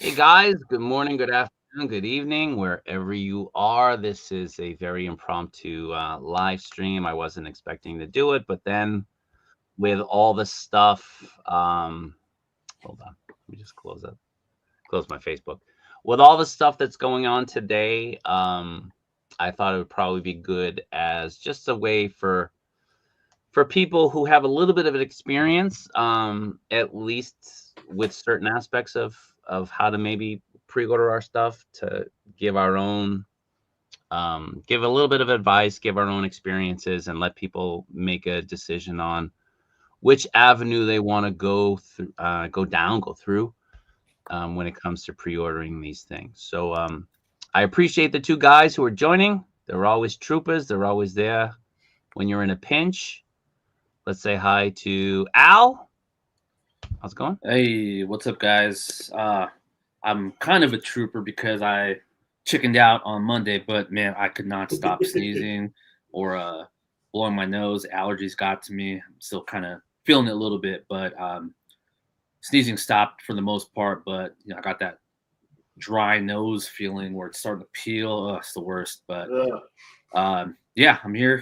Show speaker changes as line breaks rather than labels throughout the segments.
Hey guys, good morning, good afternoon, good evening, wherever you are. This is a very impromptu live stream. I wasn't expecting to do it, but then with all the stuff, hold on, let me just close my Facebook. With all the stuff that's going on today, I thought it would probably be good as just a way for people who have a little bit of an experience, at least with certain aspects of how to maybe pre-order our stuff, to give our own give a little bit of advice, give our own experiences, and let people make a decision on which avenue they want to go through when it comes to pre-ordering these things. So I appreciate the two guys who are joining. They're always troopers. They're always there when you're in a pinch. Let's say hi to Al. How's it going?
Hey, what's up, guys? I'm kind of a trooper because I chickened out on Monday, but man, I could not stop sneezing or blowing my nose. Allergies got to me. I'm still kind of feeling it a little bit, but sneezing stopped for the most part. But I got that dry nose feeling where it's starting to peel. Oh, it's the worst. But yeah, I'm here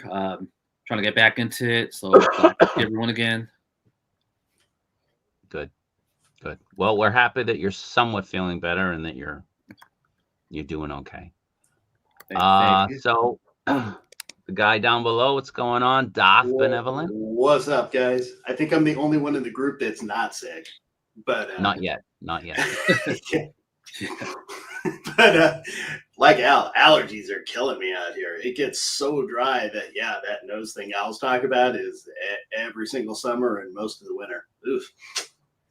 trying to get back into it. So glad to see everyone again.
Good, good. Well, we're happy that you're somewhat feeling better and that you're doing okay.
Thank you.
So the guy down below, what's going on? Doth Benevolent?
What's up, guys? I think I'm the only one in the group that's not sick, but
Not yet, not yet.
but like Al, allergies are killing me out here. It gets so dry that that nose thing Al's talking about is every single summer and most of the winter. Oof.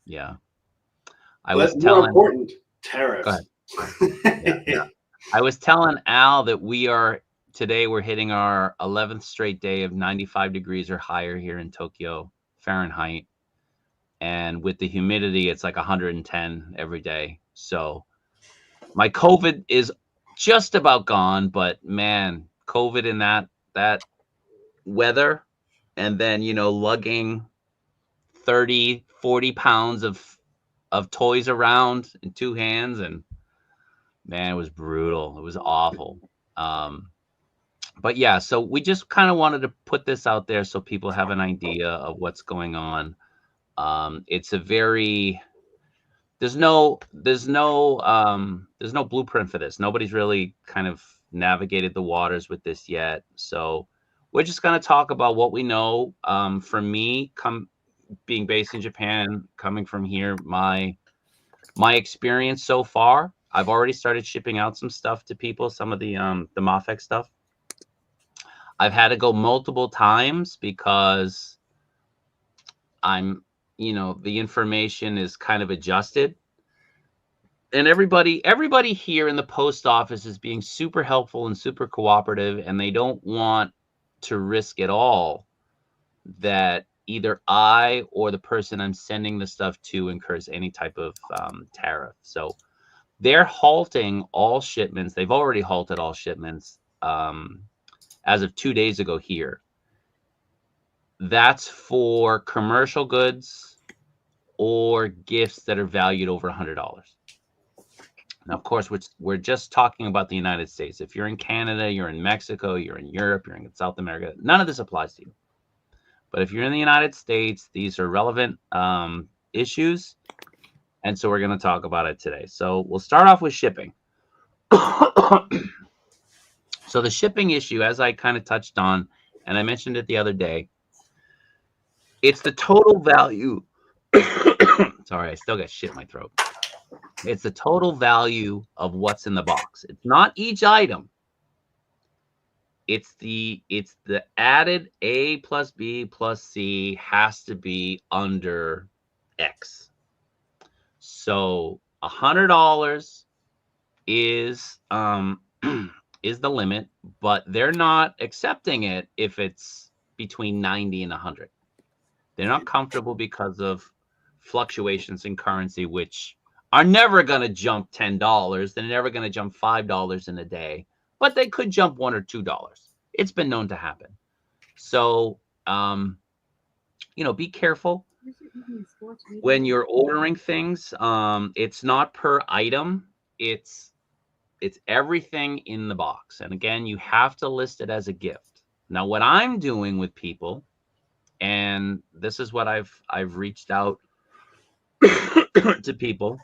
Yeah.
But more important, tariffs.
Yeah. I was telling Al that we're hitting our 11th straight day of 95 degrees or higher here in Tokyo, Fahrenheit. And with the humidity, it's like 110 every day. So my COVID is just about gone, but man, COVID in that weather, and then lugging 30, 40 pounds of toys around in two hands, and man, it was brutal. It was awful. But yeah, so we just kind of wanted to put this out there so people have an idea of what's going on. It's a very there's no blueprint for this. Nobody's really kind of navigated the waters with this yet. So we're just going to talk about what we know. For me, being based in Japan, coming from here, my experience so far, I've already started shipping out some stuff to people, some of the Mafex stuff. I've had to go multiple times because the information is kind of adjusted. And everybody here in the post office is being super helpful and super cooperative, and they don't want to risk at all that either I or the person I'm sending the stuff to incurs any type of tariff. So they're halting all shipments. They've already halted all shipments as of 2 days ago here. That's for commercial goods or gifts that are valued over $100. Now, of course, we're just talking about the United States. If you're in Canada, you're in Mexico, you're in Europe, you're in South America, none of this applies to you. But if you're in the United States, these are relevant issues. And so we're going to talk about it today. So we'll start off with shipping. So the shipping issue, as I kind of touched on, and I mentioned it the other day, it's the total value. Sorry, I still got shit in my throat. It's the total value of what's in the box. It's not each item. It's the added A plus B plus C has to be under X. So $100 is is the limit, but they're not accepting it if it's between 90 and 100. They're not comfortable because of fluctuations in currency, which are never going to jump $10. They're never going to jump $5 in a day, but they could jump $1 or $2. It's been known to happen. So, be careful. when you're ordering things, it's not per item. It's everything in the box. And again, you have to list it as a gift. Now, what I'm doing with people, and this is what I've reached out to people,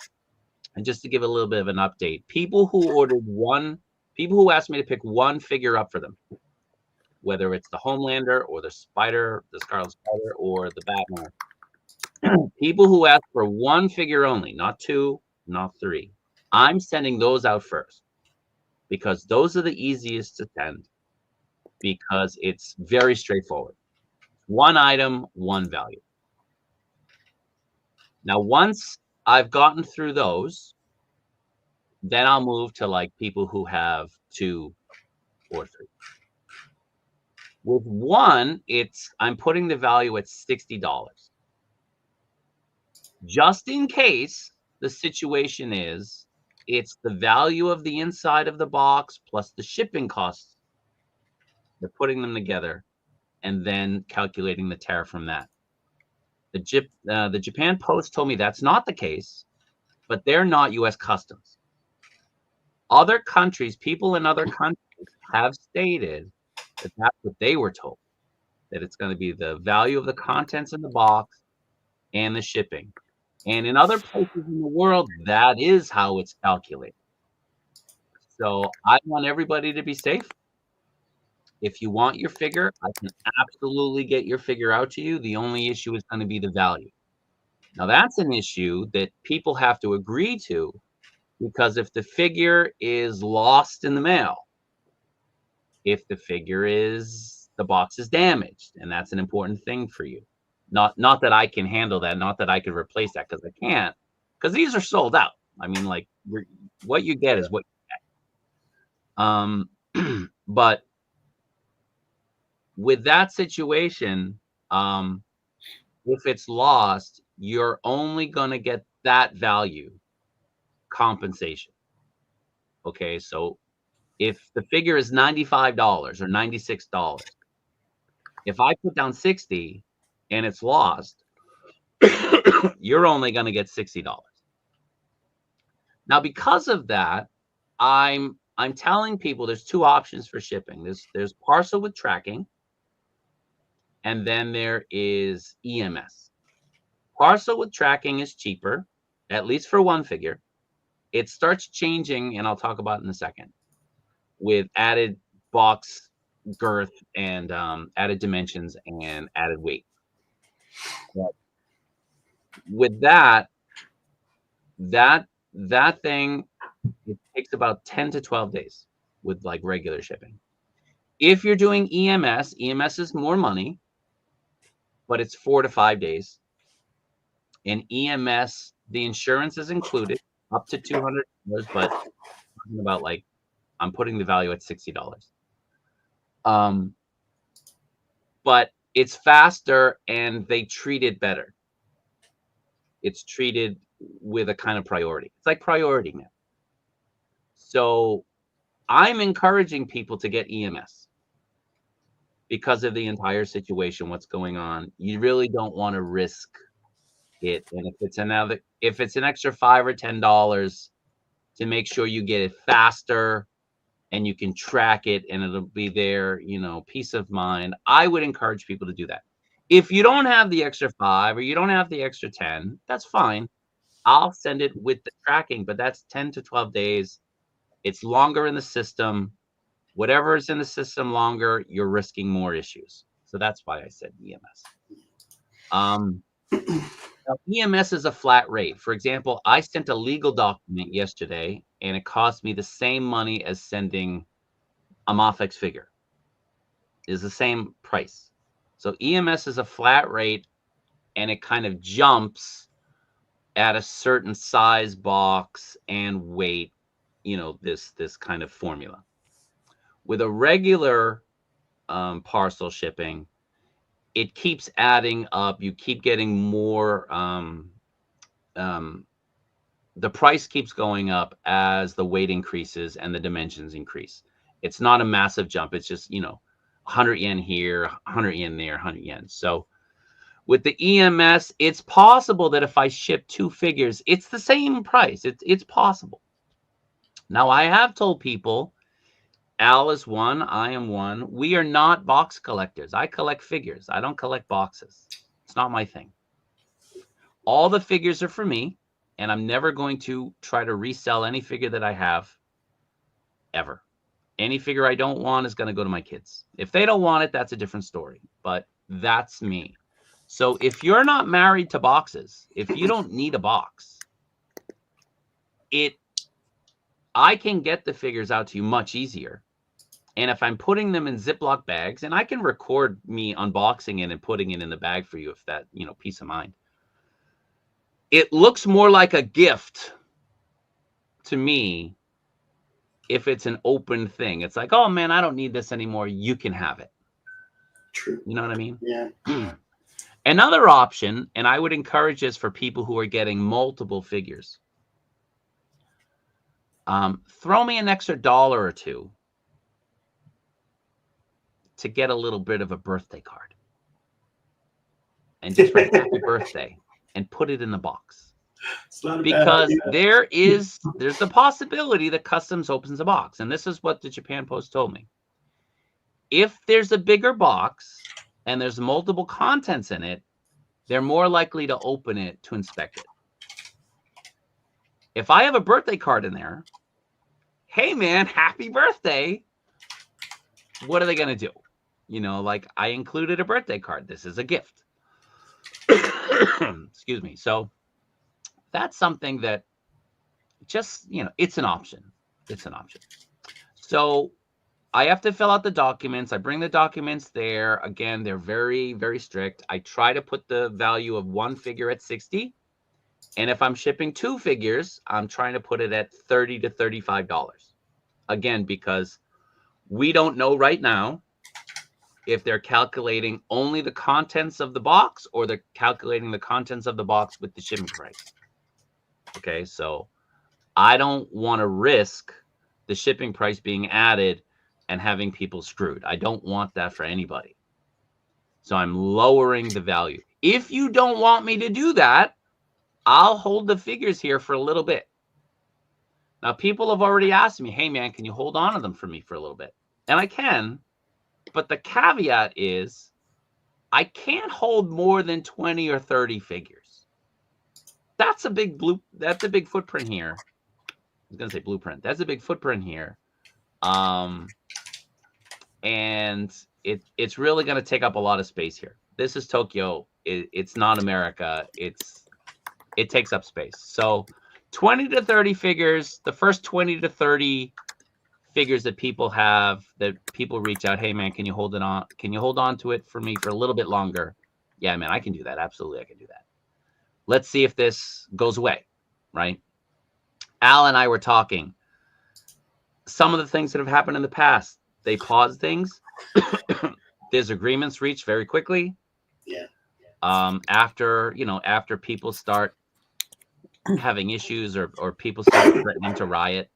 and just to give a little bit of an update, people who asked me to pick one figure up for them, whether it's the Homelander or the Spider, the Scarlet Spider, or the Batman. People who ask for one figure only, not two, not three, I'm sending those out first because those are the easiest to send because it's very straightforward. One item, one value. Now, once I've gotten through those, then I'll move to like people who have two or three. With one, I'm putting the value at $60. Just in case the situation is it's the value of the inside of the box plus the shipping costs. They're putting them together and then calculating the tariff from that. The Japan Post told me that's not the case, but they're not U.S. Customs. Other countries, people in other countries have stated that that's what they were told, that it's going to be the value of the contents in the box and the shipping. And in other places in the world, that is how it's calculated. So I want everybody to be safe. If you want your figure, I can absolutely get your figure out to you. The only issue is going to be the value. Now, that's an issue that people have to agree to, because if the figure is lost in the mail, if the box is damaged, and that's an important thing for you. Not that I can handle that, not that I could replace that, because I can't, because these are sold out. I mean, like, what you get is what you get. But with that situation, if it's lost, you're only going to get that value compensation. Okay, so if the figure is $95 or $96, if I put down 60 and it's lost, you're only going to get $60. Now, because of that, I'm telling people there's two options for shipping. There's parcel with tracking, and then there is EMS. Parcel with tracking is cheaper, at least for one figure. It starts changing, and I'll talk about it in a second, with added box girth and added dimensions and added weight. But with that thing, it takes about 10 to 12 days with like regular shipping. If you're doing EMS is more money, but it's 4 to 5 days. In EMS, the insurance is included up to $200, but talking about like I'm putting the value at $60. But it's faster and they treat it better. It's treated with a kind of priority. It's like priority now. So I'm encouraging people to get EMS because of the entire situation, what's going on. You really don't want to risk it. And if it's an extra $5 or $10 to make sure you get it faster and you can track it and it'll be there, peace of mind, I would encourage people to do that. If you don't have the extra 5 or you don't have the extra 10, that's fine. I'll send it with the tracking, but that's 10 to 12 days. It's longer in the system. Whatever is in the system longer, you're risking more issues. So that's why I said EMS. Now, EMS is a flat rate. For example, I sent a legal document yesterday, and it cost me the same money as sending a Mafex figure. It's the same price. So EMS is a flat rate, and it kind of jumps at a certain size box and weight, this kind of formula. With a regular parcel shipping, it keeps adding up. You keep getting more. The price keeps going up as the weight increases and the dimensions increase. It's not a massive jump. It's just 100 yen here, 100 yen there, 100 yen. So With the EMS, it's possible that if I ship 2 figures, it's the same price. It's possible. Now, I have told people, Al is one, I am one. We are not box collectors. I collect figures. I don't collect boxes. It's not my thing. All the figures are for me, and I'm never going to try to resell any figure that I have, ever. Any figure I don't want is going to go to my kids. If they don't want it, that's a different story. But that's me. So if you're not married to boxes, if you don't need a box, I can get the figures out to you much easier. And if I'm putting them in Ziploc bags, and I can record me unboxing it and putting it in the bag for you, if that, peace of mind. It looks more like a gift to me if it's an open thing. It's like, oh man, I don't need this anymore. You can have it.
True.
You know what I mean?
Yeah.
Another option, and I would encourage this for people who are getting multiple figures. Throw me an extra $1 or $2 to get a little bit of a birthday card. And just write happy birthday and put it in the box. Because there's the possibility that customs opens a box. And this is what the Japan Post told me. If there's a bigger box and there's multiple contents in it, they're more likely to open it to inspect it. If I have a birthday card in there, hey man, happy birthday. What are they going to do? Like I included a birthday card. This is a gift. Excuse me. So that's something that just, it's an option. It's an option. So I have to fill out the documents. I bring the documents there. Again, they're very, very strict. I try to put the value of one figure at 60. And if I'm shipping 2 figures, I'm trying to put it at $30 to $35. Again, because we don't know right now if they're calculating only the contents of the box or they're calculating the contents of the box with the shipping price. Okay, so I don't want to risk the shipping price being added and having people screwed. I don't want that for anybody. So I'm lowering the value. If you don't want me to do that, I'll hold the figures here for a little bit. Now, people have already asked me, hey, man, can you hold on to them for me for a little bit? And I can, but the caveat is I can't hold more than 20 or 30 figures. That's a big footprint here. I was going to say blueprint. That's a big footprint here. And it's really going to take up a lot of space here. This is Tokyo. It's not America. It takes up space. So 20 to 30 figures, the first 20 to 30 figures that people reach out, hey man, can you hold it on? Can you hold on to it for me for a little bit longer? Yeah, man, I can do that. Absolutely, I can do that. Let's see if this goes away, right? Al and I were talking. Some of the things that have happened in the past, they pause things. There's agreements reached very quickly.
Yeah.
After people start having issues or people start threatening to riot,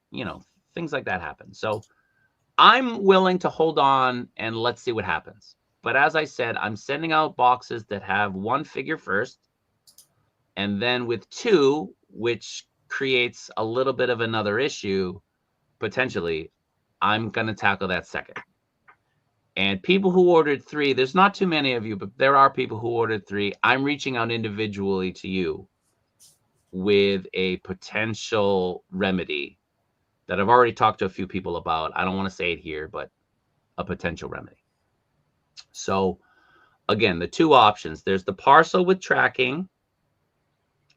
things like that happen. So I'm willing to hold on and let's see what happens. But as I said, I'm sending out boxes that have 1 figure first, and then with 2, which creates a little bit of another issue, potentially, I'm going to tackle that second. And people who ordered 3, there's not too many of you, but there are people who ordered 3. I'm reaching out individually to you with a potential remedy that I've already talked to a few people about. I don't want to say it here, but a potential remedy. So again, the 2 options, there's the parcel with tracking,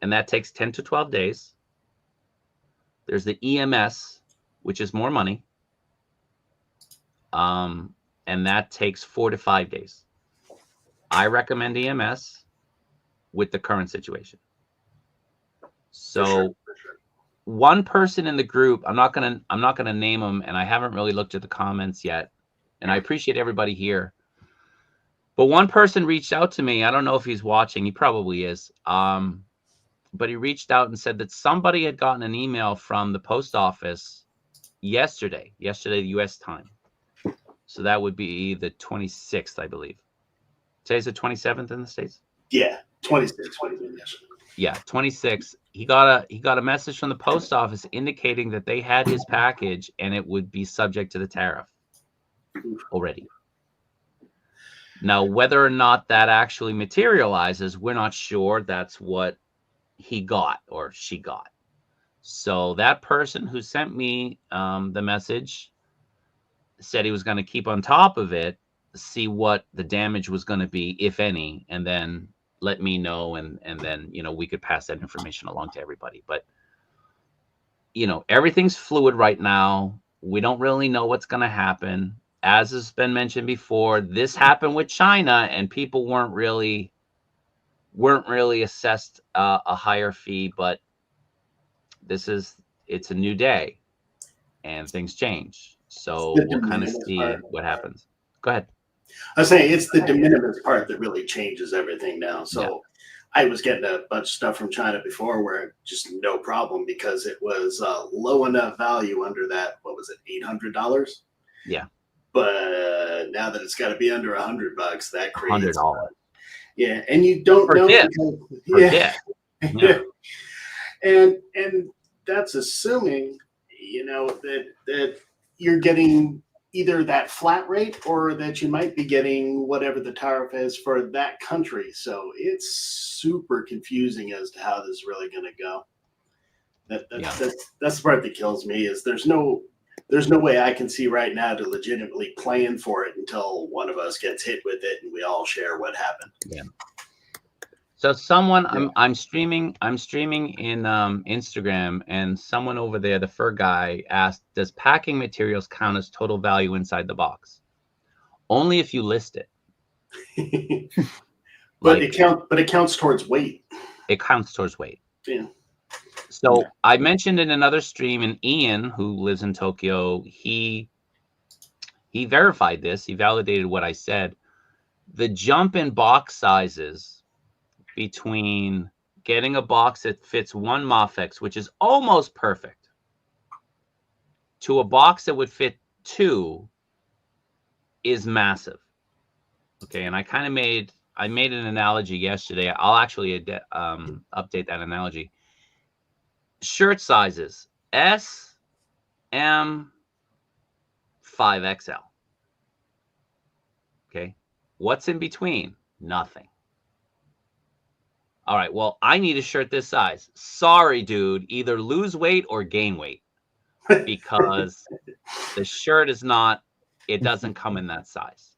and that takes 10 to 12 days. There's the EMS, which is more money. And that takes 4 to 5 days. I recommend EMS with the current situation. So
For sure.
One person in the group, I'm not gonna name them, and I haven't really looked at the comments yet, and I appreciate everybody here. But one person reached out to me. I don't know if he's watching. He probably is. But he reached out and said that somebody had gotten an email from the post office yesterday, U.S. time. So that would be the 26th, I believe. Today's the 27th in the States.
Yeah, 26, 27. Yes.
Yeah, 26. He got a message from the post office indicating that they had his package and it would be subject to the tariff already. Now, whether or not that actually materializes, we're not sure. That's what he got or she got. So that person who sent me the message said he was going to keep on top of it, see what the damage was going to be, if any, and then let me know, and then we could pass that information along to everybody. But everything's fluid right now. We don't really know what's going to happen. As has been mentioned before, this happened with China, and people weren't really assessed a higher fee. But it's a new day, and things change. So we'll kind of see what happens. Go ahead.
I was saying it's the de minimis part that really changes everything now. So
Yeah.
I was getting a bunch of stuff from China before where just no problem because it was low enough value under that. What was it, $800?
Yeah.
But now that it's got to be under $100, that creates
$100.
Yeah, and you don't know.
Because,
yeah. And that's assuming that you're getting either that flat rate or that you might be getting whatever the tariff is for that country. So it's super confusing as to how this is really going to go. That's the part that kills me is there's no way I can see right now to legitimately plan for it until one of us gets hit with it and we all share what happened.
Yeah. So I'm streaming in Instagram, and someone over there, the fur guy, asked, does packing materials count as total value inside the box? Only if you list it.
But it counts towards weight.
It counts towards weight.
Yeah.
So I mentioned in another stream, and Ian, who lives in Tokyo, he verified this. He validated what I said. The jump in box sizes between getting a box that fits one Mafex, which is almost perfect, to a box that would fit two is massive. Okay, and I made an analogy yesterday. I'll actually update that analogy. Shirt sizes: S, M, 5XL. Okay, what's in between? Nothing. All right, well, I need a shirt this size. Sorry, dude. Either lose weight or gain weight, because the shirt it doesn't come in that size.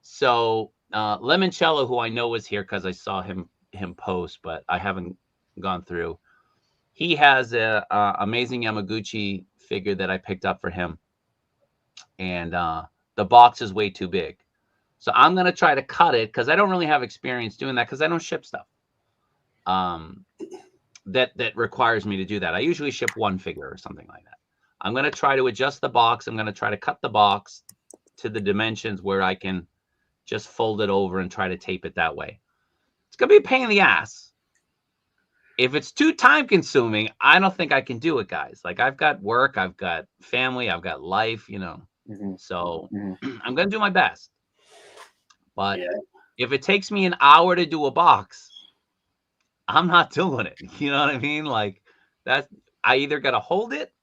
So Lemoncello, who I know was here because I saw him post, but I haven't gone through. He has a amazing Yamaguchi figure that I picked up for him, and the box is way too big. So I'm going to try to cut it because I don't really have experience doing that because I don't ship stuff that requires me to do that. I usually ship one figure or something like that. I'm going to try to adjust the box. I'm going to try to cut the box to the dimensions where I can just fold it over and try to tape it that way. It's going to be a pain in the ass. If it's too time consuming, I don't think I can do it, guys. Like, I've got work, I've got family, I've got life, So I'm going to do my best. But if it takes me an hour to do a box, I'm not doing it. You know what I mean? Like, I either got to hold it,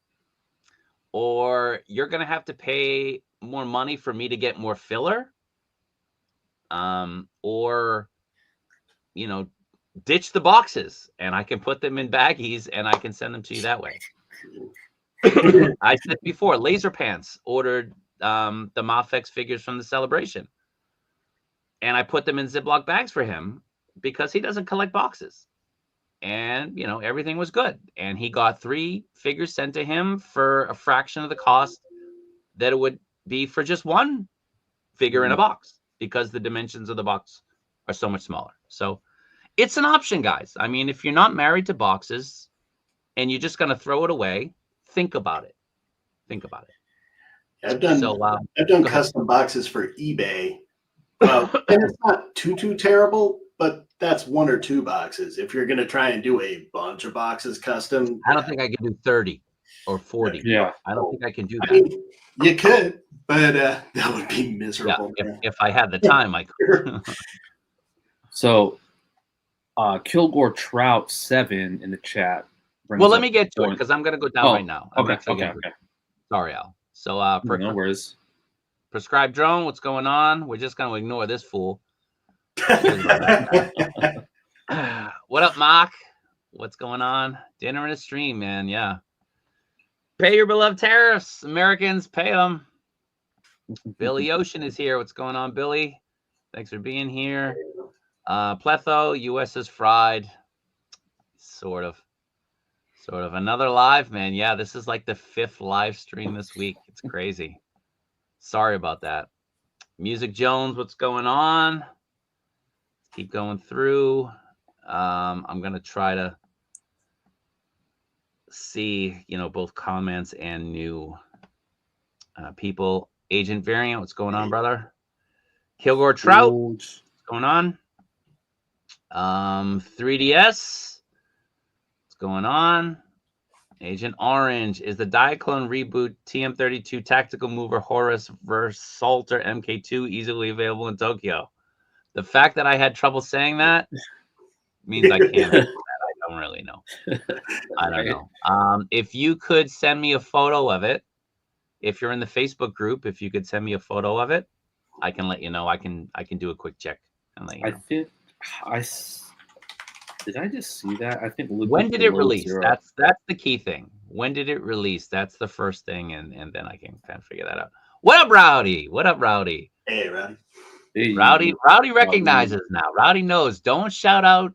or you're going to have to pay more money for me to get more filler. Or, ditch the boxes and I can put them in baggies and I can send them to you that way. I said before, Laser Pants ordered the Mafex figures from the celebration, and I put them in Ziploc bags for him because he doesn't collect boxes. And everything was good, and he got 3 figures sent to him for a fraction of the cost that it would be for just one figure in a box, because the dimensions of the box are so much smaller. So it's an option, guys. I mean, if you're not married to boxes and you're just going to throw it away, think about it.
I've done custom boxes for eBay. And it's not too terrible, but that's 1 or 2 boxes. If you're going to try and do a bunch of boxes custom,
I don't think I can do 30 or 40.
Yeah,
I don't think I can do that.
I mean, you could, but that would be miserable.
Yeah, if I had the time, I could.
So, Kilgore Trout 7 in the chat.
Well, let me get to it because I'm going to go down right now. I'm
Okay.
actually gonna go. Sorry, Al. So,
No worries.
Prescribed Drone, what's going on? We're just going to ignore this fool. What up, Mark? What's going on? Dinner and a stream, man. Yeah. Pay your beloved tariffs. Americans, pay them. Billy Ocean is here. What's going on, Billy? Thanks for being here. Pletho, US is fried. Sort of. Another live, man. Yeah, this is like the 5th live stream this week. It's crazy. Sorry about that. Music Jones, what's going on? Let's keep going through. I'm going to try to see, both comments and new people. Agent Variant, what's going on, brother? Kilgore Trout, what's going on? 3DS, what's going on? Agent Orange, is the Diaclone reboot TM32 Tactical Mover Horus Versalter MK2 easily available in Tokyo? The fact that I had trouble saying that means I can't. I don't really know. I don't know. If you could send me a photo of it, if you're in the Facebook group, if you could send me a photo of it, I can let you know. I can do a quick check and let you know.
I think did I just see that? I think
when did it release? That's the key thing. When did it release? That's the first thing, and then I can kind of figure that out. What up, Rowdy? What up, Rowdy?
Hey, Rowdy.
Hey.
Rowdy recognizes now. Rowdy knows. Don't shout out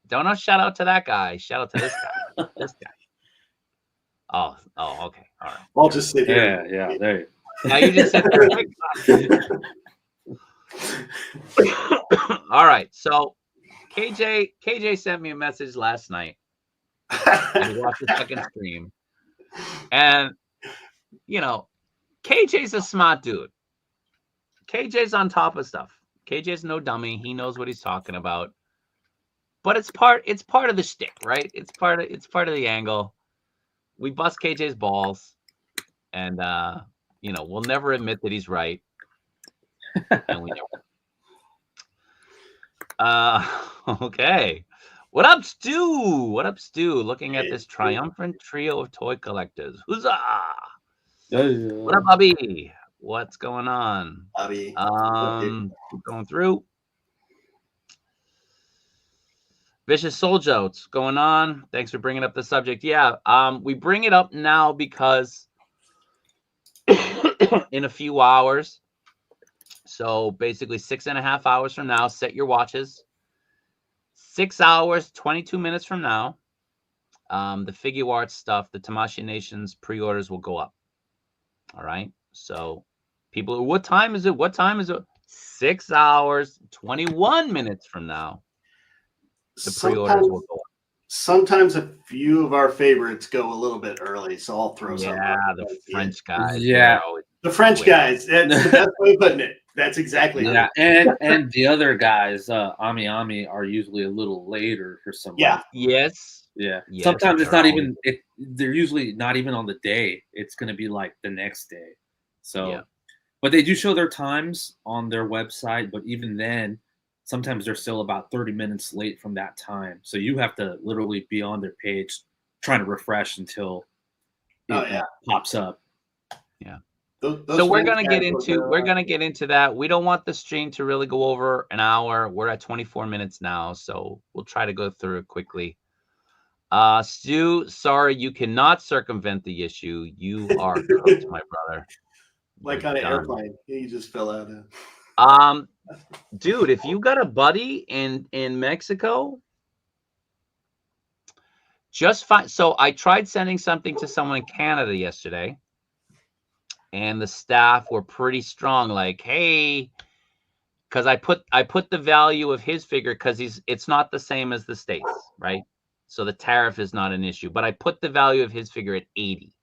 to that guy. Shout out to this guy. This guy. Oh, okay. All right.
I'll just sit here.
Yeah, there you go.
Now you just sit there. All right. So KJ sent me a message last night and watched the second stream. And KJ's a smart dude. KJ's on top of stuff. KJ's no dummy. He knows what he's talking about. But it's part of the shtick, right? It's part of the angle. We bust KJ's balls, and we'll never admit that he's right. And we never. Okay. What up, Stu? Looking at this triumphant trio of toy collectors. Huzzah! What up, Bobby? What's going on?
Bobby.
Keep going through. Vicious Soldier, what's going on? Thanks for bringing up the subject. Yeah, we bring it up now because in a few hours, so basically 6.5 hours from now, set your watches. 6 hours, 22 minutes from now, the figure art stuff, the Tamashii Nations pre-orders will go up. All right. So people, what time is it? 6 hours, 21 minutes from now. The pre-orders will go up.
Sometimes a few of our favorites go a little bit early, so I'll throw some.
Yeah, the French guys.
Yeah,
the French guys. That's the best way of putting it. That's exactly.
Yeah, and the other guys, Ami are usually a little later for some.
Yeah.
Yes.
Yeah. Sometimes it's not even. They're usually not even on the day. It's going to be like the next day. So, yeah. But they do show their times on their website. But even then, sometimes they're still about 30 minutes late from that time. So you have to literally be on their page trying to refresh until it pops up.
Yeah. So we're gonna get into that. We don't want the stream to really go over an hour. We're at 24 minutes now, so we'll try to go through it quickly. Stu, sorry, you cannot circumvent the issue. You are cooked, my brother.
Like on an airplane, you just fell out of.
Dude, if you got a buddy in Mexico, just fine. So I tried sending something to someone in Canada yesterday, and the staff were pretty strong. Like, hey, because I put the value of his figure because it's not the same as the States, right? So the tariff is not an issue. But I put the value of his figure at 80.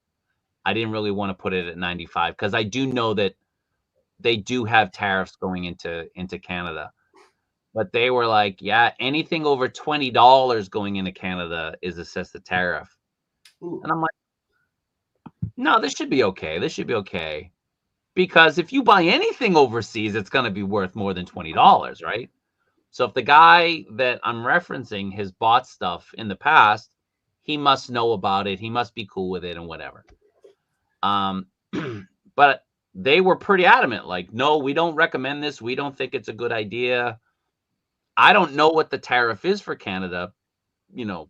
I didn't really want to put it at 95 because I do know that they do have tariffs going into Canada. But they were like, yeah, anything over $20 going into Canada is assessed a tariff. Ooh. And I'm like, no, this should be okay. This should be okay. Because if you buy anything overseas, it's going to be worth more than $20, right? So if the guy that I'm referencing has bought stuff in the past, he must know about it. He must be cool with it and whatever. But they were pretty adamant, like, no, we don't recommend this. We don't think it's a good idea. I don't know what the tariff is for Canada,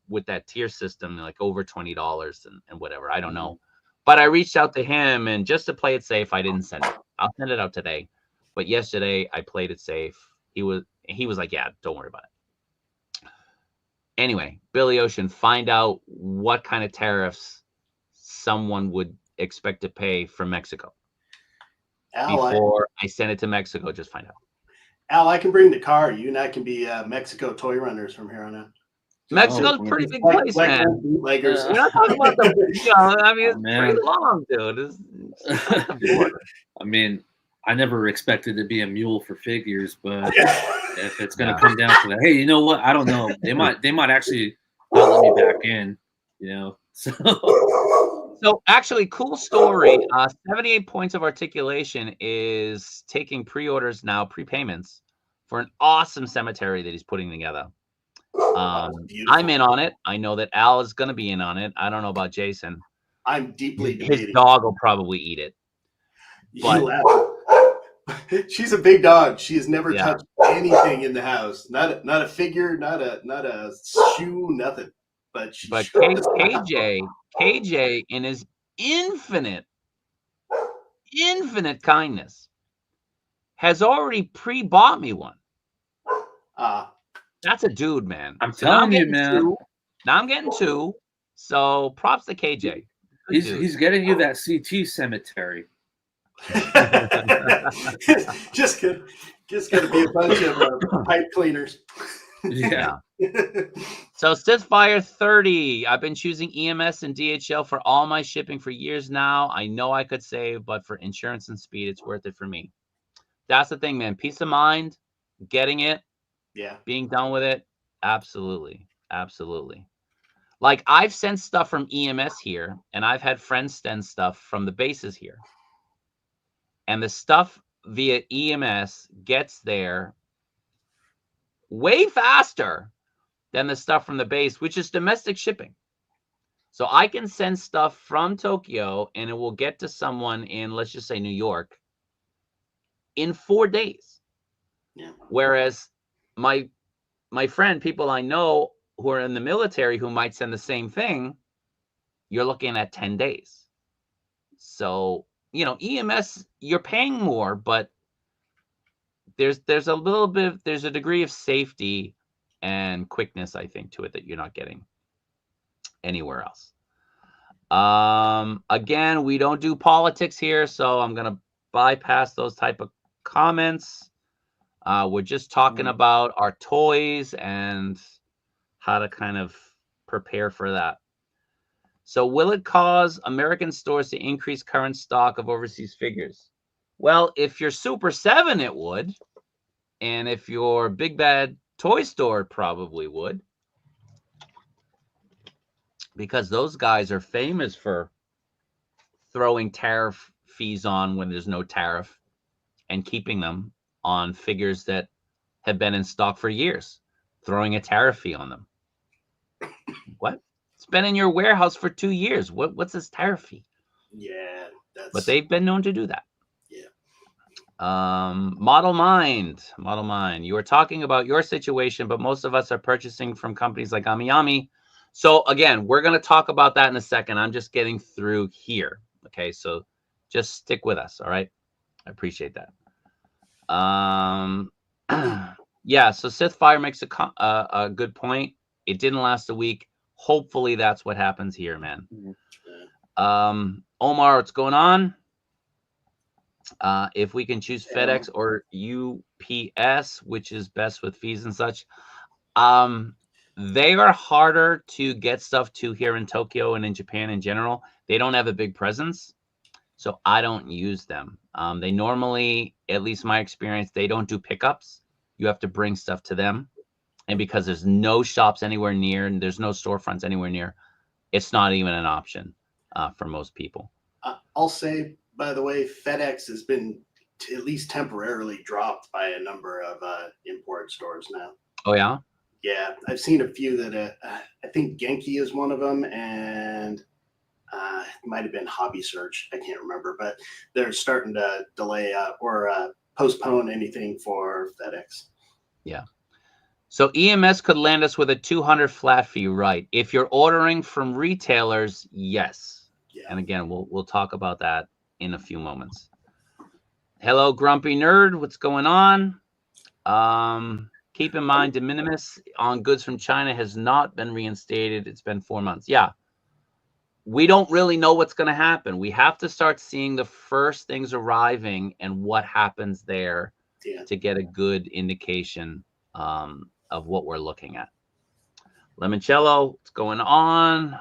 with that tier system, like over $20 and whatever. I don't know. But I reached out to him, and just to play it safe, I didn't send it. I'll send it out today. But yesterday I played it safe. He was like, yeah, don't worry about it. Anyway, Billy Ocean, find out what kind of tariffs someone would expect to pay from Mexico. Before I send it to Mexico, just find out.
Al, I can bring the car. You and I can be Mexico toy runners from here on out.
Mexico's a pretty big place, man. We're not talking about the, I mean, it's pretty long, dude.
I mean, I never expected to be a mule for figures, but if it's going to come down to that, hey, you know what? I don't know. They might actually not let me back in,
So actually, cool story. 78 points of articulation is taking pre-orders now, prepayments for an awesome cemetery that he's putting together. I'm in on it. I know that Al is going to be in on it. I don't know about Jason.
I'm deeply debating.
His dog will probably eat it.
But she's a big dog. She has never touched anything in the house. Not a figure, not a shoe, nothing. But KJ
in his infinite kindness has already pre-bought me one. That's a dude, man.
I'm telling you, man.
Now I'm getting two. So props to KJ.
He's getting you that CT cemetery.
just gonna be a bunch of pipe cleaners.
Yeah.
So Sithfire 30. I've been choosing EMS and DHL for all my shipping for years now. I know I could save, but for insurance and speed, it's worth it for me. That's the thing, man. Peace of mind, getting it, being done with it. Absolutely. Like, I've sent stuff from EMS here, and I've had friends send stuff from the bases here. And the stuff via EMS gets there way faster than the stuff from the base, which is domestic shipping. So I can send stuff from Tokyo and it will get to someone in, let's just say, New York in 4 days.
Yeah.
Whereas my friend, people I know who are in the military who might send the same thing, you're looking at 10 days. So, EMS, you're paying more, but there's a degree of safety and quickness, I think, to it that you're not getting anywhere else. Again, we don't do politics here, so I'm gonna bypass those type of comments. We're just talking about our toys and how to kind of prepare for that. So will it cause American stores to increase current stock of overseas figures? Well, if you're Super 7, it would. And if you're Big Bad Toy Store, probably would. Because those guys are famous for throwing tariff fees on when there's no tariff and keeping them on figures that have been in stock for years, throwing a tariff fee on them. What? It's been in your warehouse for 2 years. What's this tariff fee?
Yeah,
but they've been known to do that.
Yeah.
Model Mind. You were talking about your situation, but most of us are purchasing from companies like Amiyami. So again, we're going to talk about that in a second. I'm just getting through here. Okay, so just stick with us. All right, I appreciate that. Yeah. So Sithfire makes a good point. It didn't last a week. Hopefully that's what happens here, man. Omar, what's going on? If we can choose FedEx or UPS, which is best with fees and such, they are harder to get stuff to here in Tokyo and in Japan in general. They don't have a big presence, so I don't use them. They normally, at least my experience, they don't do pickups. You have to bring stuff to them. And because there's no shops anywhere near and there's no storefronts anywhere near, it's not even an option for most people.
I'll say, by the way, FedEx has been at least temporarily dropped by a number of import stores now.
Oh yeah.
Yeah, I've seen a few that I think Genki is one of them, and it might have been Hobby Search. I can't remember, but they're starting to delay or postpone anything for FedEx.
Yeah. So EMS could land us with a 200 flat fee, right? If you're ordering from retailers, yes.
Yeah.
And again, we'll talk about that in a few moments. Hello, Grumpy Nerd. What's going on? Keep in mind, de minimis on goods from China has not been reinstated. It's been 4 months. Yeah. We don't really know what's going to happen. We have to start seeing the first things arriving and what happens there to get a good indication of what we're looking at. Lemoncello, what's going on?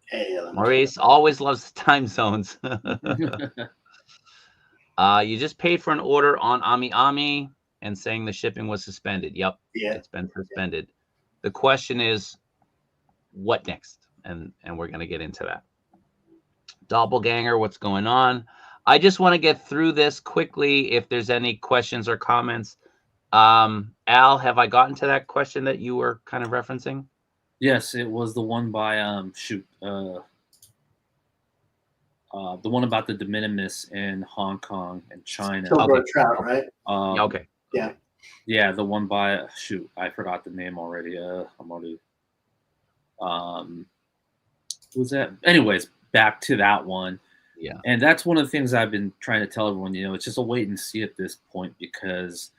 Hey,
Maurice always loves the time zones. You just paid for an order on Ami and saying the shipping was suspended. Yep.
Yeah.
It's been suspended. The question is, what next? And we're going to get into that. Doppelganger, what's going on? I just want to get through this quickly. If there's any questions or comments, Al, have I gotten to that question that you were kind of referencing?
Yes, it was the one by the one about the de minimis in Hong Kong and China.
Kilgore Trout, right?
Okay.
Yeah.
Yeah, the one by I forgot the name already. Who's that? Anyways, back to that one.
Yeah.
And that's one of the things I've been trying to tell everyone. It's just a wait and see at this point, because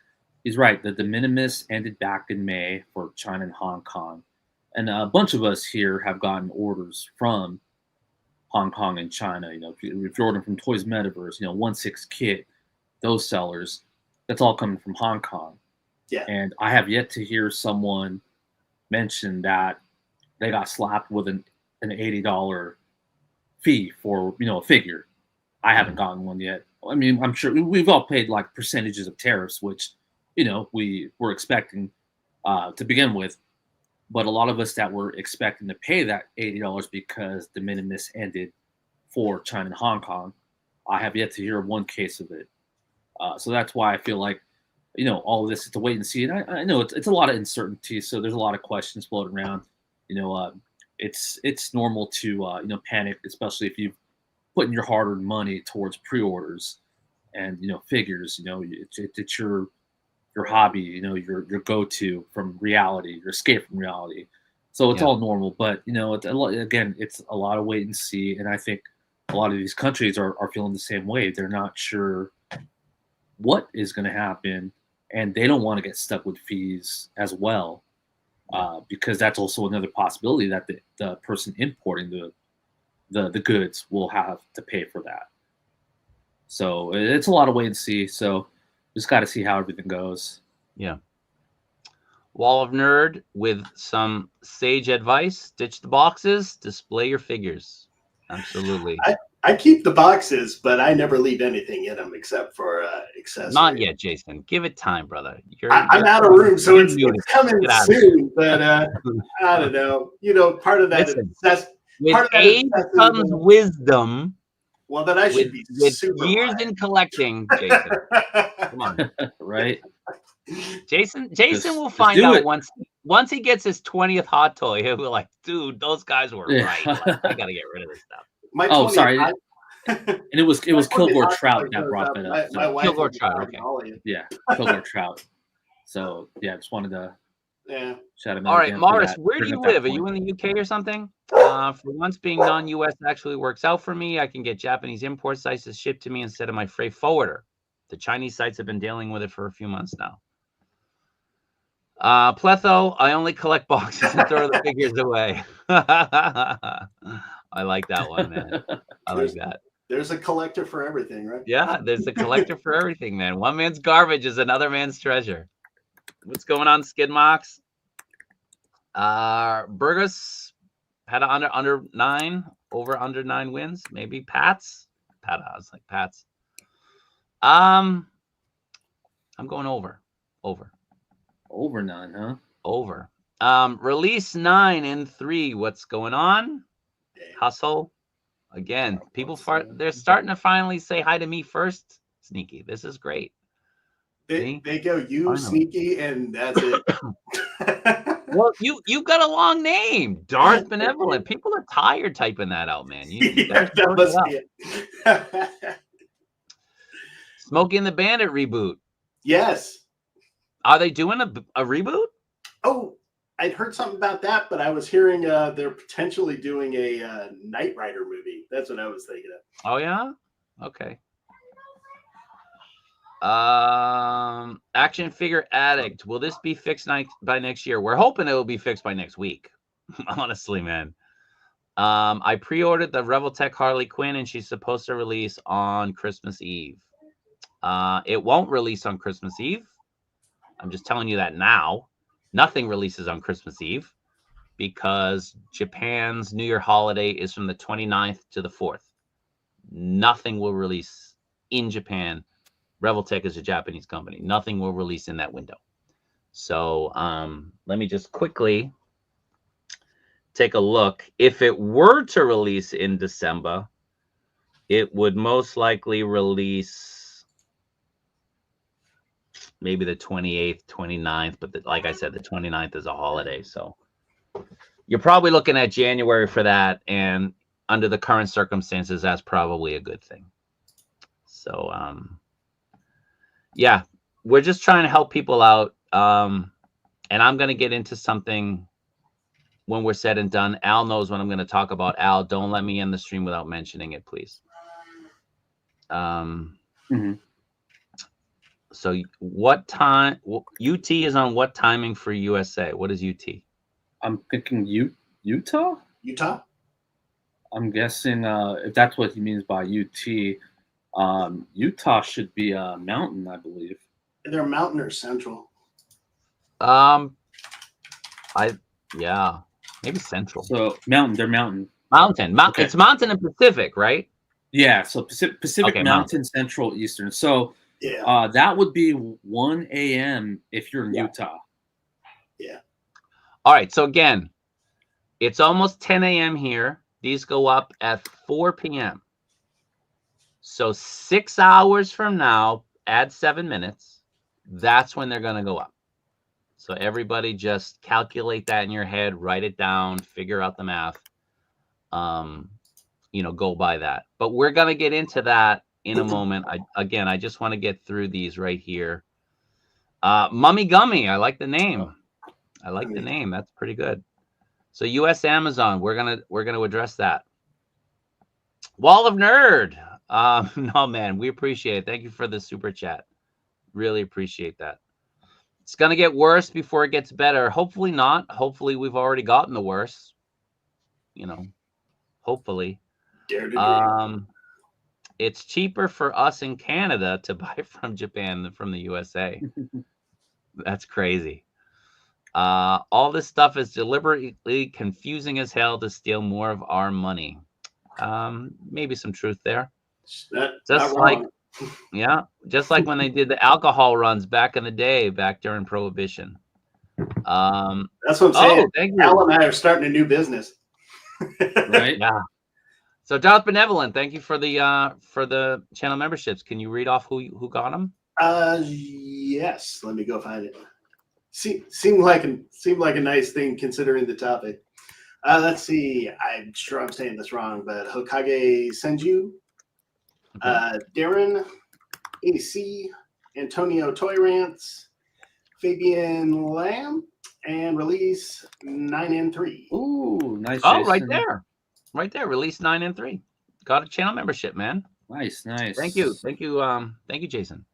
he's right. The de minimis ended back in May for China and Hong Kong, and a bunch of us here have gotten orders from Hong Kong and China. If you're ordering from Toys Metaverse, 1/6 kit, those sellers, that's all coming from Hong Kong.
Yeah.
And I have yet to hear someone mention that they got slapped with an $80 fee for a figure. I haven't gotten one yet. I mean, I'm sure we've all paid like percentages of tariffs, which we were expecting to begin with. But a lot of us that were expecting to pay that $80 because de minimis ended for China and Hong Kong, I have yet to hear one case of it. So that's why I feel like, all of this is to wait and see. And I know it's a lot of uncertainty, so there's a lot of questions floating around. It's normal to panic, especially if you've put in your hard-earned money towards pre-orders and figures. It's your hobby, your go-to from reality, your escape from reality. So it's all normal, but it's a lot of wait and see. And I think a lot of these countries are feeling the same way. They're not sure what is going to happen, and they don't want to get stuck with fees as well, because that's also another possibility that the person importing the goods will have to pay for that. So it's a lot of wait and see. So just got to see how everything goes.
Yeah. Wall of Nerd with some sage advice: ditch the boxes, display your figures. Absolutely.
I keep the boxes, but I never leave anything in them except for accessories.
Not yet, Jason. Give it time, brother.
I'm out of room, so it's coming soon. But I don't know. Part of that
with age comes wisdom.
Well, then I should be super
years in collecting, Jason. Come on,
right?
Jason will find out once he gets his 20th hot toy. He'll be like, "Dude, those guys were right. Like, I gotta get rid of this stuff."
Sorry. And it was Kilgore Trout that brought that up.
So.
Kilgore Trout, okay.
Yeah, Kilgore Trout. So yeah, I just wanted to shout him out.
All right, Morris, where do you live? Are you in the UK or something? For once, being non-US actually works out for me. I can get Japanese import sites shipped to me instead of my freight forwarder. The Chinese sites have been dealing with it for a few months now. Pletho, I only collect boxes and throw the figures away. I like that one, man. I like that.
There's a collector for everything, right?
Yeah, there's a collector for everything, man. One man's garbage is another man's treasure. What's going on, Skid Mox? Burgos had an under 9 wins, maybe. Pats. I was like Pats. I'm going over.
Over 9, huh?
Over. Release 9 and 3. What's going on? Hustle. Again, people they're starting to finally say hi to me first. Sneaky. This is great.
They go you
Finally.
Sneaky, and that's it.
Well, you've got a long name, Darth Benevolent. People are tired typing that out, man. You
Yeah,
gotta
that
shorten
must
it up.
be it.
Smokey and the Bandit reboot.
Yes.
Are they doing a reboot?
Oh, I'd heard something about that, but I was hearing they're potentially doing a Knight Rider movie. That's what I was thinking of.
Oh yeah. Okay. Action figure addict. Will this be fixed by next year? We're hoping it will be fixed by next week. Honestly, man. I pre-ordered the Revoltech Harley Quinn, and she's supposed to release on Christmas Eve. It won't release on Christmas Eve. I'm just telling you that now. Nothing releases on Christmas Eve because Japan's New Year holiday is from the 29th to the 4th. Nothing will release in Japan. Revoltech is a Japanese company. Nothing will release in that window. So let me just quickly take a look. If it were to release in December, it would most likely release maybe the 28th, 29th. But like I said, the 29th is a holiday. So you're probably looking at January for that. And under the current circumstances, that's probably a good thing. So, yeah, we're just trying to help people out. And I'm going to get into something when we're said and done. Al knows what I'm going to talk about. Al, don't let me end the stream without mentioning it, please. So what time? UT is on what timing for USA? What is UT?
I'm thinking Utah?
Utah?
I'm guessing if that's what he means by UT, Utah should be a mountain, I believe.
They're mountain or central?
Yeah, maybe central.
So mountain, they're mountain.
Mountain. Okay. It's mountain and Pacific, right?
Yeah, so Pacific
Okay,
mountain, Central, Eastern. So
yeah,
that would be 1 a.m. if you're in Utah.
Yeah.
All right. So again, it's almost 10 a.m. here. These go up at 4 p.m. So 6 hours from now, add 7 minutes. That's when they're going to go up. So everybody just calculate that in your head, write it down, figure out the math. Go by that. But we're going to get into that in a moment. I just want to get through these right here. Mummy Gummy. I like the name. That's pretty good. So US Amazon, we're gonna address that. Wall of Nerd. No, man, we appreciate it. Thank you for the super chat. Really appreciate that. It's gonna get worse before it gets better. Hopefully not. Hopefully we've already gotten the worst. Hopefully. It's cheaper for us in Canada to buy from Japan than from the USA. That's crazy. All this stuff is deliberately confusing as hell to steal more of our money. Maybe some truth there. Just like when they did the alcohol runs back in the day, back during Prohibition.
That's what I'm saying.
Thank you.
Al and I are starting a new business.
Right?
Yeah. So Darth Benevolent, thank you for the channel memberships. Can you read off who got them?
Yes. Let me go find it. Seemed like a nice thing considering the topic. Let's see. I'm sure I'm saying this wrong, but Hokage Senju, Darren, AC, Antonio Toyrance, Fabian Lamb, and release 9 and 3.
Ooh, nice.
Oh,
Jason.
right there. Release 9 and 3. Got a channel membership, man.
Nice.
Thank you, Jason.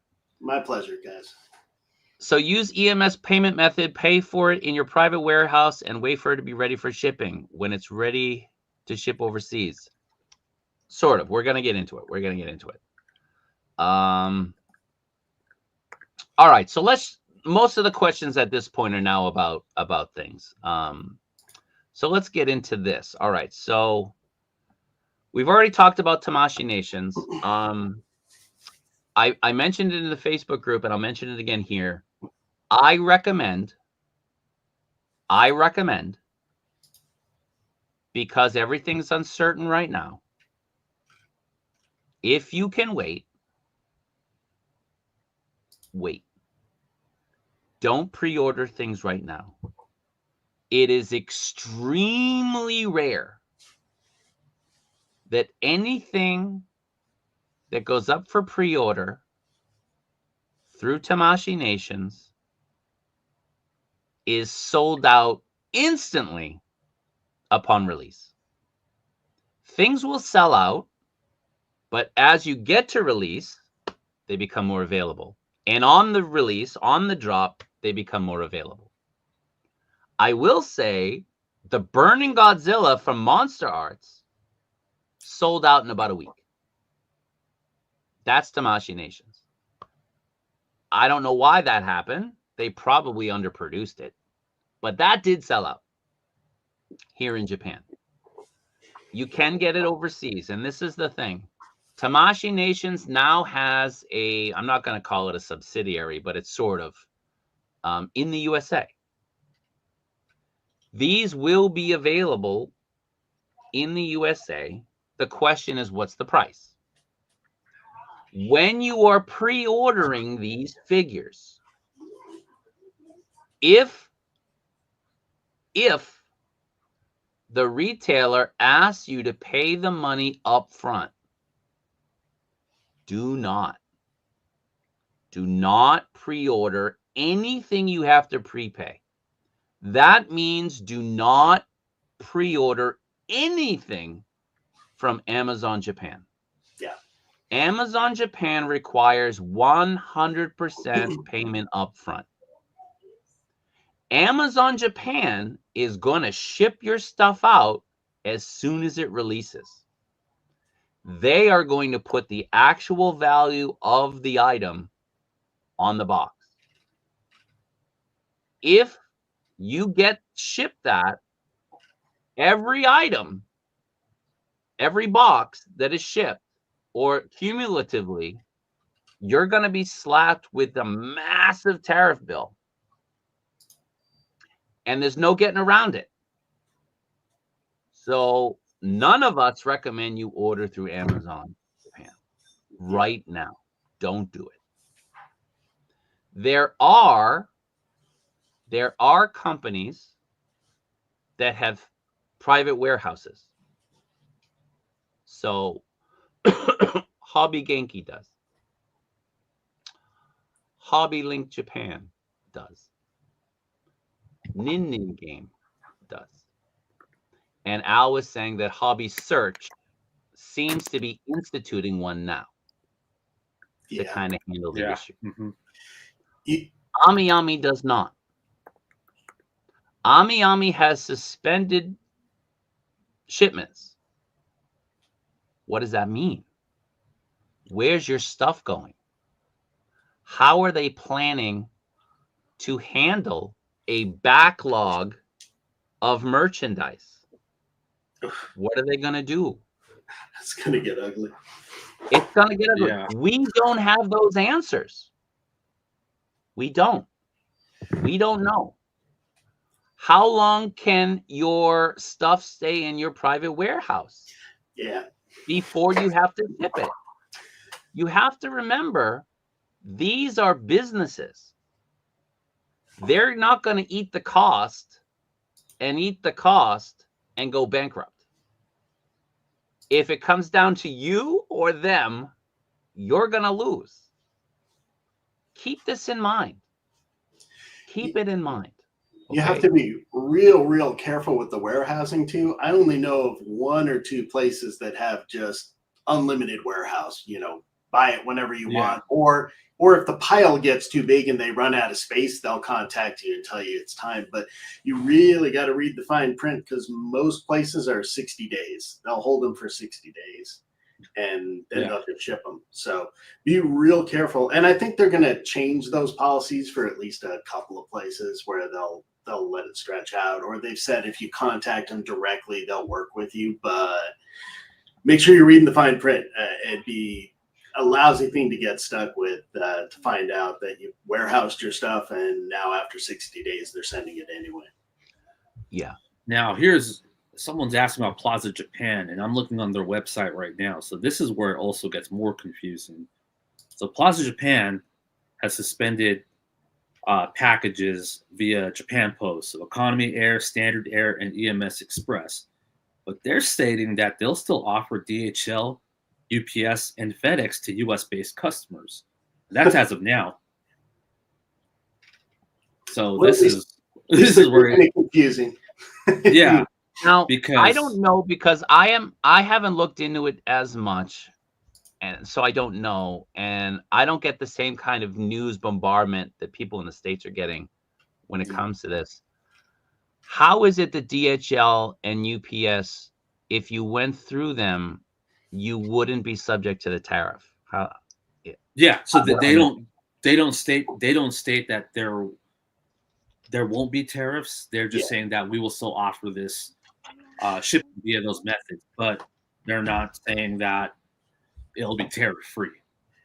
My pleasure, guys.
So use EMS payment method, pay for it in your private warehouse, and wait for it to be ready for shipping when it's ready to ship overseas. Sort of. We're gonna get into it. All right. So most of the questions at this point are now about things. So let's get into this. All right. So we've already talked about Tamashii Nations. I mentioned it in the Facebook group, and I'll mention it again here. I recommend, because everything's uncertain right now, if you can wait, wait. Don't pre-order things right now. It is extremely rare that anything that goes up for pre-order through Tamashii Nations is sold out instantly upon release. Things will sell out, but as you get to release, they become more available. And on the release, on the drop, they become more available. I will say the Burning Godzilla from Monster Arts sold out in about a week. That's Tamashii Nations. I don't know why that happened. They probably underproduced it. But that did sell out here in Japan. You can get it overseas. And this is the thing. Tamashii Nations now has a, I'm not going to call it a subsidiary, but it's sort of in the USA. These will be available in the USA. The question is, what's the price? When you are pre-ordering these figures, if the retailer asks you to pay the money up front, do not pre-order anything you have to prepay. That means do not pre-order anything from Amazon Japan.
Yeah.
Amazon Japan requires 100% payment up front. Amazon Japan is going to ship your stuff out as soon as it releases. They are going to put the actual value of the item on the box. If you get shipped that, every item, every box that is shipped, or cumulatively, you're going to be slapped with a massive tariff bill. And there's no getting around it. So none of us recommend you order through Amazon Japan right now. Don't do it. There are companies that have private warehouses. So Hobby Genki does. Hobby Link Japan does. Nin Game does. And Al was saying that Hobby Search seems to be instituting one now to kind of handle the issue.
Mm-hmm.
Ami does not. Ami has suspended shipments. What does that mean? Where's your stuff going? How are they planning to handle a backlog of merchandise? What are they going to do?
It's going to get ugly.
It's going to get ugly.
Yeah.
We don't have those answers. We don't know. How long can your stuff stay in your private warehouse?
Yeah.
Before you have to ship it. You have to remember, these are businesses. They're not going to eat the cost and go bankrupt. If it comes down to you or them, you're going to lose. Keep this in mind. Keep it in mind.
You have to be real careful with the warehousing too. I only know of 1 or 2 places that have just unlimited warehouse, buy it whenever you want. Or if the pile gets too big and they run out of space, they'll contact you and tell you it's time. But you really got to read the fine print, because most places are 60 days. They'll hold them for 60 days and then they'll just ship them. So be real careful. And I think they're going to change those policies for at least a couple of places where they'll let it stretch out, or they've said if you contact them directly, they'll work with you. But make sure you're reading the fine print. It'd be a lousy thing to get stuck with, to find out that you warehoused your stuff and now after 60 days they're sending it anyway.
Yeah.
Now someone's asking about Plaza Japan, and I'm looking on their website right now. So this is where it also gets more confusing. So Plaza Japan has suspended packages via Japan Post, so Economy Air, Standard Air, and EMS Express. But they're stating that they'll still offer DHL, UPS, and FedEx to U.S.-based customers. That's as of now. So
Well,
this is where
it's confusing.
yeah.
Now,
Because
I don't know, because I haven't looked into it as much, and so I don't know, and I don't get the same kind of news bombardment that people in the States are getting when it comes to this. How is it that DHL and UPS, if you went through them, you wouldn't be subject to the tariff? How?
Yeah, so they don't state that there won't be tariffs. They're just saying that we will still offer this shipping via those methods, but they're not saying that it'll be tariff free.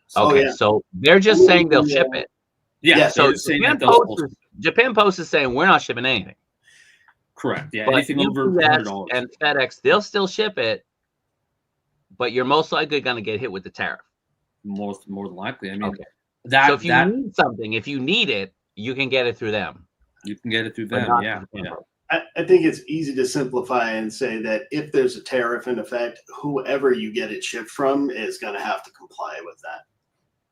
So, okay, so they're just saying they'll ship it.
Yeah,
so Japan Post is saying we're not shipping anything.
Correct. Yeah,
but
anything over $100
and FedEx, they'll still ship it, but you're most likely going to get hit with the tariff.
More than likely. I mean,
so if you need something, if you need it, you can get it through them.
You can get it through them. Yeah.
I think it's easy to simplify and say that if there's a tariff in effect, whoever you get it shipped from is going to have to comply with that.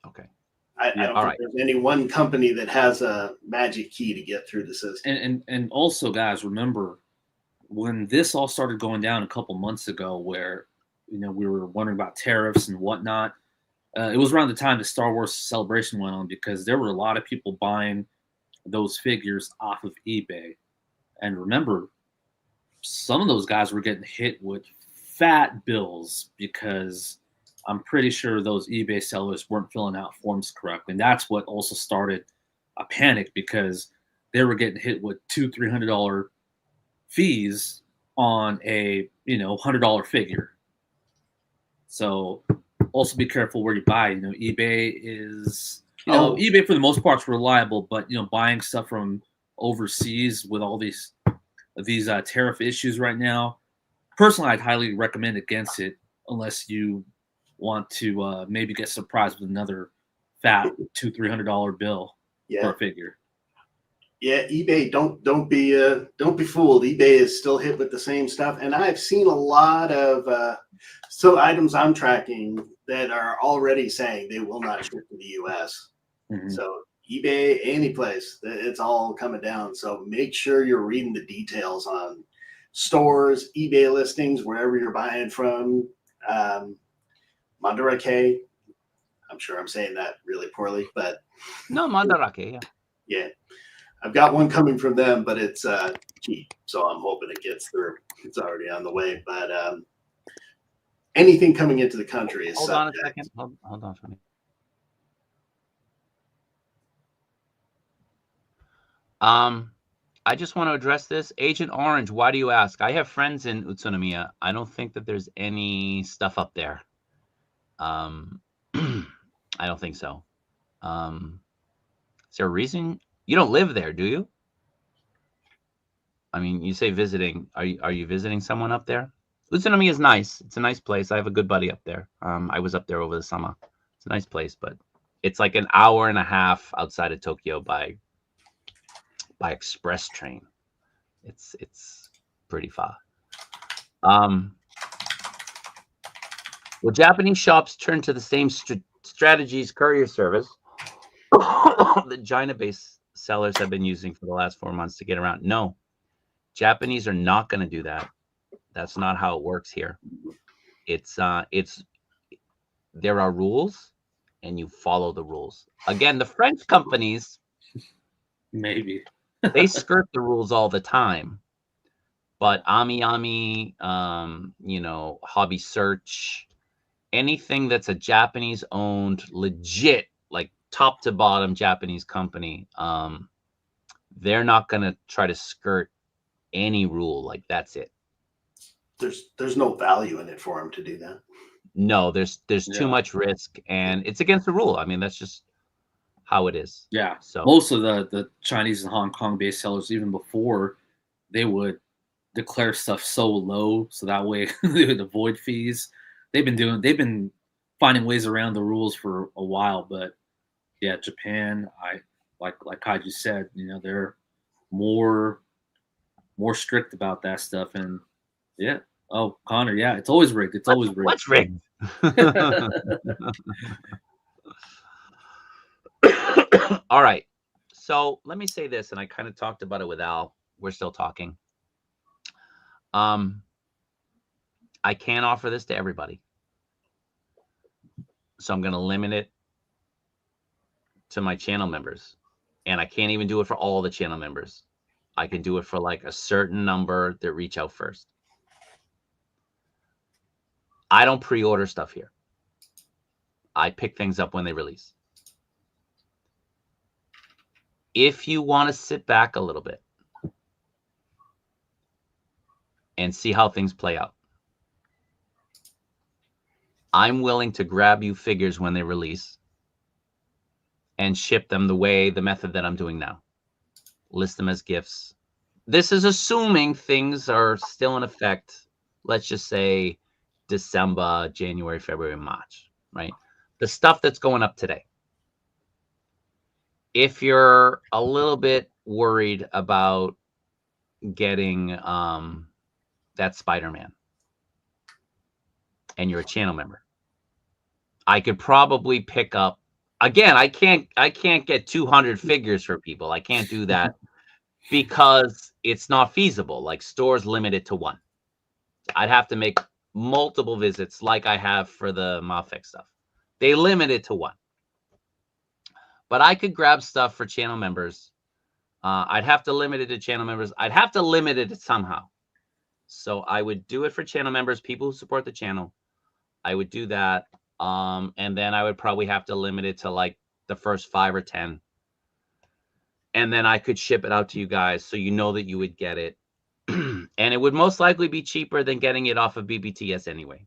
Okay.
I don't think there's any one company that has a magic key to get through the system.
And also, guys, remember when this all started going down a couple months ago, where we were wondering about tariffs and whatnot. It was around the time the Star Wars Celebration went on, because there were a lot of people buying those figures off of eBay. And remember, some of those guys were getting hit with fat bills because I'm pretty sure those eBay sellers weren't filling out forms correctly. And that's what also started a panic, because they were getting hit with $200-$300 fees on a $100 figure. So also be careful where you buy. eBay is eBay for the most part is reliable, but buying stuff from overseas with all these tariff issues right now, personally, I'd highly recommend against it, unless you want to maybe get surprised with another fat $200-$300 bill for a figure.
Yeah, eBay, don't be fooled. eBay is still hit with the same stuff, and I've seen a lot of items I'm tracking that are already saying they will not ship to the U.S. Mm-hmm. So eBay, any place, it's all coming down. So make sure you're reading the details on stores, eBay listings, wherever you're buying from. Mandarake, I'm sure I'm saying that really poorly, but
no, Mandarake,
yeah. I've got one coming from them, but it's cheap, so I'm hoping it gets through. It's already on the way, but anything coming into the country is
Hold on a second. Hold on for me. I just want to address this. Agent Orange, why do you ask? I have friends in Utsunomiya. I don't think that there's any stuff up there. I don't think so. Is there a reason? You don't live there, do you? I mean, you say visiting. Are you visiting someone up there? Utsunomiya is nice. It's a nice place. I have a good buddy up there. I was up there over the summer. It's a nice place, but it's like an hour and a half outside of Tokyo by express train. It's pretty far. Will Japanese shops turn to the same strategies courier service that China-based sellers have been using for the last 4 months to get around? No, Japanese are not going to do that. That's not how it works here. It's there are rules, and you follow the rules. Again, the French companies,
maybe
they skirt the rules all the time. But Ami, Hobby Search, anything that's a Japanese-owned, legit, like top to bottom Japanese company, they're not going to try to skirt any rule. Like, that's it.
There's no value in it for them to do that.
No, there's too much risk, and it's against the rule. I mean, that's just how it is.
Yeah.
So
most of the Chinese and Hong Kong-based sellers, even before, they would declare stuff so low so that way they would avoid fees. They've been finding ways around the rules for a while, but yeah, Japan, like Kaiju said, you know, they're more strict about that stuff. And yeah. Oh, Connor, yeah, it's always rigged. It's always rigged.
What's rigged? All right. So let me say this, and I kind of talked about it with Al. We're still talking. I can't offer this to everybody. So I'm going to limit it to my channel members. And I can't even do it for all the channel members. I can do it for like a certain number that reach out first. I don't pre-order stuff here. I pick things up when they release. If you want to sit back a little bit and see how things play out, I'm willing to grab you figures when they release and ship them the method that I'm doing now. List them as gifts. This is assuming things are still in effect. Let's just say December, January, February, March, right? The stuff that's going up today. If you're a little bit worried about getting that Spider-Man and you're a channel member, I could probably pick up, again, I can't get 200 figures for people. I can't do that because it's not feasible. Like, stores limit it to one. I'd have to make multiple visits like I have for the Mafek stuff. They limit it to one. But I could grab stuff for channel members. I'd have to limit it to channel members. I'd have to limit it somehow. So I would do it for channel members, people who support the channel. I would do that. And then I would probably have to limit it to like the first 5 or 10. And then I could ship it out to you guys so you know that you would get it. And it would most likely be cheaper than getting it off of BBTS anyway.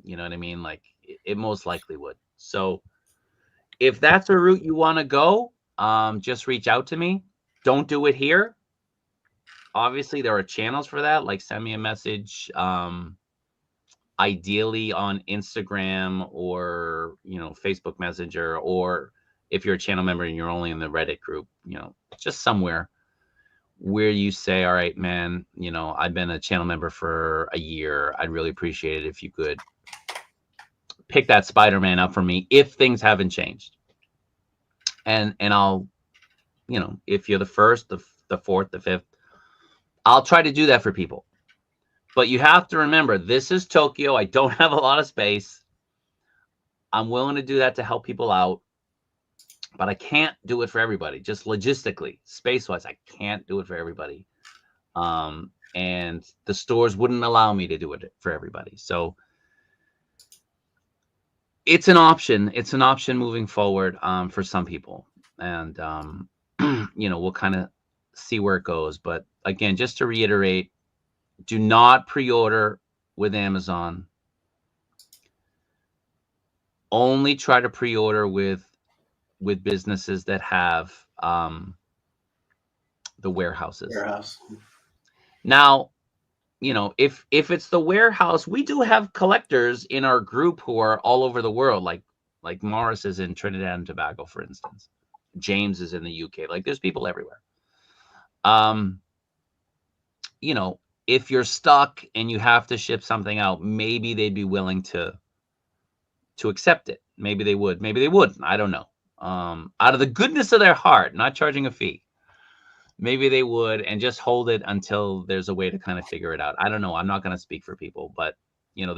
You know what I mean? Like, it most likely would. So if that's a route you want to go, just reach out to me. Don't do it here. Obviously, there are channels for that. Like, send me a message, ideally on Instagram or, Facebook Messenger, or if you're a channel member and you're only in the Reddit group, just somewhere where you say, all right, man, I've been a channel member for a year. I'd really appreciate it if you could pick that Spider-Man up for me if things haven't changed. And I'll, if you're the first, the fourth, the fifth, I'll try to do that for people. But you have to remember, this is Tokyo. I don't have a lot of space. I'm willing to do that to help people out. But I can't do it for everybody. Just logistically, space-wise, I can't do it for everybody. And the stores wouldn't allow me to do it for everybody. So it's an option. It's an option moving forward for some people. And, we'll kind of see where it goes. But again, just to reiterate, do not pre-order with Amazon. Only try to pre-order with businesses that have the warehouses. Now, if it's the warehouse, we do have collectors in our group who are all over the world. Like Morris is in Trinidad and Tobago, for instance. James is in the UK. Like, there's people everywhere. If you're stuck and you have to ship something out, maybe they'd be willing to accept it. Maybe they would. Maybe they wouldn't. I don't know. Out of the goodness of their heart, not charging a fee. Maybe they would, and just hold it until there's a way to kind of figure it out. I don't know. I'm not going to speak for people, but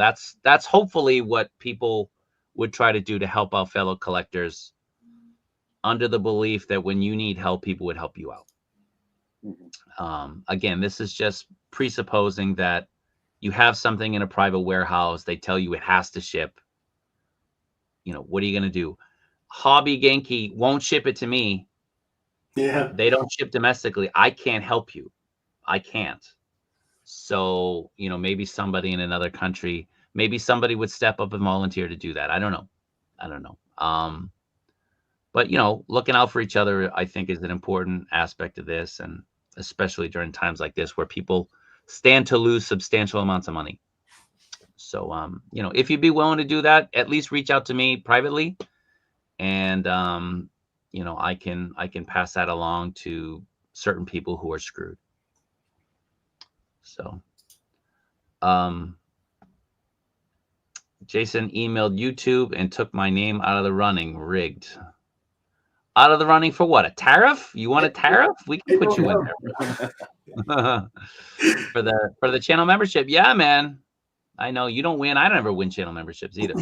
that's hopefully what people would try to do to help out fellow collectors, under the belief that when you need help, people would help you out. Again, this is just presupposing that you have something in a private warehouse. They tell you it has to ship. What are you going to do? Hobby Genki won't ship it to me.
Yeah.
They don't ship domestically. I can't help you. I can't. So, maybe somebody in another country, maybe somebody would step up and volunteer to do that. I don't know. But, looking out for each other, I think, is an important aspect of this. And especially during times like this where people stand to lose substantial amounts of money. So, if you'd be willing to do that, at least reach out to me privately and I can pass that along to certain people who are screwed. So, Jason emailed YouTube and took my name out of the running. Rigged. Out of the running for what? A tariff? You want a tariff? We can put you in there. for the channel membership. Yeah, man. I know you don't win. I don't ever win channel memberships either.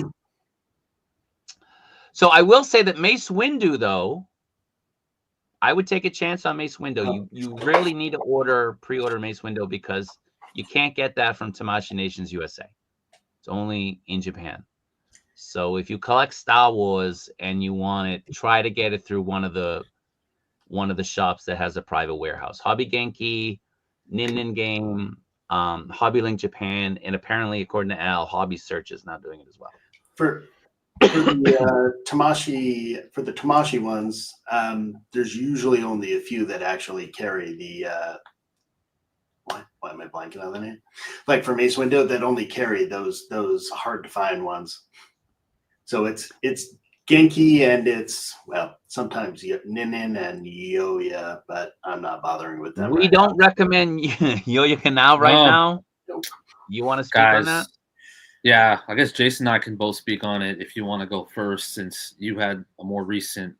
So I will say that Mace Windu, though, I would take a chance on Mace Windu. You really need to pre-order Mace Windu because you can't get that from Tamashii Nations USA. It's only in Japan. So if you collect Star Wars and you want it, try to get it through one of the shops that has a private warehouse. Hobby Genki, Nin Game, Hobby Link Japan, and apparently, according to Al, Hobby Search is not doing it as well.
For the Tamashii ones, there's usually only a few that actually carry the why am I blanking on the name? Like for Mace Windu, that only carry those hard to find ones. So it's Genki and it's sometimes Nin and Yoya, but I'm not bothering with them.
We don't recommend Yoya Canal now.
Nope.
You want to speak on that?
Yeah, I guess Jason and I can both speak on it if you want to go first, since you had a more recent.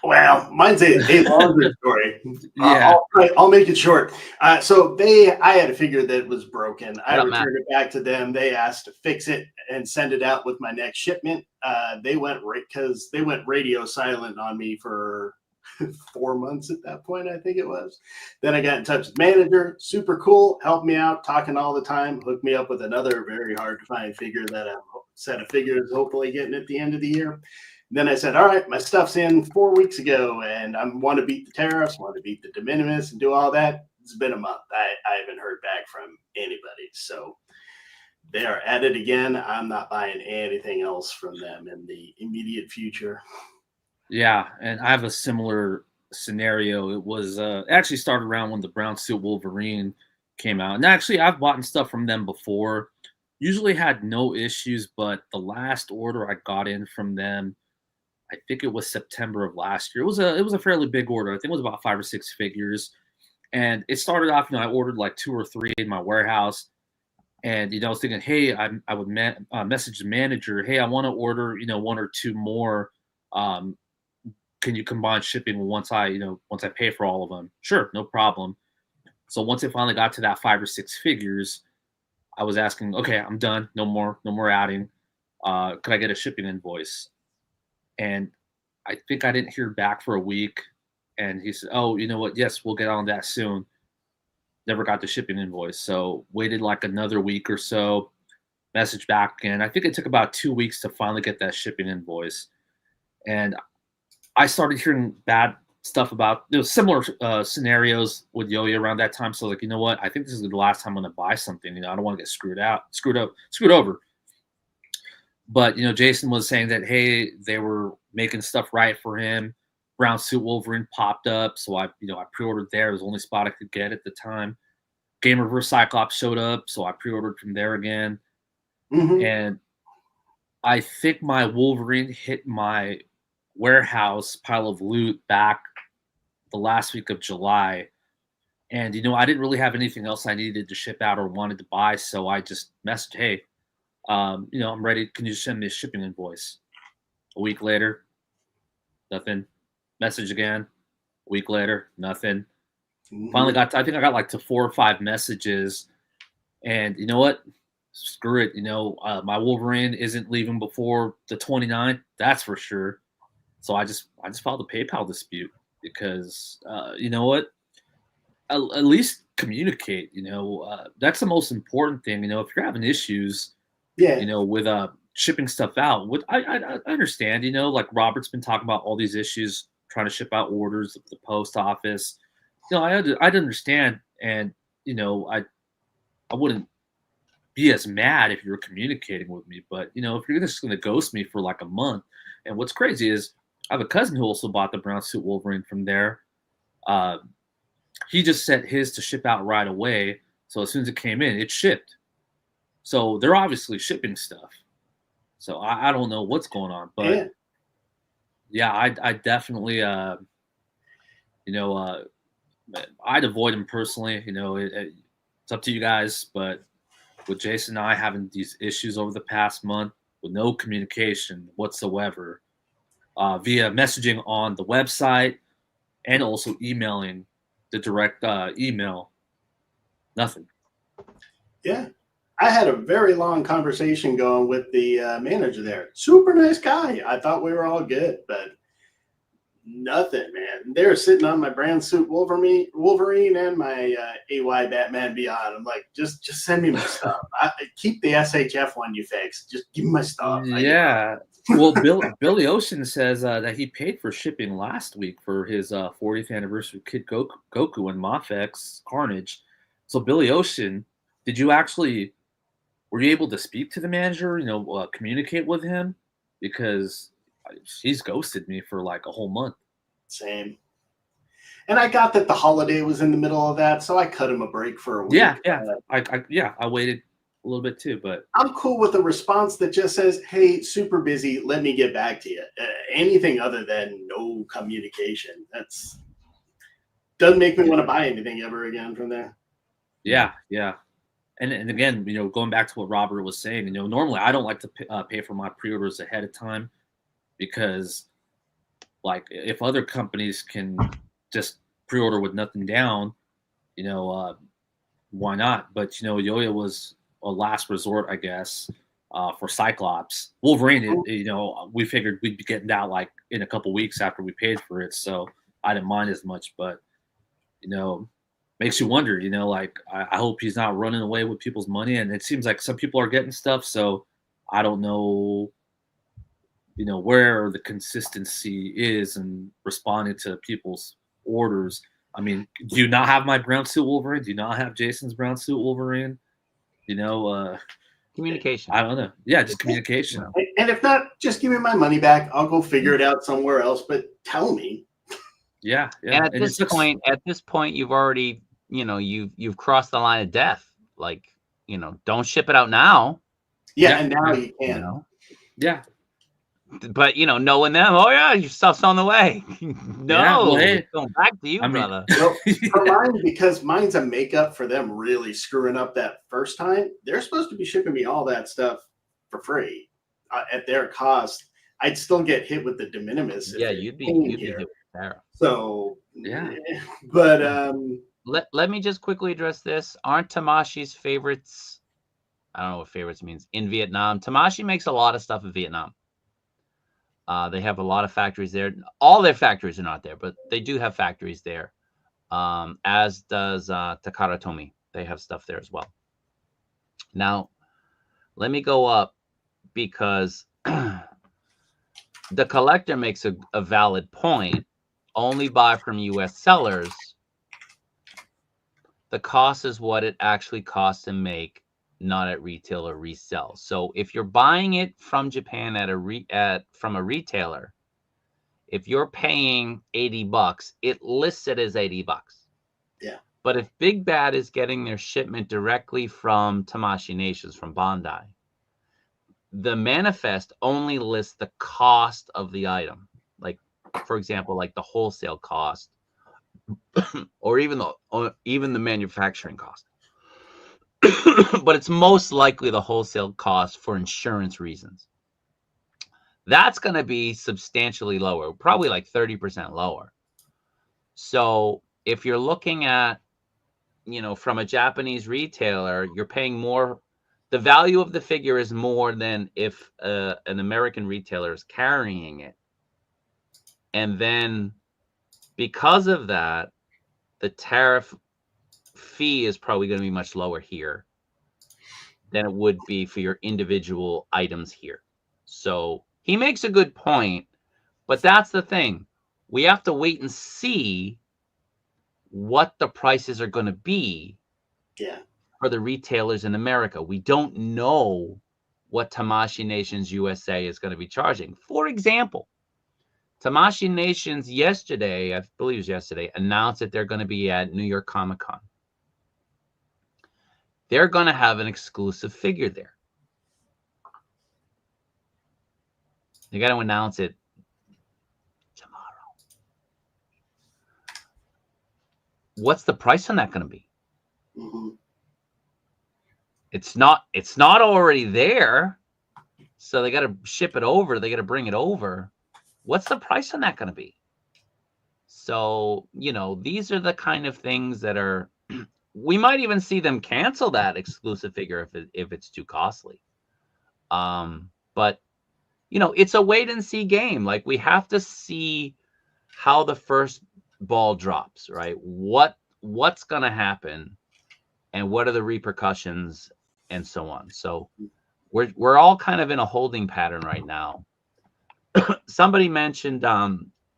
Well, mine's a longer story.
Yeah,
I'll make it short. So I had a figure that was broken. I returned it back to them. They asked to fix it and send it out with my next shipment. They went radio silent on me for 4 months at that point, I think it was. Then I got in touch with manager, super cool, helped me out, talking all the time, hooked me up with another very hard to find figure that a set of figures hopefully getting at the end of the year. Then I said, all right, my stuff's in 4 weeks ago, and I want to beat the tariffs, want to beat the de minimis and do all that. It's been a month. I haven't heard back from anybody. So they are at it again. I'm not buying anything else from them in the immediate future.
Yeah, and I have a similar scenario. It was actually started around when the Brown Suit Wolverine came out. And actually, I've bought stuff from them before. Usually had no issues, but the last order I got in from them, I think it was September of last year. It was a fairly big order. I think it was about 5 or 6 figures. And it started off, I ordered like 2 or 3 in my warehouse. And, I was thinking, hey, I would message the manager, hey, I want to order, 1 or 2 more. Can you combine shipping once I pay for all of them? Sure, no problem. So once it finally got to that 5 or 6 figures, I was asking, okay, I'm done. No more adding. Could I get a shipping invoice? And I think I didn't hear back for a week. And he said, oh, you know what? Yes, we'll get on that soon. Never got the shipping invoice. So waited like another week or so, message back. And I think it took about 2 weeks to finally get that shipping invoice. And I started hearing bad stuff about similar scenarios with Yoya around that time. So like, you know what? I think this is the last time I'm going to buy something. I don't want to get screwed over. But, Jason was saying that, hey, they were making stuff right for him. Brown Suit Wolverine popped up. So I pre-ordered there. It was the only spot I could get at the time. Game Reverse Cyclops showed up. So I pre-ordered from there again. Mm-hmm. And I think my Wolverine hit my warehouse pile of loot back the last week of July. And, I didn't really have anything else I needed to ship out or wanted to buy. So I just messaged, hey, I'm ready. Can you send me a shipping invoice? A week later, nothing. Message again. A week later, nothing. Mm-hmm. Finally I think I got like to 4 or 5 messages. And you know what? Screw it. My Wolverine isn't leaving before the 29th. That's for sure. So I just filed a PayPal dispute because, you know what? At least communicate. That's the most important thing. If you're having issues, with shipping stuff out, I understand. Like Robert's been talking about all these issues trying to ship out orders at the post office. I'd understand, and I wouldn't be as mad if you were communicating with me. But if you're just going to ghost me for like a month, and what's crazy is I have a cousin who also bought the Brown Suit Wolverine from there. He just set his to ship out right away. So as soon as it came in, it shipped. So they're obviously shipping stuff. So I don't know what's going on, but Yeah, I definitely, you know, I'd avoid him personally. It's up to you guys, but with Jason and I having these issues over the past month with no communication whatsoever, via messaging on the website and also emailing the direct email, nothing.
Yeah. I had a very long conversation going with the manager there. Super nice guy. I thought we were all good, but nothing, man. They were sitting on my brand suit Wolverine and my AY Batman Beyond. I'm like, just send me my stuff. Keep the SHF one you fixed. Just give me my stuff.
Yeah. Well, Billy Ocean says that he paid for shipping last week for his 40th anniversary Kid Goku and Mafex Carnage. So Billy Ocean, did you actually were you able to speak to the manager? Communicate with him because he's ghosted me for like a whole month.
Same. And I got that the holiday was in the middle of that, so I cut him a break for a week.
Yeah. I waited a little bit too, but
I'm cool with a response that just says, "Hey, super busy. Let me get back to you." Anything other than no communication, that's doesn't make me want to buy anything ever again from there.
yeah. And again, going back to what Robert was saying, normally I don't like to pay for my pre-orders ahead of time because, like, if other companies can just pre-order with nothing down, why not? But Yo-Yo was a last resort, I guess, for Cyclops. Wolverine, we figured we'd be getting out like in a couple weeks after we paid for it, so I didn't mind as much. But makes you wonder. Like I hope he's not running away with people's money, and it seems like some people are getting stuff. So I don't know, where the consistency is and responding to people's orders. I mean, do you not have my brown suit Wolverine? Do you not have Jason's brown suit Wolverine?
Communication.
I don't know. Yeah, just communication.
And if not, just give me my money back. I'll go figure it out somewhere else. But tell me.
Yeah.
And at this point, you've already, you've crossed the line of death. Like, don't ship it out now.
Yeah, and now you can.
Yeah.
But knowing them, oh yeah, your stuff's on the way. No,
yeah, well, hey,
it's going back to you, brother.
For mine, because mine's a makeup for them really screwing up that first time. They're supposed to be shipping me all that stuff for free at their cost. I'd still get hit with the de minimis.
Yeah, you'd be hit with tariff.
So
yeah,
but
let me just quickly address this. Aren't Tamashii's favorites? I don't know what favorites means in Vietnam. Tamashii makes a lot of stuff in Vietnam. They have a lot of factories there. All their factories are not there, but they do have factories there. As does Takara Tomy. They have stuff there as well. Now, let me go up because the collector makes a valid point. Only buy from U.S. sellers. The cost is what it actually costs to make, not at retail or resell. So if you're buying it from Japan from a retailer, if you're paying $80, it lists it as $80.
Yeah.
But if Big Bad is getting their shipment directly from Tamashii Nations, from Bandai, the manifest only lists the cost of the item. Like, for example, like the wholesale cost or even the manufacturing cost. But it's most likely the wholesale cost for insurance reasons. That's going to be substantially lower, probably like 30% lower. So if you're looking at, from a Japanese retailer, you're paying more. The value of the figure is more than if an American retailer is carrying it. And then because of that, the tariff fee is probably going to be much lower here than it would be for your individual items here. So he makes a good point, but that's the thing. We have to wait and see what the prices are going to be for the retailers in America. We don't know what Tamashii Nations USA is going to be charging. For example, Tamashii Nations yesterday, I believe it was yesterday, announced that they're going to be at New York Comic Con. They're going to have an exclusive figure there. They got to announce it what's the price on that going to be?
Mm-hmm.
It's not already there. So they got to ship it over. They got to bring it over. What's the price on that going to be? So, these are the kind of things that are, we might even see them cancel that exclusive figure if it's too costly. But it's a wait and see game. Like, we have to see how the first ball drops, right? What's going to happen and what are the repercussions and so on. So we're all kind of in a holding pattern right now. Somebody mentioned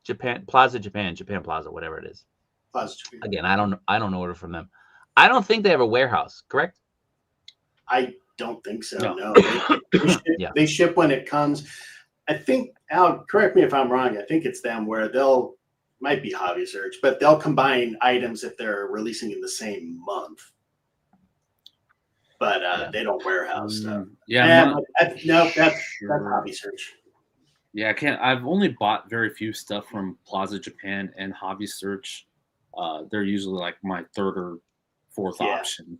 Japan Plaza, Japan Plaza, whatever it is.
Plaza Japan.
Again, I don't order from them. I don't think they have a warehouse, correct?
I don't think so.
No.
They ship when it comes. I think, Al, correct me if I'm wrong. I think it's them where might be Hobby Search, but they'll combine items if they're releasing in the same month. But they don't warehouse stuff. That's Hobby Search.
Yeah, I've only bought very few stuff from Plaza Japan and Hobby Search. They're usually like my third or fourth option.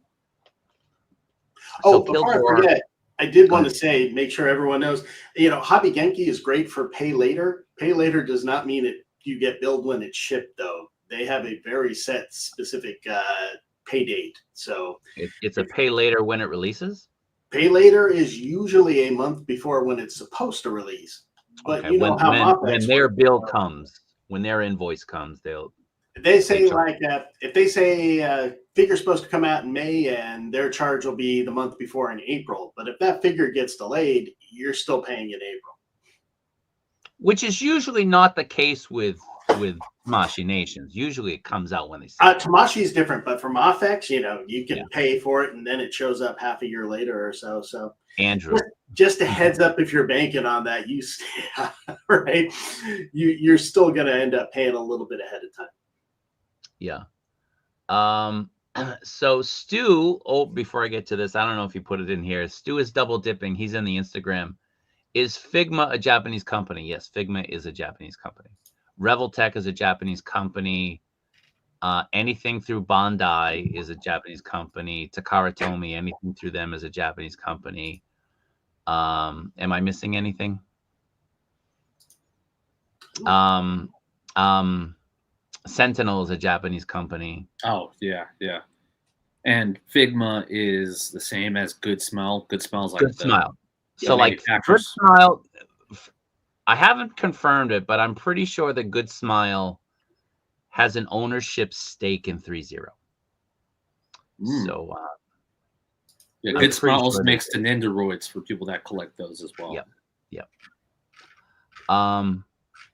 Oh, before I forget, I did want to say, make sure everyone knows, Hobby Genki is great for pay later. Pay later does not mean you get billed when it's shipped, though. They have a very set specific pay date. So
it's a pay later when it releases?
Pay later is usually a month before when it's supposed to release. But
okay. When their bill comes, when their invoice comes,
they say if they say figure's supposed to come out in May and their charge will be the month before in April. But if that figure gets delayed, you're still paying in April.
Which is usually not the case with Tamashii Nations. Usually it comes out when they say
Tamashii is different, but for Mafex, you can pay for it and then it shows up half a year later or so. So
Andrew,
just a heads up, if you're banking on that, right? You're still going to end up paying a little bit ahead of time.
Yeah. So Stu, before I get to this, I don't know if you put it in here. Stu is double dipping. He's in the Instagram. Is Figma a Japanese company? Yes, Figma is a Japanese company. Reveltech is a Japanese company. Anything through Bandai is a Japanese company. Takara Tomy, anything through them is a Japanese company. Am I missing anything? Sentinel is a Japanese company.
Oh, yeah. And Figma is the same as Good Smell. Good Smell is like
Good Smile. So like Good Smile, I haven't confirmed it, but I'm pretty sure that Good Smile has an ownership stake in 3.0. So
Good Smiles makes the Nendoroids for people that collect those as well.
Yep.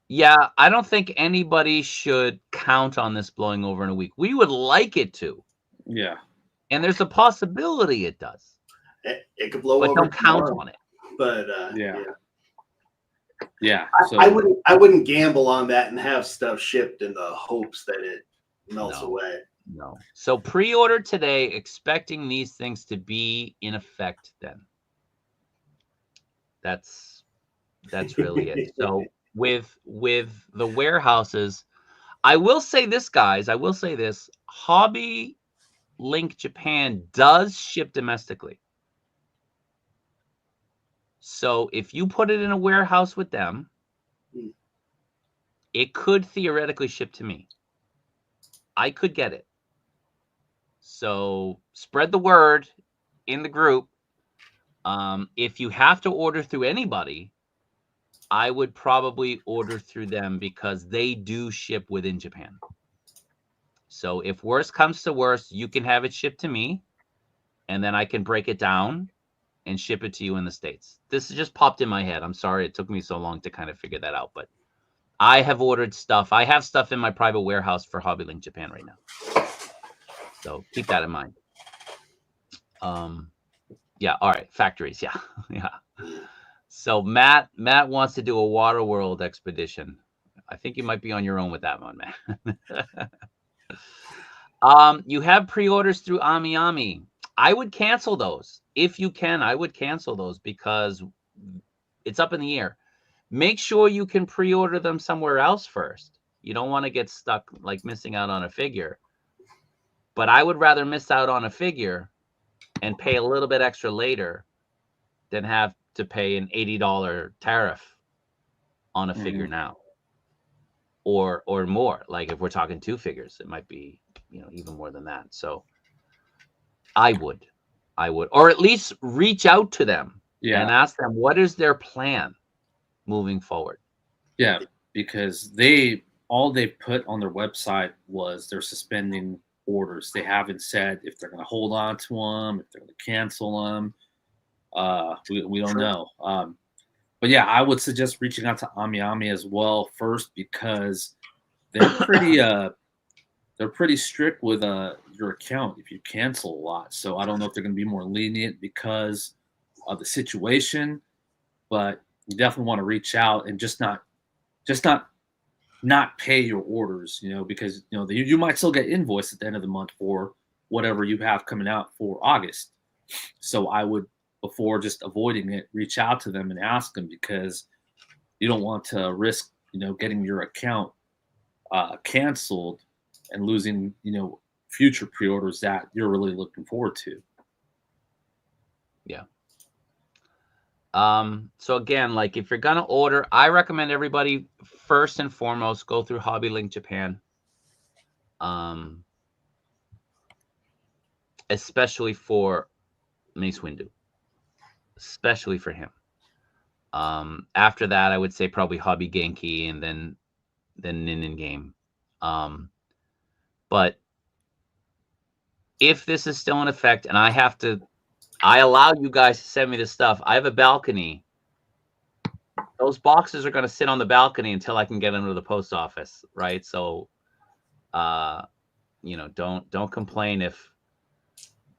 Yeah, I don't think anybody should count on this blowing over in a week. We would like it to.
Yeah.
And there's a possibility it does.
It could blow over.
But don't count on it.
But
yeah. So
I wouldn't gamble on that and have stuff shipped in the hopes that it melts away.
No. So pre-order today, expecting these things to be in effect then. That's really it. So with the warehouses, I will say this, guys. I will say this. Hobby Link Japan does ship domestically. So if you put it in a warehouse with them, it could theoretically ship to me. I could get it. So spread the word in the group. If you have to order through anybody, I would probably order through them because they do ship within Japan. So if worse comes to worse, you can have it shipped to me, and then I can break it down and ship it to you in the States. This just popped in my head. I'm sorry it took me so long to kind of figure that out, but I have ordered stuff. I have stuff in my private warehouse for Hobby Link Japan right now. So keep that in mind. Yeah, all right, factories, yeah. Yeah. So Matt wants to do a Waterworld expedition. I think you might be on your own with that one, Matt. You have pre-orders through AmiAmi. I would cancel those. If you can, I would cancel those because it's up in the air. Make sure you can pre-order them somewhere else first. You don't want to get stuck like missing out on a figure. But I would rather miss out on a figure and pay a little bit extra later than have to pay an $80 tariff on a figure now, or more. Like if we're talking 2 figures, it might be, even more than that. So I would, or at least reach out to them and ask them what is their plan moving forward.
Yeah, because all they put on their website was they're suspending orders. They haven't said if they're going to hold on to them, if they're going to cancel them. We don't know. But yeah, I would suggest reaching out to AmiAmi as well first, because they're pretty strict with your account if you cancel a lot. So I don't know if they're going to be more lenient because of the situation, but you definitely want to reach out and just not pay your orders, because you might still get invoiced at the end of the month for whatever you have coming out for August. So I would, before just avoiding it, reach out to them and ask them, because you don't want to risk getting your account canceled and losing future pre-orders that you're really looking forward to.
Yeah. So again, like if you're gonna order, I recommend everybody first and foremost go through Hobby Link Japan. Especially for Mace Windu. Especially for him. After that, I would say probably Hobby Genki and then Nin Game. But if this is still in effect and I allow you guys to send me this stuff, I have a balcony. Those boxes are going to sit on the balcony until I can get them to the post office, right? So, don't complain if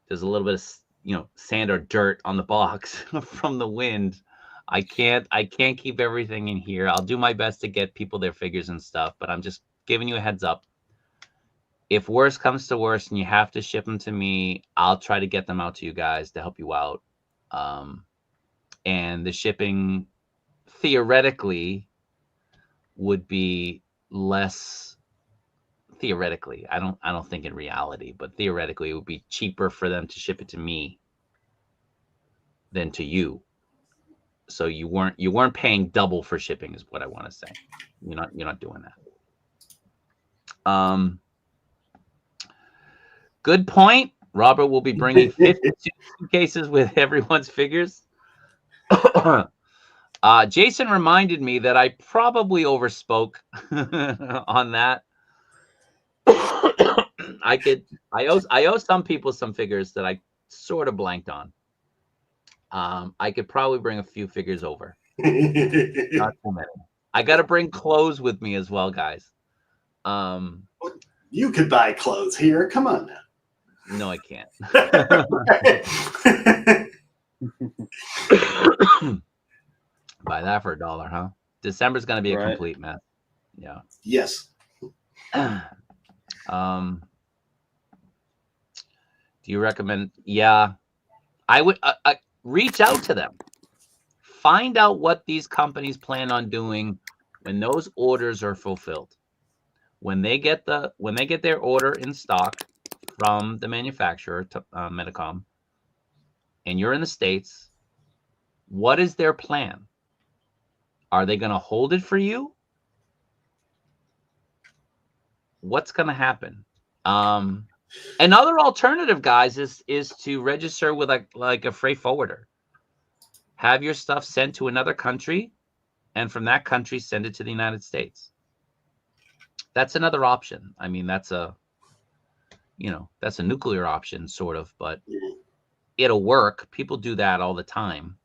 there's a little bit of sand or dirt on the box from the wind. I can't keep everything in here. I'll do my best to get people their figures and stuff, but I'm just giving you a heads up. If worse comes to worse and you have to ship them to me, I'll try to get them out to you guys to help you out. And the shipping theoretically would be less. Theoretically, I don't think in reality, but theoretically it would be cheaper for them to ship it to me than to you. So you weren't paying double for shipping is what I want to say. You're not doing that. Good point. Robert will be bringing 52 cases with everyone's figures. Jason reminded me that I probably overspoke on that. I owe some people some figures that I sort of blanked on. I could probably bring a few figures over. Not too many. I got to bring clothes with me as well, guys.
You could buy clothes here. Come on now.
No, I can't. Buy that for $1, huh? December's going to be a complete mess. Yeah.
Yes.
Do you recommend? Yeah, I would reach out to them. Find out what these companies plan on doing when those orders are fulfilled. When they get their order in stock from the manufacturer, Medicom, and you're in the States, what is their plan? Are they going to hold it for you? What's going to happen? Another alternative, guys, is to register with like a freight forwarder. Have your stuff sent to another country, and from that country, send it to the United States. That's another option. I mean, that's a nuclear option, sort of, but it'll work. People do that all the time.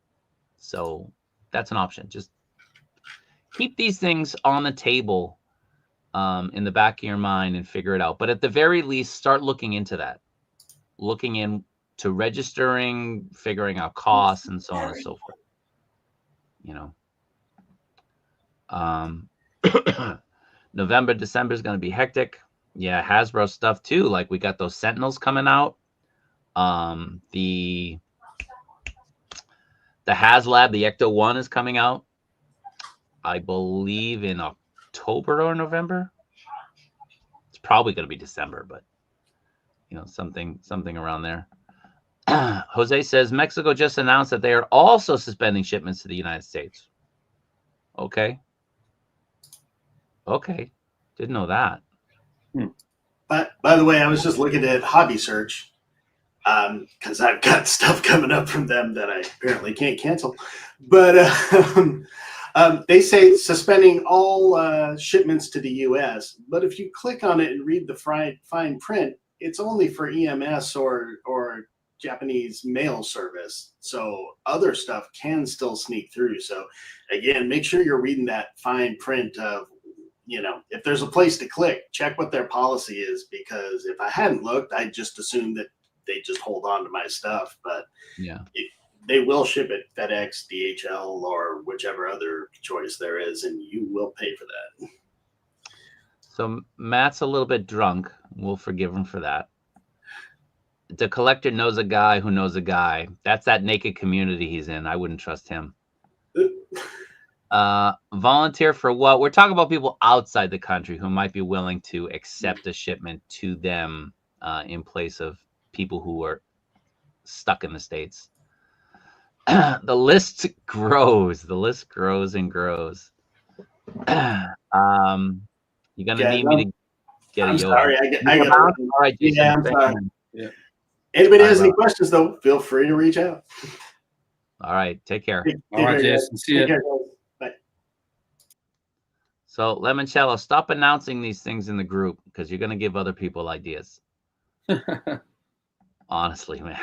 So that's an option. Just keep these things on the table in the back of your mind and figure it out. But at the very least, start looking into that. Looking into registering, figuring out costs, and so on and so forth. November, December is going to be hectic. Yeah, Hasbro stuff too. Like we got those Sentinels coming out. The HasLab, the Ecto 1 is coming out, I believe, in October or November. It's probably going to be December, but something around there. Jose says Mexico just announced that they are also suspending shipments to the United States. Okay. Didn't know that.
But by the way, I was just looking at Hobby Search because I've got stuff coming up from them that I apparently can't cancel. But they say suspending all shipments to the U.S. But if you click on it and read the fine print, it's only for EMS or Japanese mail service. So other stuff can still sneak through. So again, make sure you're reading that fine print of, if there's a place to click, check what their policy is, because if I hadn't looked, I'd just assume that they just hold on to my stuff. But
yeah,
they will ship it FedEx, DHL, or whichever other choice there is, and you will pay for that.
So Matt's a little bit drunk. We'll forgive him for that. The collector knows a guy who knows a guy. That's that naked community he's in. I wouldn't trust him. Volunteer for what? We're talking about people outside the country who might be willing to accept a shipment to them in place of people who are stuck in the States. The list grows. The list grows and grows. You're gonna need me to get a yoga.
Sorry, I got
all right, Jason.
Yeah, I'm sorry. Yeah. Anybody has any questions, though, feel free to reach out.
All right, take care.
All right, Jason. See you.
Bye.
So, Lemoncello, stop announcing these things in the group because you're going to give other people ideas. Honestly, man.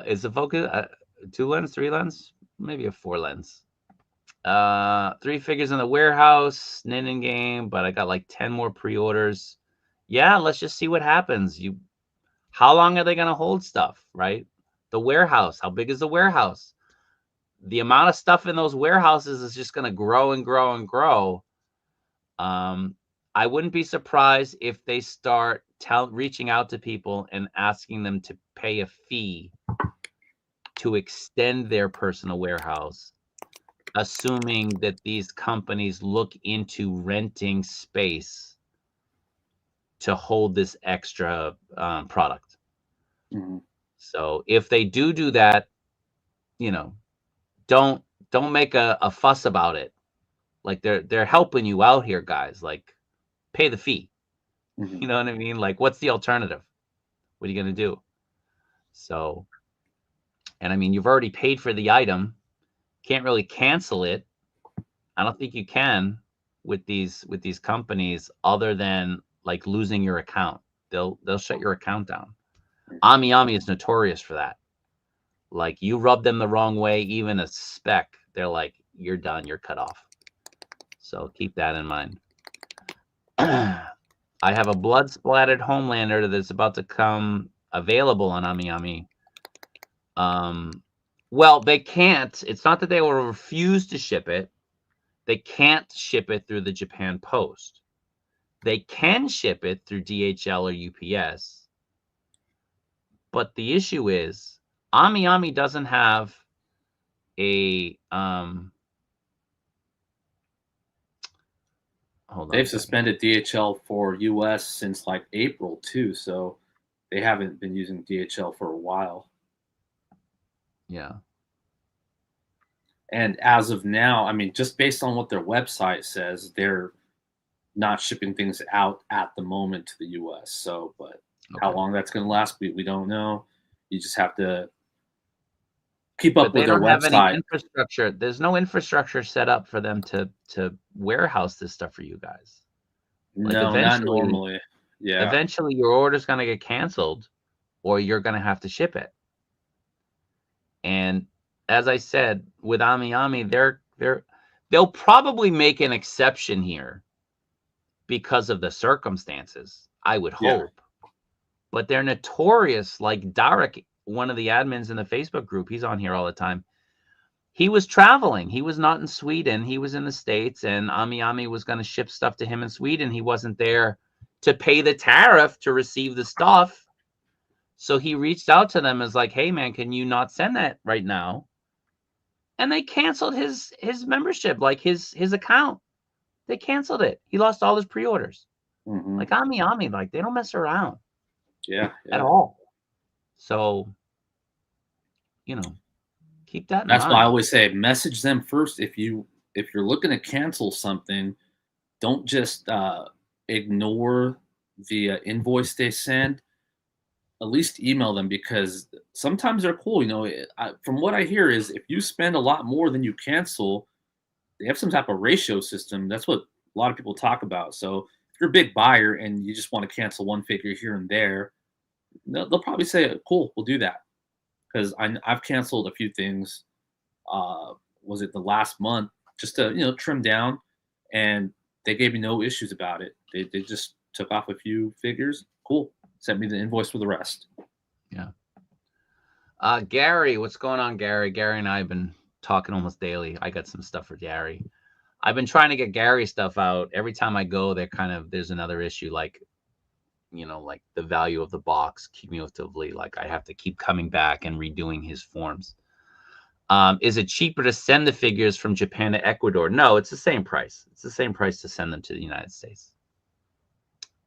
Is the focus 2 lens, 3 lens? Maybe a 4 lens. 3 figures in the warehouse, knitting game, but I got like 10 more pre-orders. Yeah, let's just see what happens. How long are they going to hold stuff, right? The warehouse, how big is the warehouse? The amount of stuff in those warehouses is just going to grow and grow and grow. I wouldn't be surprised if they start reaching out to people and asking them to pay a fee to extend their personal warehouse, assuming that these companies look into renting space to hold this extra product.
Mm-hmm.
So if they do that, don't make a fuss about it. Like they're helping you out here, guys. Like, pay the fee.
Mm-hmm.
You know what I mean? Like, what's the alternative? What are you gonna do? So, and I mean, you've already paid for the item. Can't really cancel it. I don't think you can with these companies, other than like losing your account. They'll shut your account down. Ami is notorious for that. Like, you rub them the wrong way, even a speck, they're like, you're done, you're cut off. So keep that in mind. I have a blood splattered Homelander that's about to come available on Ami. Well, they can't. It's not that they will refuse to ship it. They can't ship it through the Japan Post. They can ship it through DHL or UPS. But the issue is Ami doesn't have a hold on.
They've suspended DHL for US since like April too, so they haven't been using DHL for a while.
Yeah.
And as of now, I mean, just based on what their website says, they're not shipping things out at the moment to the US. So, but how long that's going to last, we don't know. You just have to keep up with their website.
Have any infrastructure. There's no infrastructure set up for them to warehouse this stuff for you guys.
Like, no, not normally. Yeah.
Eventually, your order's going to get canceled, or you're going to have to ship it. And as I said, with Ami, they'll probably make an exception here because of the circumstances, I would hope. Yeah. But they're notorious. Like Derek, one of the admins in the Facebook group, he's on here all the time. He was traveling. He was not in Sweden. He was in the States, and Ami was going to ship stuff to him in Sweden. He wasn't there to pay the tariff to receive the stuff. So he reached out to them as like, hey, man, can you not send that right now? And they canceled his membership, like his account. They canceled it. He lost all his pre-orders. Like Ami, like they don't mess around
Yeah.
at all. So, keep that in
That's why I
mind.
always say message them first. If you're looking to cancel something, don't just ignore the invoice they send. At least email them, because sometimes they're cool. From what I hear is if you spend a lot more than you cancel, they have some type of ratio system. That's what a lot of people talk about. So if you're a big buyer and you just want to cancel one figure here and there, they'll probably say, "Cool, we'll do that." Because I've canceled a few things. Was it the last month, just to trim down, and they gave me no issues about it. They just took off a few figures. Cool. Sent me the invoice for the rest.
Yeah. Gary, what's going on, Gary? Gary and I have been talking almost daily. I got some stuff for Gary. I've been trying to get Gary stuff out. Every time I go, there's another issue, like the value of the box cumulatively. Like I have to keep coming back and redoing his forms. Is it cheaper to send the figures from Japan to Ecuador? No, it's the same price. It's the same price to send them to the United States.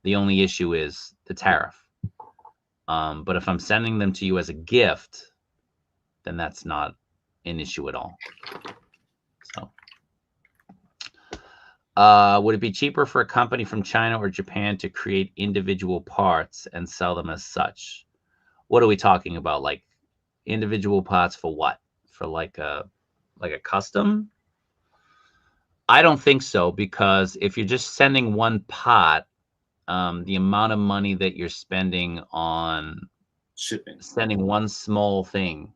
The only issue is the tariff. But if I'm sending them to you as a gift, then that's not an issue at all. So, would it be cheaper for a company from China or Japan to create individual parts and sell them as such? What are we talking about? Like individual parts for what? For like a custom? I don't think so, because if you're just sending one pot, the amount of money that you're spending on
Shipping,
sending one small thing,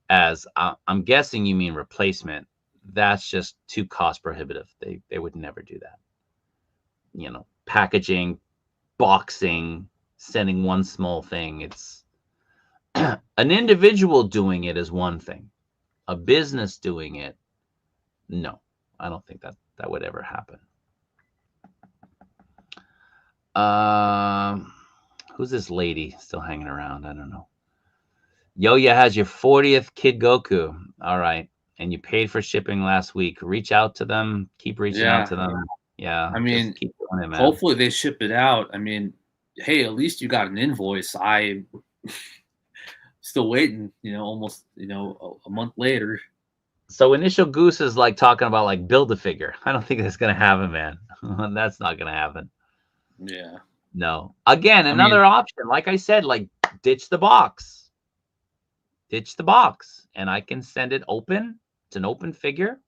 as I'm guessing you mean replacement, that's just too cost prohibitive. They would never do that. Packaging, boxing, sending one small thing. It's an individual doing it is one thing. A business doing it, no. I don't think that would ever happen. Who's this lady still hanging around? I don't know. Yo-Ya has your 40th Kid Goku. All right. And you paid for shipping last week. Reach out to them. Keep reaching out to them. Yeah.
I mean,
keep doing it, man.
Hopefully they ship it out. I mean, hey, at least you got an invoice. I still waiting, almost, a month later.
So Initial Goose is like talking about like build a figure. I don't think that's going to happen, man. That's not going to happen.
Yeah.
No. Again, another option. Like I said, like ditch the box. Ditch the box. And I can send it open. It's an open figure.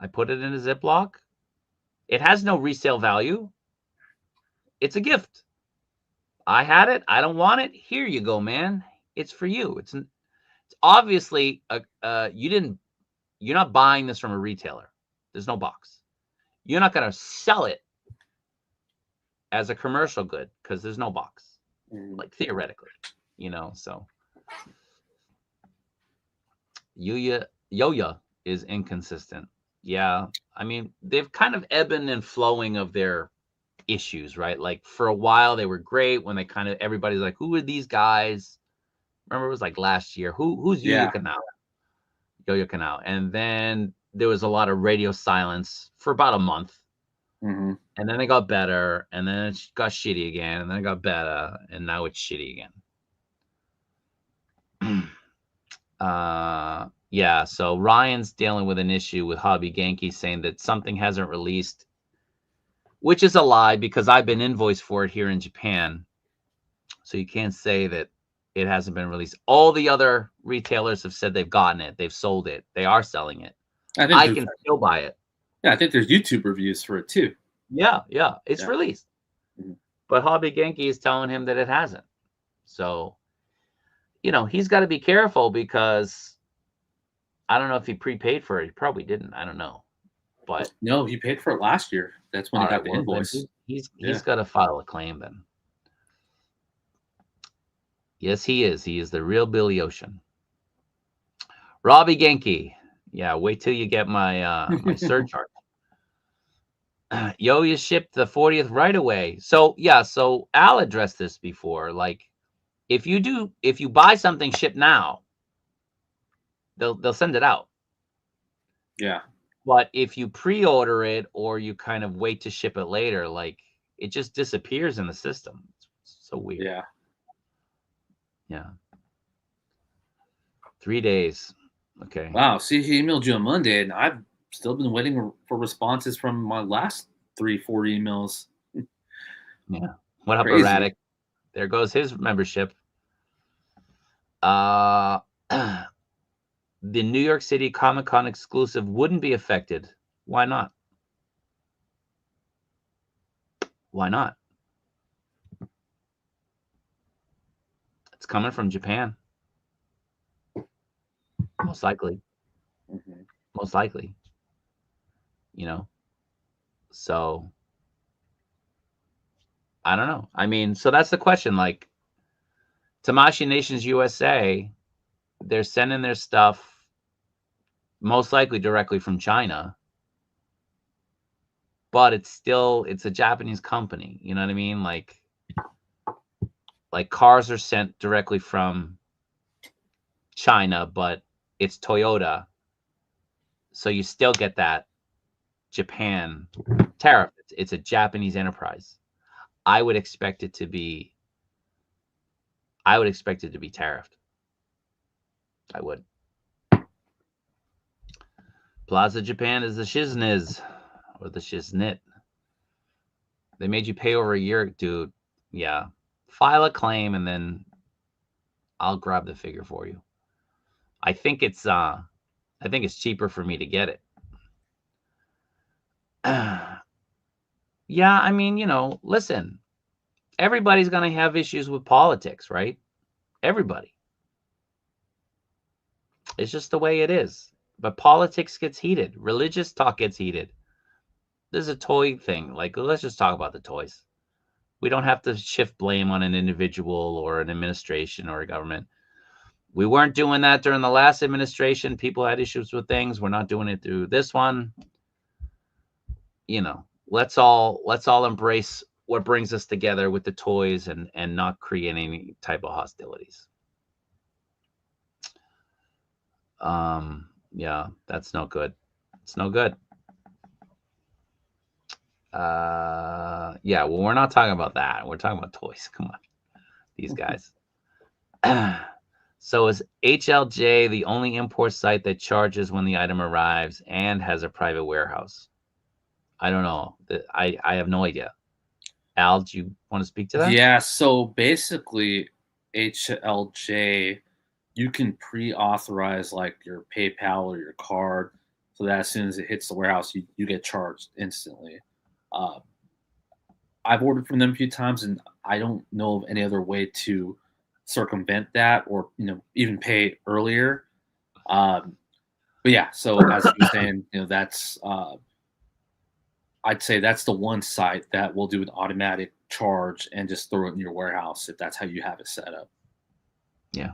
I put it in a Ziploc. It has no resale value. It's a gift. I had it. I don't want it. Here you go, man. It's for you. It's obviously you're not buying this from a retailer. There's no box. You're not going to sell it as a commercial good because there's no box. Like theoretically, so Yo-Ya is inconsistent. Yeah. I mean, they've kind of ebbing and flowing of their issues, right? Like for a while they were great when they kind of everybody's like, who are these guys? Remember, it was like last year. Who's Yo-Ya Canal? Yo-Ya Canal. And then there was a lot of radio silence for about a month. And then it got better, and then it got shitty again, and then it got better, and now it's shitty again. Yeah, so Ryan's dealing with an issue with Hobby Genki, saying that something hasn't released, which is a lie because I've been invoiced for it here in Japan. So you can't say that it hasn't been released. All the other retailers have said they've gotten it, they've sold it, they are selling it. I can still buy it.
Yeah, I think there's YouTube reviews for it too.
Yeah, it's released. But Hobby Genki is telling him that it hasn't. So, he's got to be careful because I don't know if he prepaid for it. He probably didn't. I don't know. But
no, he paid for it last year. That's when he got the invoice.
He's got to file a claim then. Yes, he is. He is the real Billy Ocean. Robbie Genki. Yeah, wait till you get my my surcharge. You shipped the 40th right away. So so Al addressed this before. Like, if you buy something shipped now, they'll send it out.
Yeah.
But if you pre-order it or you kind of wait to ship it later, like it just disappears in the system. It's so weird.
Yeah.
Yeah. 3 days. Okay.
Wow. See, he emailed you on Monday, and I've still been waiting for responses from my last 3-4 emails.
Yeah. What up,
Crazy.
Erratic? There goes his membership. The New York City Comic-Con exclusive wouldn't be affected. Why not? Why not? It's coming from Japan. Most likely.
Mm-hmm.
Most likely. You know? So, I don't know. I mean, so that's the question. Like, Tamashii Nations USA, they're sending their stuff most likely directly from China. But it's a Japanese company. You know what I mean? Like cars are sent directly from China, but it's Toyota. So you still get that Japan tariff. It's a Japanese enterprise. I would expect it to be tariffed. I would. Plaza Japan is the shizniz or the shiznit. They made you pay over a year, dude. Yeah. File a claim and then I'll grab the figure for you. I think it's cheaper for me to get it. Yeah, I mean, listen, everybody's going to have issues with politics, right? Everybody. It's just the way it is. But politics gets heated. Religious talk gets heated. There's a toy thing. Like, let's just talk about the toys. We don't have to shift blame on an individual or an administration or a government. We weren't doing that during the last administration. People had issues with things. We're not doing it through this one. Let's all embrace what brings us together with the toys and not create any type of hostilities. Yeah, that's no good. It's no good. Yeah, well, we're not talking about that. We're talking about toys. Come on, these guys. So is HLJ the only import site that charges when the item arrives and has a private warehouse? I don't know. I have no idea. Al, do you want to speak to that?
Yeah, so basically, HLJ, you can pre-authorize like your PayPal or your card, so that as soon as it hits the warehouse, you get charged instantly. I've ordered from them a few times, and I don't know of any other way to circumvent that, or even pay earlier. But yeah, so as you were saying, that's I'd say that's the one site that will do an automatic charge and just throw it in your warehouse if that's how you have it set up.
Yeah.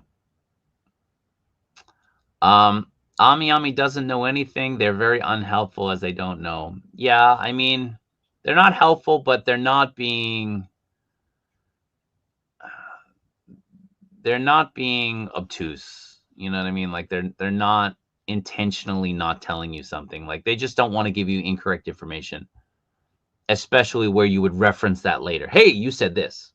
Ami doesn't know anything. They're very unhelpful as they don't know. Yeah, I mean, they're not helpful, but they're not being obtuse. You know what I mean? Like they're not intentionally not telling you something. Like they just don't want to give you incorrect information, especially where you would reference that later. Hey, you said this.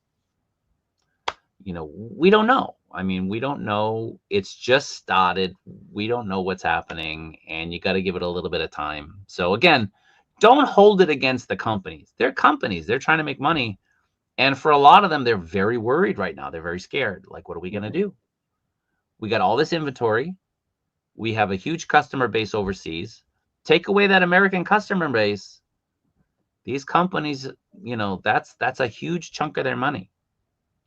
We don't know. I mean, we don't know. It's just started. We don't know what's happening, and you got to give it a little bit of time. So again, don't hold it against the companies. They're companies. They're trying to make money. And for a lot of them, they're very worried right now. They're very scared. Like, what are we going to do? We got all this inventory. We have a huge customer base overseas. Take away that American customer base. These companies, that's a huge chunk of their money.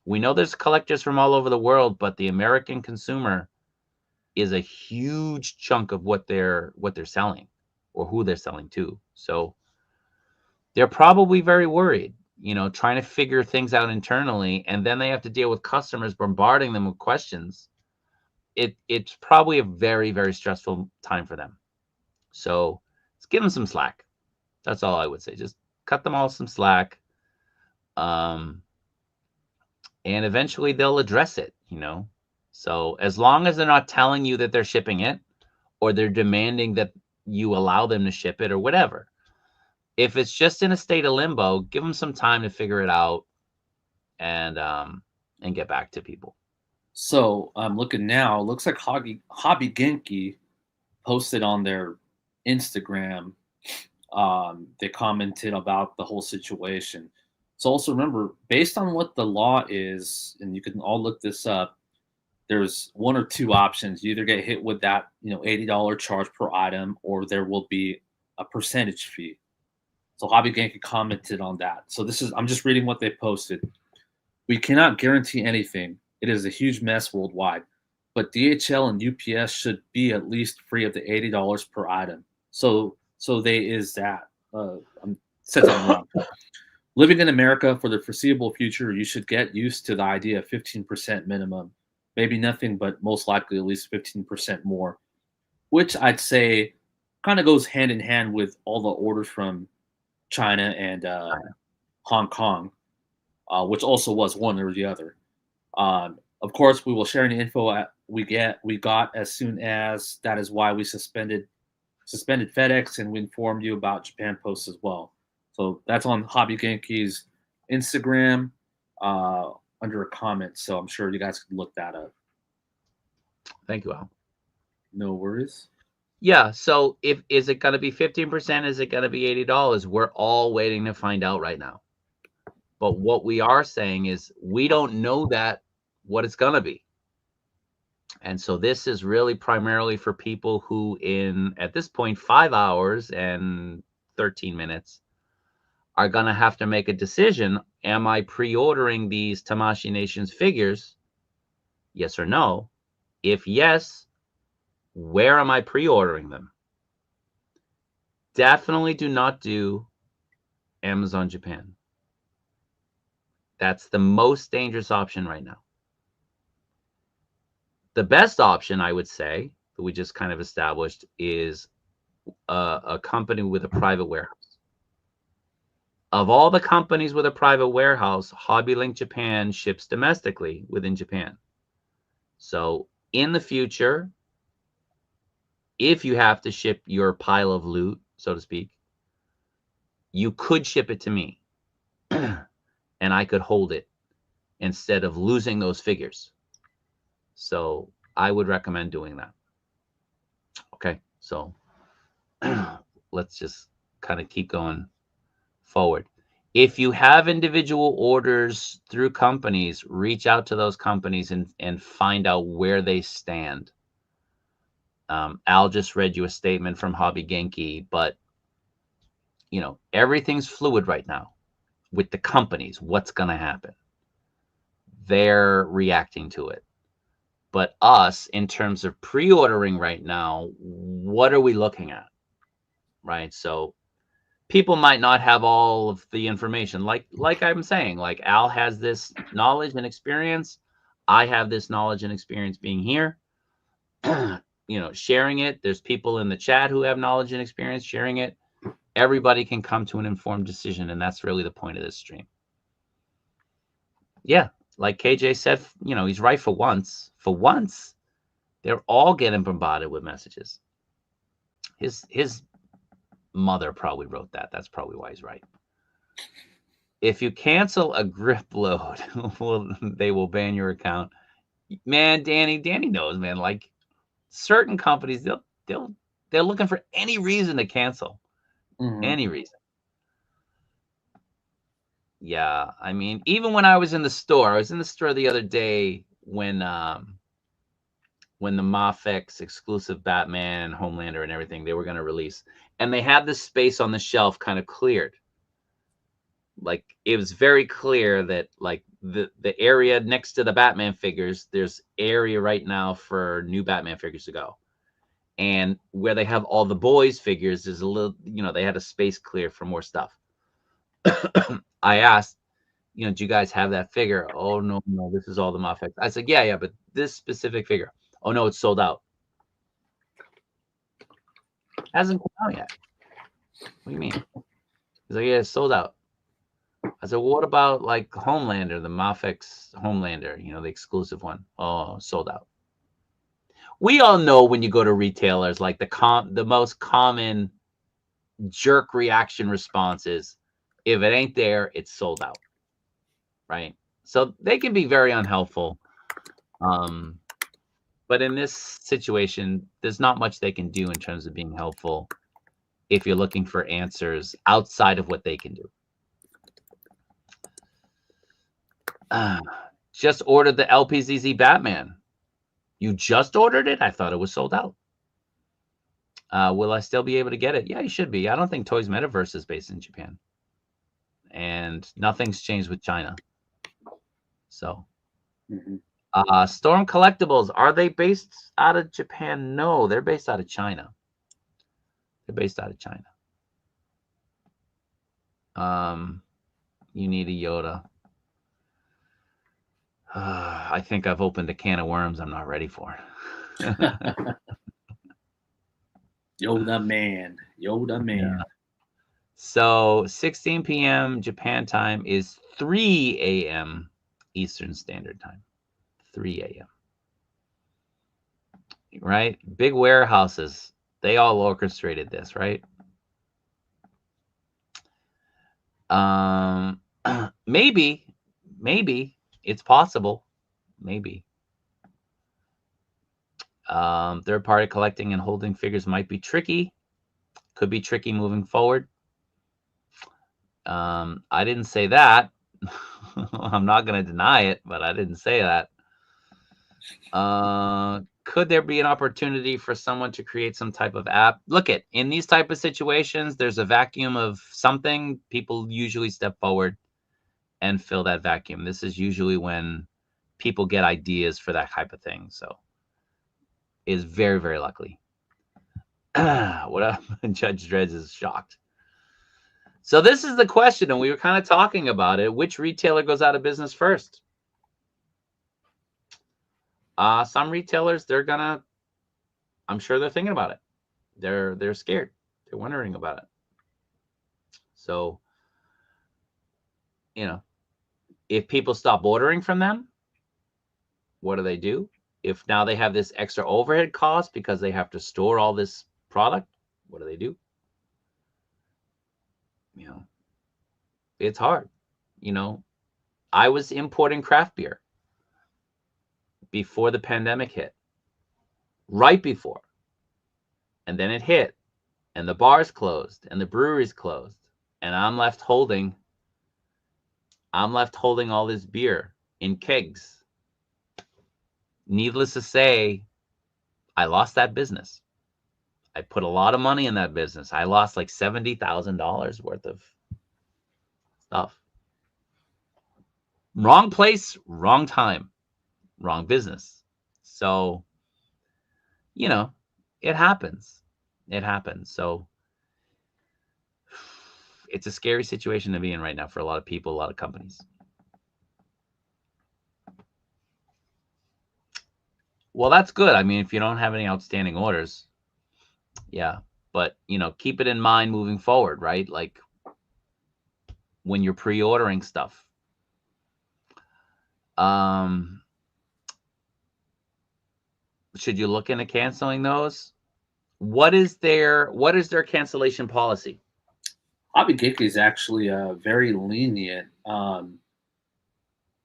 We know there's collectors from all over the world, but the American consumer is a huge chunk of what they're selling or who they're selling to. So they're probably very worried, trying to figure things out internally, and then they have to deal with customers bombarding them with questions. It's probably a very, very stressful time for them. So let's give them some slack. That's all I would say. Just cut them all some slack. And eventually they'll address it, So as long as they're not telling you that they're shipping it or they're demanding that you allow them to ship it or whatever, If it's just in a state of limbo, give them some time to figure it out and get back to people.
So I'm looking now. It looks like Hobby Genki posted on their Instagram. They commented about the whole situation. So also remember, based on what the law is, and you can all look this up, there's one or two options. You either get hit with that, $80 charge per item, or there will be a percentage fee. So Hobby Genki commented on that. So I'm just reading what they posted. We cannot guarantee anything. It is a huge mess worldwide, but DHL and UPS should be at least free of the $80 per item. So they is that. Said something wrong. Living in America for the foreseeable future, you should get used to the idea of 15% minimum. Maybe nothing, but most likely at least 15% more, which I'd say kind of goes hand in hand with all the orders from China and Hong Kong, which also was one or the other. Of course, we will share any info we got as soon as. That is why we suspended FedEx, and we informed you about Japan Post as well. So that's on Hobby Genki's Instagram under a comment. So I'm sure you guys can look that up.
Thank you, Al.
No worries.
Yeah. So is it going to be 15%? Is it going to be $80? We're all waiting to find out right now. But what we are saying is we don't know what it's going to be. And so this is really primarily for people who at this point, 5 hours and 13 minutes are going to have to make a decision. Am I pre-ordering these Tamashii Nations figures? Yes or no? If yes, where am I pre-ordering them? Definitely do not do Amazon Japan. That's the most dangerous option right now. The best option, I would say, that we just kind of established, is a company with a private warehouse. Of all the companies with a private warehouse, HobbyLink Japan ships domestically within Japan. So in the future, if you have to ship your pile of loot, so to speak, you could ship it to me and I could hold it instead of losing those figures. So I would recommend doing that. Okay, so let's just kind of keep going forward. If you have individual orders through companies, reach out to those companies and find out where they stand. Al just read you a statement from Hobby Genki, but everything's fluid right now with the companies. What's going to happen? They're reacting to it. But us, in terms of pre-ordering right now, what are we looking at? Right? So people might not have all of the information. Like I'm saying, like Al has this knowledge and experience. I have this knowledge and experience being here, sharing it. There's people in the chat who have knowledge and experience sharing it. Everybody can come to an informed decision, and that's really the point of this stream. Yeah, like KJ said, he's right for once. For once, they're all getting bombarded with messages. His mother probably wrote that. That's probably why he's right. If you cancel a grip load, they will ban your account. Man, Danny knows, man. Like certain companies, they're looking for any reason to cancel. Mm-hmm. Any reason. Yeah, I mean, even when I was in the store the other day when the Mafex exclusive Batman, Homelander, and everything they were going to release, and they had this space on the shelf kind of cleared. Like it was very clear that like the area next to the Batman figures, there's area right now for new Batman figures to go. And where they have all the boys figures, there's a little, they had a space clear for more stuff. I asked, do you guys have that figure? Oh, no, this is all the Mafex. I said, yeah, but this specific figure. Oh, no, it's sold out. Hasn't come out yet. What do you mean? He's like, yeah, it's sold out. I said, well, what about like Homelander, the Mafex Homelander, the exclusive one? Oh, sold out. We all know when you go to retailers, like the most common jerk reaction response is, if it ain't there, it's sold out, right? So they can be very unhelpful. But in this situation, there's not much they can do in terms of being helpful if you're looking for answers outside of what they can do. Just ordered the LPZZ Batman. You just ordered it? I thought it was sold out. Will I still be able to get it? Yeah, you should be. I don't think Toys Metaverse is based in Japan. And nothing's changed with China. So, Storm Collectibles, are they based out of Japan? No, they're based out of China. They're based out of China. You need a Yoda. I think I've opened a can of worms I'm not ready for.
Yoda man.
Yeah. So 16 p.m. Japan time is 3 a.m. Eastern Standard Time. 3 a.m. Right? Big warehouses. They all orchestrated this, right? Maybe it's possible. Maybe. Third-party collecting and holding figures might be tricky. Could be tricky moving forward. I didn't say that. I'm not going to deny it, but I didn't say that. Could there be an opportunity for someone to create some type of app? Look, in these type of situations, there's a vacuum of something. People usually step forward and fill that vacuum. This is usually when people get ideas for that type of thing. So is very, very likely. What up? Judge Dredge is shocked. So this is the question, and we were kind of talking about it. Which retailer goes out of business first? Some retailers, I'm sure they're thinking about it. They're scared. They're wondering about it. So, if people stop ordering from them, what do? If now they have this extra overhead cost because they have to store all this product, what do? It's hard. I was importing craft beer before the pandemic hit, right before. And then it hit, and the bars closed, and the breweries closed, and I'm left holding all this beer in kegs. Needless to say, I lost that business. I put a lot of money in that business. I lost like $70,000 worth of stuff. Wrong place, wrong time, wrong business. So, it happens. It happens. So it's a scary situation to be in right now for a lot of people, a lot of companies. Well, that's good. I mean, if you don't have any outstanding orders, yeah. But, keep it in mind moving forward, right? Like when you're pre-ordering stuff. Should you look into canceling those? What is their cancellation policy?
Hobby Geek is actually very lenient.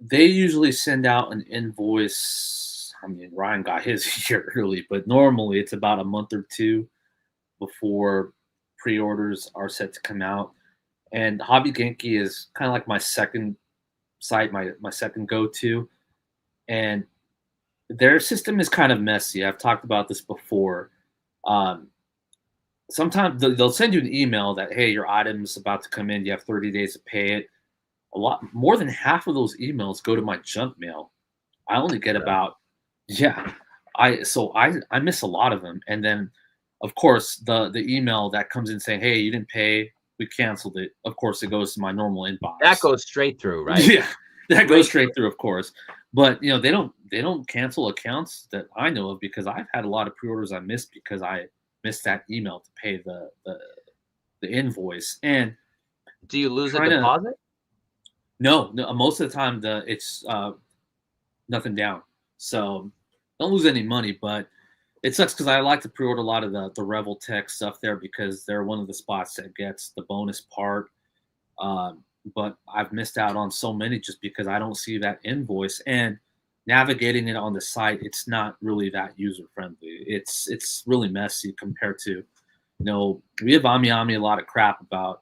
They usually send out an invoice. I mean, Ryan got his here early, but normally it's about a month or two before pre-orders are set to come out. And Hobby Genki is kind of like my second site, my second go-to. And their system is kind of messy. I've talked about this before. Sometimes they'll send you an email that, hey, your item's about to come in. You have 30 days to pay it. A lot more than half of those emails go to my junk mail. I only get about, I miss a lot of them. And then, of course, the email that comes in saying, hey, you didn't pay, we canceled it. Of course, it goes to my normal inbox.
That goes straight through, right?
Yeah, that goes straight through, of course. But they don't cancel accounts that I know of, because I've had a lot of pre-orders I missed because I missed that email to pay the invoice. And
do you lose a deposit?
No. Most of the time, it's nothing down, so don't lose any money. But It sucks because I like to pre-order a lot of the Revel Tech stuff there because they're one of the spots that gets the bonus part. But I've missed out on so many just because I don't see that invoice, and navigating it on the site, it's not really that user friendly. It's really messy compared to, we have Ami a lot of crap about,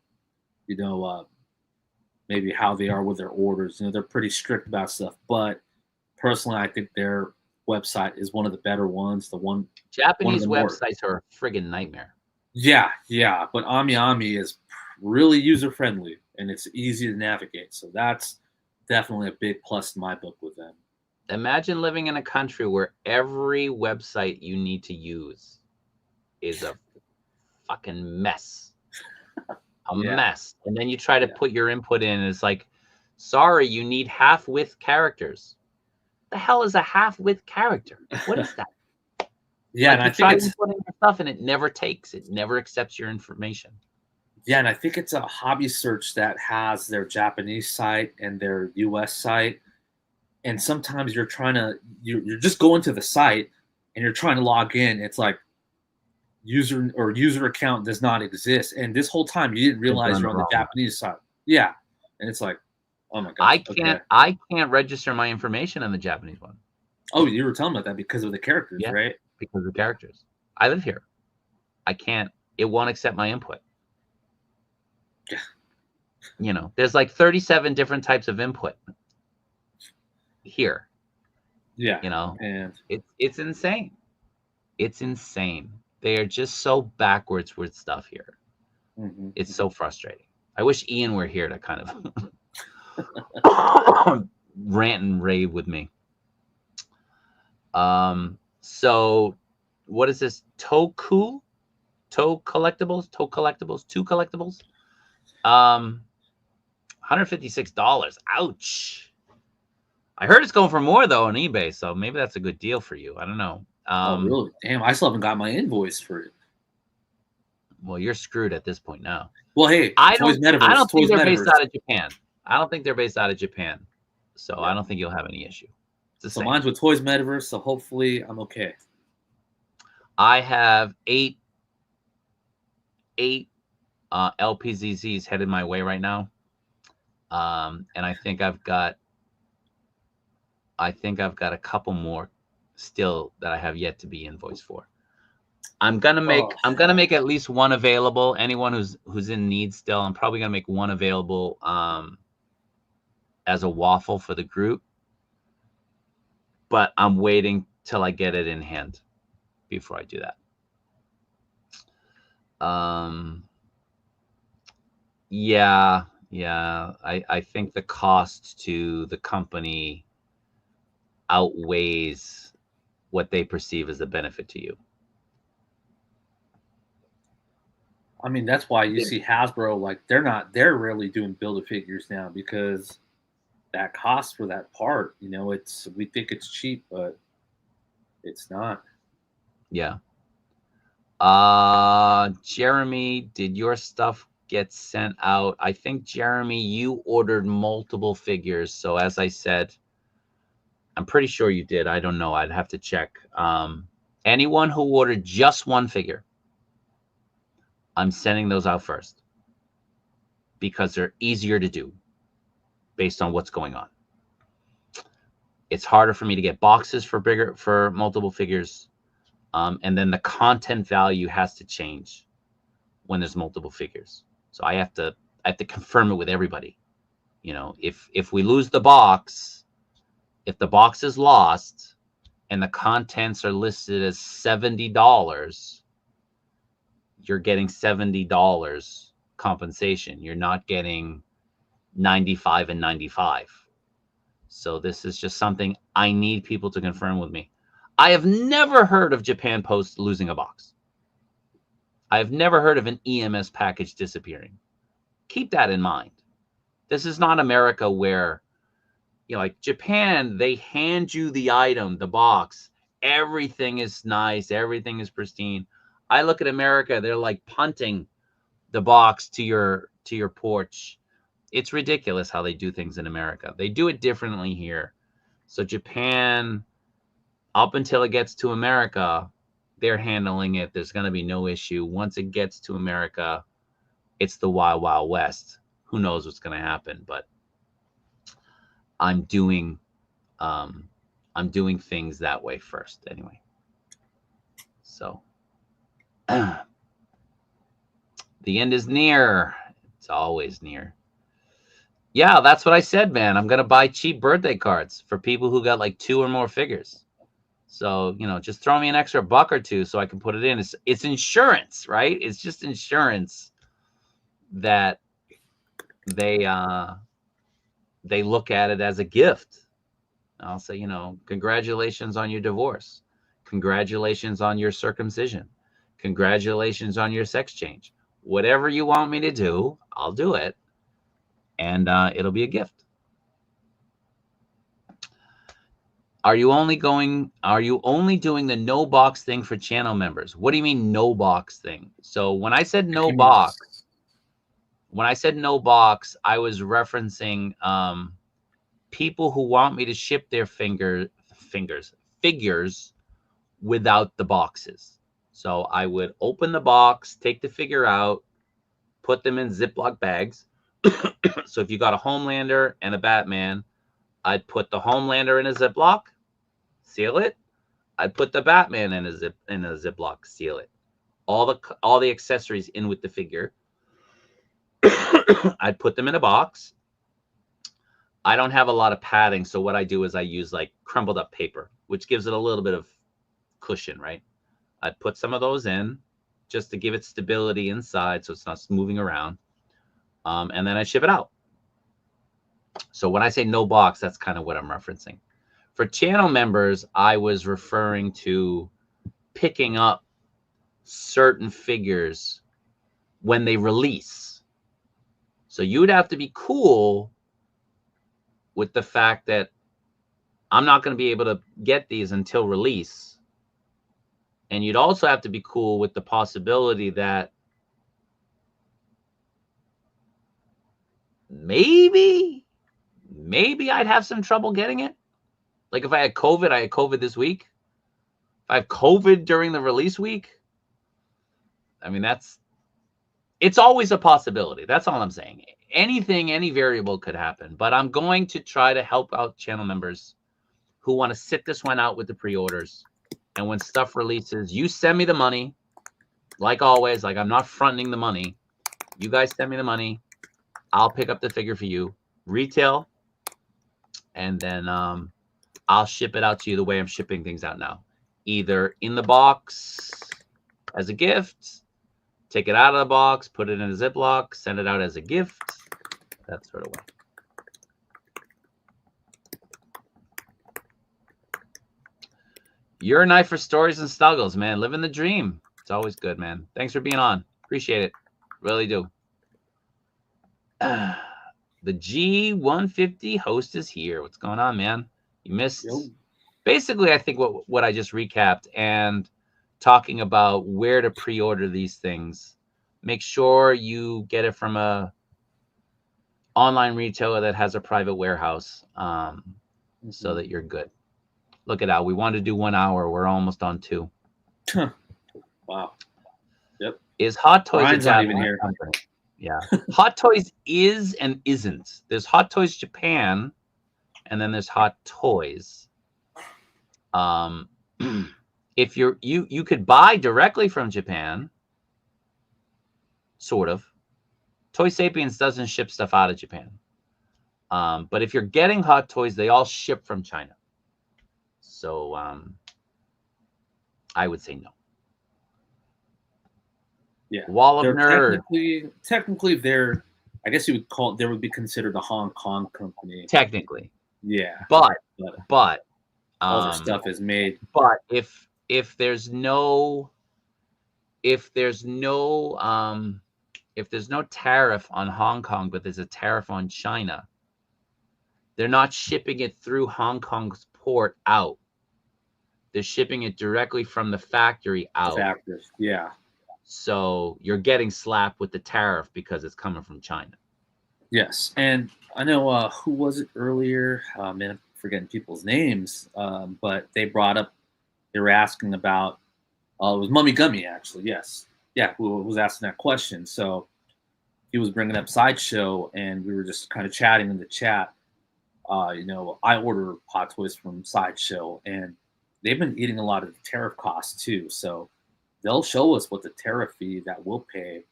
maybe how they are with their orders. They're pretty strict about stuff, but personally, I think their website is one of the better ones. One of
Japanese
the more,
websites are a friggin' nightmare.
yeah, but Ami is really user friendly and it's easy to navigate. So that's definitely a big plus in my book with them.
Imagine living in a country where every website you need to use is a fucking mess. Mess. And then you try to put your input in, and it's like, sorry, you need half-width characters. The hell is a half-width character? What is that?
Yeah,
like,
and I
think
it's
putting your stuff, and it never takes. It never accepts your information.
Yeah, and I think it's a hobby search that has their Japanese site and their US site. And sometimes you're just going to the site and you're trying to log in. It's like user account does not exist. And this whole time you didn't realize you're on the Japanese side. Yeah. And it's like, oh my God.
I can't register my information on the Japanese one.
Oh, you were telling me about that because of the characters, right?
Because of the characters. I live here. I can't, it won't accept my input. Yeah. There's like 37 different types of input here.
Yeah.
And it's insane. It's insane. They are just so backwards with stuff here.
Mm-hmm.
It's so frustrating. I wish Ian were here to kind of rant and rave with me. So what is this? Toe collectibles? $156. Ouch. I heard it's going for more though on eBay, so maybe that's a good deal for you. I don't know.
Oh, really? Damn, I still haven't got my invoice for it.
Well, you're screwed at this point now.
Well, hey,
I don't think they're based out of Japan. I don't think they're based out of Japan, so I don't think you'll have any issue.
So mine's with Toys Metaverse, so hopefully I'm okay.
I have eight LPZZs headed my way right now, and I think I've got a couple more still that I have yet to be invoiced for. I'm gonna make at least one available. Anyone who's in need still, I'm probably gonna make one available as a waffle for the group. But I'm waiting till I get it in hand before I do that. Yeah. I think the cost to the company outweighs what they perceive as a benefit to you.
I mean, that's why you see Hasbro, like they're rarely doing Build-A-Figures now because that cost for that part, we think it's cheap, but it's not.
Yeah. Jeremy, did your stuff get sent out? I think, Jeremy, you ordered multiple figures. So as I said, I'm pretty sure you did. I don't know. I'd have to check. Anyone who ordered just one figure, I'm sending those out first because they're easier to do based on what's going on. It's harder for me to get boxes for multiple figures. And then the content value has to change when there's multiple figures. So I have to confirm it with everybody. If we lose the box, if the box is lost and the contents are listed as $70, you're getting $70 compensation. You're not getting 95 and 95. So this is just something I need people to confirm with me. I have never heard of Japan Post losing a box. I have never heard of an EMS package disappearing. Keep that in mind. This is not America where, like Japan, they hand you the item, the box. Everything is nice. Everything is pristine. I look at America, they're like punting the box to your porch. It's ridiculous how they do things in America. They do it differently here. So Japan, up until it gets to America, they're handling it. There's going to be no issue. Once it gets to America, it's the wild, wild west. Who knows what's going to happen? But I'm doing things that way first, anyway. So the end is near. It's always near. Yeah, that's what I said, man. I'm gonna buy cheap birthday cards for people who got like 2 or more figures. So, just throw me an extra $1 or $2 so I can put it in. It's insurance, right? It's just insurance that they look at it as a gift. I'll say, congratulations on your divorce. Congratulations on your circumcision. Congratulations on your sex change. Whatever you want me to do, I'll do it. And it'll be a gift. Are you only doing the no box thing for channel members? What do you mean no box thing? So when I said no box, I was referencing people who want me to ship their figures without the boxes. So I would open the box, take the figure out, put them in Ziploc bags. So if you got a Homelander and a Batman, I'd put the Homelander in a Ziploc, seal it. I'd put the Batman in a Ziploc, seal it. All the accessories in with the figure. I'd put them in a box. I don't have a lot of padding, so what I do is I use like crumpled up paper, which gives it a little bit of cushion, right? I'd put some of those in just to give it stability inside so it's not moving around. And then I ship it out. So when I say no box, that's kind of what I'm referencing. For channel members, I was referring to picking up certain figures when they release. So you'd have to be cool with the fact that I'm not going to be able to get these until release. And you'd also have to be cool with the possibility that maybe I'd have some trouble getting it. Like if I had COVID this week. If I have COVID during the release week, I mean, it's always a possibility. That's all I'm saying. Any variable could happen, but I'm going to try to help out channel members who want to sit this one out with the pre-orders. And when stuff releases, you send me the money. Like always, like I'm not fronting the money. You guys send me the money. I'll pick up the figure for you, retail, and then I'll ship it out to you the way I'm shipping things out now. Either in the box as a gift, take it out of the box, put it in a Ziploc, send it out as a gift, that sort of way. You're a knife for stories and struggles, man. Living the dream. It's always good, man. Thanks for being on. Appreciate it. Really do. The G150 host is here. What's going on, man? You missed.
Yo.
Basically, I think what I just recapped and talking about where to pre-order these things. Make sure you get it from a online retailer that has a private warehouse, so that you're good. Look at that. We wanted to do 1 hour. We're almost on 2.
Wow. Yep.
Is Hot Toys
Ryan's not even here.
company? Yeah. Hot Toys is and isn't. There's Hot Toys Japan, and then there's Hot Toys. If you could buy directly from Japan, sort of. Toy Sapiens doesn't ship stuff out of Japan. But if you're getting Hot Toys, they all ship from China. So I would say no.
Yeah.
Wall of Nerd.
Technically, they're, I guess you would call it, they would be considered a Hong Kong company.
Technically.
Yeah.
But
all their stuff is made.
But if there's no tariff on Hong Kong, but there's a tariff on China, they're not shipping it through Hong Kong's port out. They're shipping it directly from the factory out.
Yeah.
So you're getting slapped with the tariff because it's coming from China.
Yes. And I know, who was it earlier? Man, I'm forgetting people's names. But they were asking about It was Mummy Gummy, actually. Yes, yeah, who was asking that question. So he was bringing up Sideshow, and we were just kind of chatting in the chat. I order Hot Toys from Sideshow, and they've been eating a lot of the tariff costs too. So they'll show us what the tariff fee that we'll pay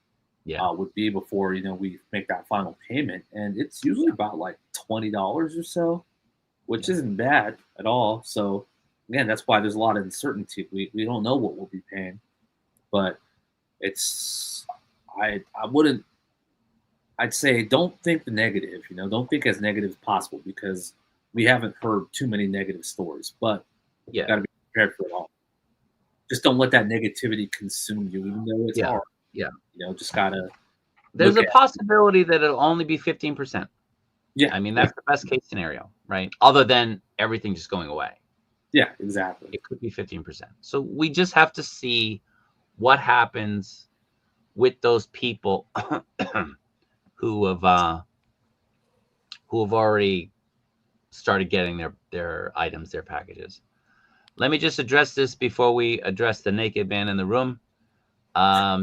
would be before we make that final payment, and it's usually about like $20 or so, which isn't bad at all. So again, that's why there's a lot of uncertainty. We don't know what we'll be paying, but I'd say don't think the negative, don't think as negative as possible, because we haven't heard too many negative stories, but you got to be prepared for it all. Just don't let that negativity consume you, even though it's hard.
Yeah.
Just gotta.
There's a possibility that it'll only be 15%.
Yeah.
I mean, that's the best case scenario, right? Other than everything just going away.
Yeah, exactly.
It could be 15%. So we just have to see what happens with those people who have already started getting their items, their packages. Let me just address this before we address the naked man in the room.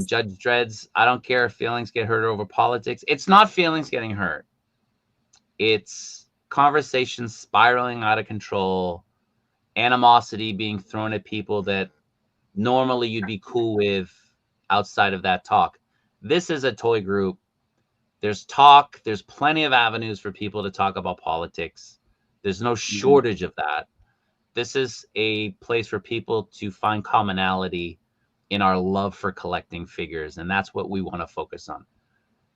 Judge Dreads, I don't care if feelings get hurt over politics. It's not feelings getting hurt. It's conversations spiraling out of control, animosity being thrown at people that normally you'd be cool with outside of that talk. This is a toy group. There's talk. There's plenty of avenues for people to talk about politics. There's no shortage of that. This is a place for people to find commonality in our love for collecting figures, and that's what we want to focus on.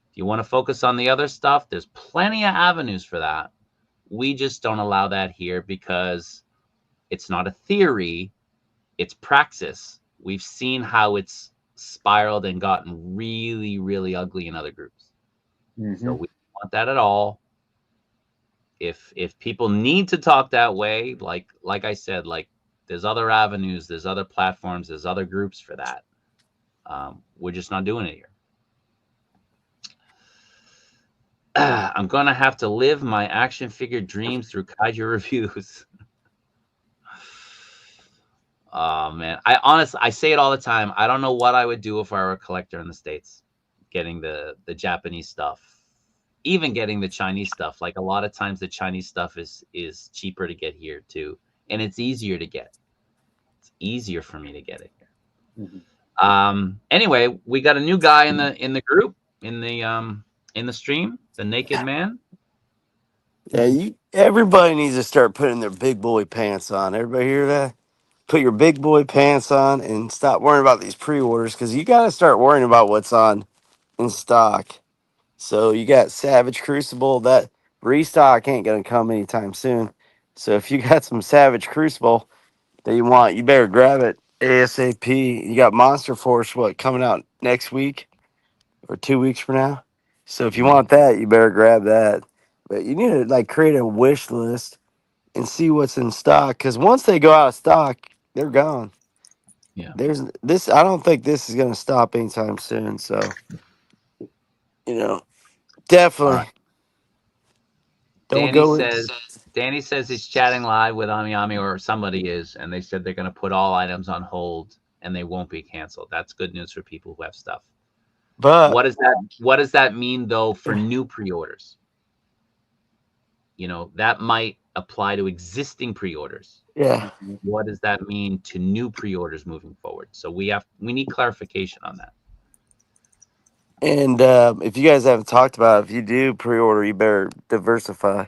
If you want to focus on the other stuff, there's plenty of avenues for that. We just don't allow that here because it's not a theory, it's praxis. We've seen how it's spiraled and gotten really, really ugly in other groups. So we don't want that at all. If people need to talk that way, like I said, like there's other avenues, there's other platforms, there's other groups for that. We're just not doing it here. I'm gonna have to live my action figure dreams through kaiju reviews. Oh man, I say it all the time. I don't know what I would do if I were a collector in the States, getting the Japanese stuff, even getting the Chinese stuff. Like a lot of times the Chinese stuff is cheaper to get here too, and it's easier to get. It's easier for me to get it here. Anyway, we got a new guy in the group in the stream, the naked man.
Yeah, everybody needs to start putting their big boy pants on. Everybody hear that? Put your big boy pants on and stop worrying about these pre-orders, because you got to start worrying about what's on in stock. So you got Savage Crucible. That restock ain't going to come anytime soon. So if you got some Savage Crucible that you want, you better grab it ASAP. You got Monster Force, coming out next week or 2 weeks from now? So if you want that, you better grab that. But you need to create a wish list and see what's in stock, because once they go out of stock, they're gone.
Yeah.
There's this. I don't think this is going to stop anytime soon. So, definitely
Right.
don't
Danny says he's chatting live with Ami or somebody is, and they said they're going to put all items on hold and they won't be canceled. That's good news for people who have stuff.
But
what does that mean though for new pre-orders? That might apply to existing pre-orders.
Yeah.
What does that mean to new pre-orders moving forward? So we need clarification on that.
And if you guys haven't talked about it, if you do pre-order, you better diversify,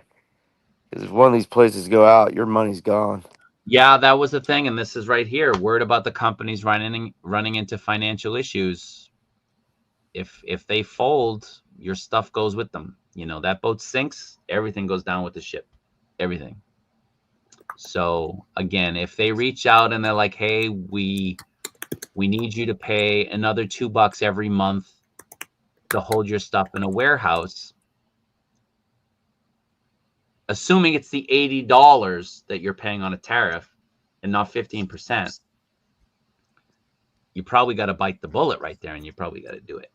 because if one of these places go out, your money's gone.
Yeah, that was the thing, and this is right here. Word about the companies running into financial issues. If they fold, your stuff goes with them. That boat sinks, everything goes down with the ship. Everything. So again, if they reach out and they're like, hey, we need you to pay another $2 every month to hold your stuff in a warehouse, assuming it's the $80 that you're paying on a tariff and not 15%, you probably got to bite the bullet right there, and you probably got to do it.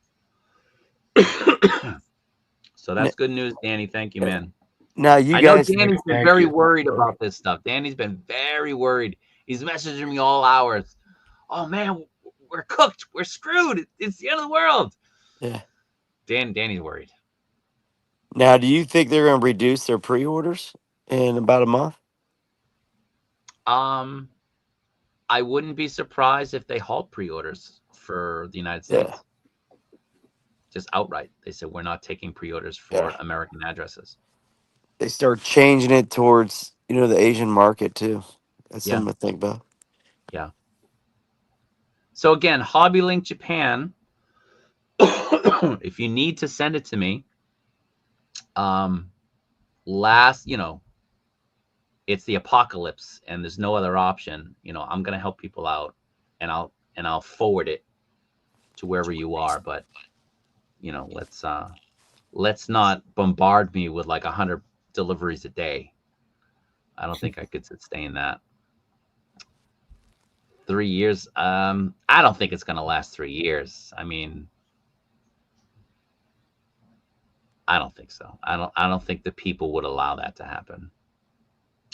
So that's good news, Danny. Thank you, man.
Now
I know Danny's been very worried about this stuff. Danny's been very worried. He's messaging me all hours. Oh man, we're cooked. We're screwed. It's the end of the world.
Yeah.
Danny's worried.
Now, do you think they're going to reduce their pre-orders in about a month?
I wouldn't be surprised if they halt pre-orders for the United States.
Yeah.
Just outright. They said we're not taking pre-orders for
Yeah.
American addresses.
They start changing it towards, the Asian market too. That's
Yeah.
something to think about.
Yeah. So again, Hobby Link Japan, if you need to send it to me, it's the apocalypse and there's no other option. I'm going to help people out and I'll forward it to wherever you are. But, let's not bombard me with like 100 deliveries a day. I don't think I could sustain that. 3 years. I don't think it's going to last 3 years. I mean, I don't think so. I don't think the people would allow that to happen.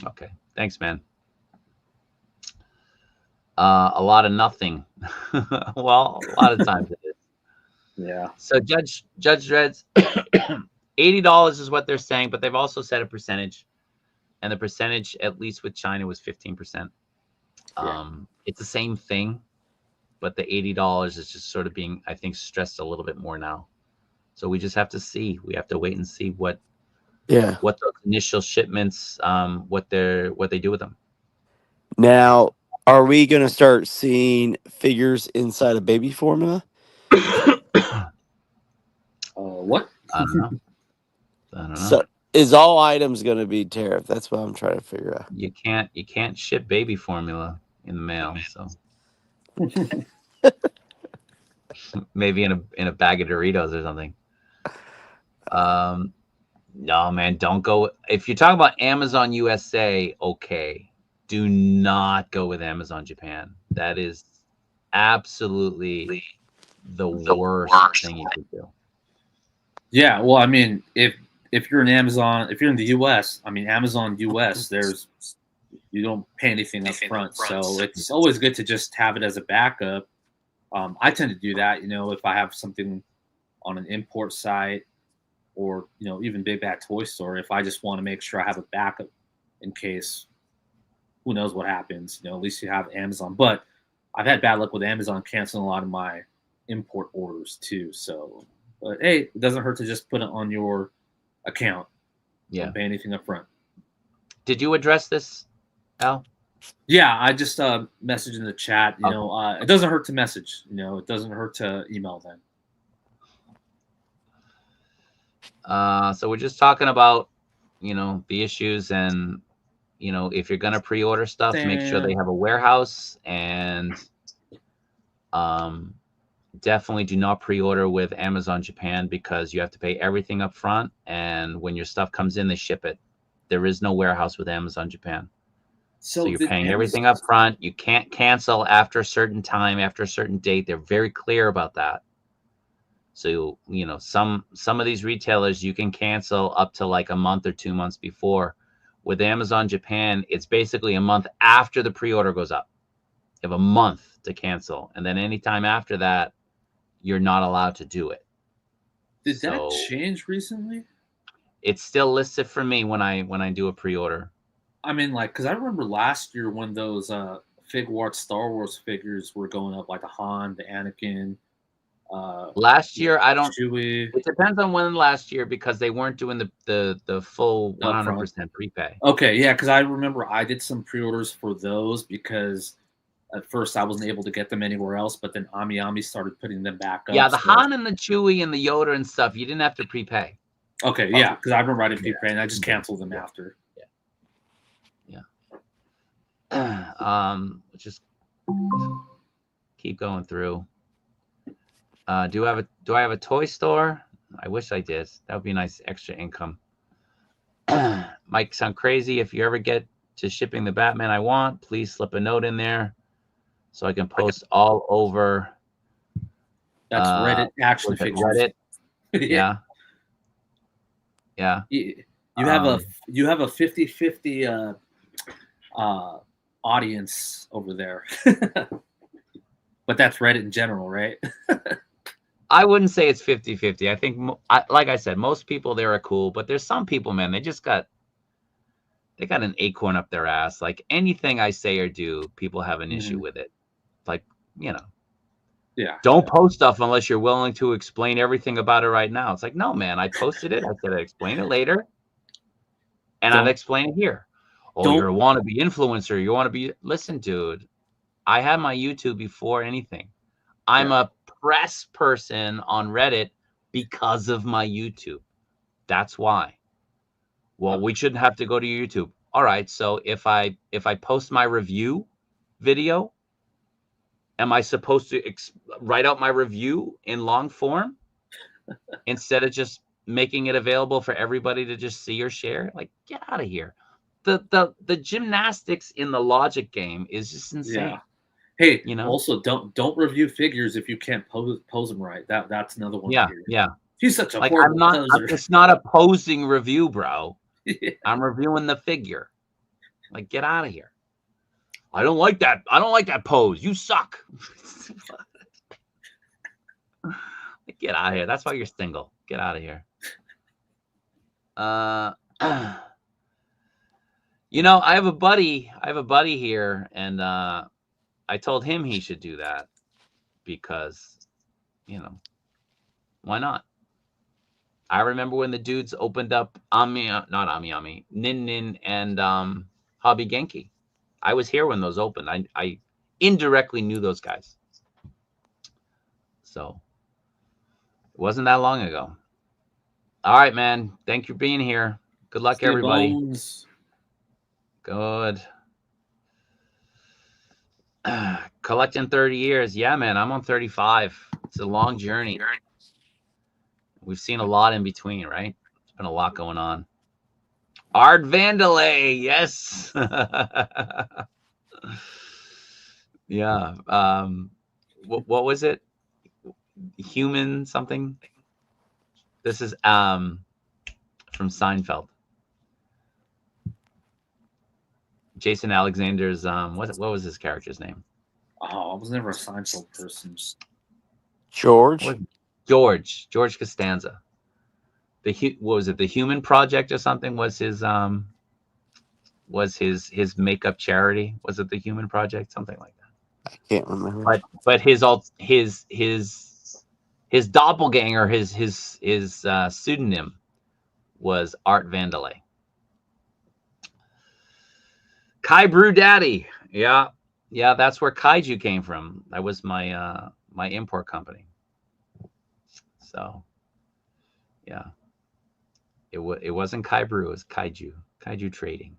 Okay. Thanks, man. A lot of nothing. Well, a lot of times it is.
Yeah.
So Judge Dreads, $80 is what they're saying, but they've also set a percentage, and the percentage, at least with China, was 15%. It's the same thing, but the $80 is just sort of being, I think, stressed a little bit more now. So we just have to see. We have to wait and see what those initial shipments, what they do with them.
Now, are we going to start seeing figures inside of baby formula?
What?
I don't know.
So is all items going to be tariff? That's what I'm trying to figure out.
You can't ship baby formula in the mail, so maybe in a bag of Doritos or something. No, man, don't go. If you're talking about Amazon USA, okay. Do not go with Amazon Japan. That is absolutely the worst thing you could do.
Yeah, well, I mean, if you're in Amazon, if you're in the US, I mean, Amazon US, you don't pay anything up front, so it's always good to just have it as a backup. I tend to do that, if I have something on an import site or even Big Bad Toy Store. If I just want to make sure I have a backup in case, who knows what happens, at least you have Amazon. But I've had bad luck with Amazon canceling a lot of my import orders too. So, but hey, it doesn't hurt to just put it on your account.
Yeah.
Don't pay anything up front.
Did you address this, Al?
Yeah, I just messaged in the chat. It doesn't hurt to message. It doesn't hurt to email them.
So we're just talking about, the issues and, if you're going to pre-order stuff, make sure they have a warehouse, and definitely do not pre-order with Amazon Japan because you have to pay everything up front. And when your stuff comes in, they ship it. There is no warehouse with Amazon Japan. So you're paying everything up front. You can't cancel after a certain time, after a certain date. They're very clear about that. So, some of these retailers, you can cancel up to like a month or 2 months before. With Amazon Japan, it's basically a month after the pre-order goes up. You have a month to cancel. And then anytime after that, you're not allowed to do it.
Did that change recently?
It's still listed for me when I do a pre-order.
I mean, because I remember last year when those Figuarts Star Wars figures were going up, like the Han, the Anakin.
Last year, I don't.
Chewie.
It depends on when last year, because they weren't doing the full 100% prepay.
Okay, yeah, because I remember I did some pre-orders for those because at first I wasn't able to get them anywhere else, but then Ami started putting them back up.
Yeah, the Han and the Chewie and the Yoda and stuff, you didn't have to prepay.
Okay, yeah, because I remember I didn't prepay and I just canceled them after.
Just keep going through. Do I have a toy store? I wish I did. That would be nice extra income. Might sound crazy. If you ever get to shipping the Batman I want, please slip a note in there so I can post all over.
That's Reddit action figures.
Reddit. Yeah.
You have a 50-50 audience over there. But that's Reddit in general, right?
I wouldn't say it's 50-50. I think, like I said, most people there are cool, but there's some people, man, they got an acorn up their ass. Like anything I say or do, people have an issue with it. Like,
Yeah.
Don't post stuff unless you're willing to explain everything about it right now. It's like, no, man, I posted it. I said I'd explain it later, and I'd explain it here. Oh, you're a wannabe influencer. You want to be... Listen, dude, I had my YouTube before anything. I'm a press person on Reddit because of my YouTube. That's why. Well, we shouldn't have to go to YouTube. All right, so if I post my review video, am I supposed to write out my review in long form instead of just making it available for everybody to just see or share? Like, get out of here. The gymnastics in the logic game is just insane.
Yeah. Hey, also don't review figures if you can't pose them right. That's another one.
Yeah.
He's such a horrible poser.
It's not a posing review, bro. Yeah. I'm reviewing the figure. Like, get out of here. I don't like that. I don't like that pose. You suck. Get out of here. That's why you're single. Get out of here. I have a buddy. Here, and I told him he should do that because, why not? I remember when the dudes opened up Nin Nin and Hobby Genki. I was here when those opened. I indirectly knew those guys. So it wasn't that long ago. All right, man. Thank you for being here. Good luck, everybody. Bones. Good. Collecting 30 years. Yeah, man. I'm on 35. It's a long journey. We've seen a lot in between, right? There's been a lot going on. Art Vandalay, yes. Yeah. What was it? Human something? This is from Seinfeld. Jason Alexander's what was his character's name?
Oh, I was never a Seinfeld person.
George
Costanza. What was it? The Human Project or something was his makeup charity. Was it the Human Project? Something like that.
I can't remember.
But his doppelganger, his pseudonym was Art Vandalay. Kai Brew Daddy. Yeah, that's where Kaiju came from. That was my my import company. So, yeah. It wasn't Kai Brew, it was Kaiju Trading.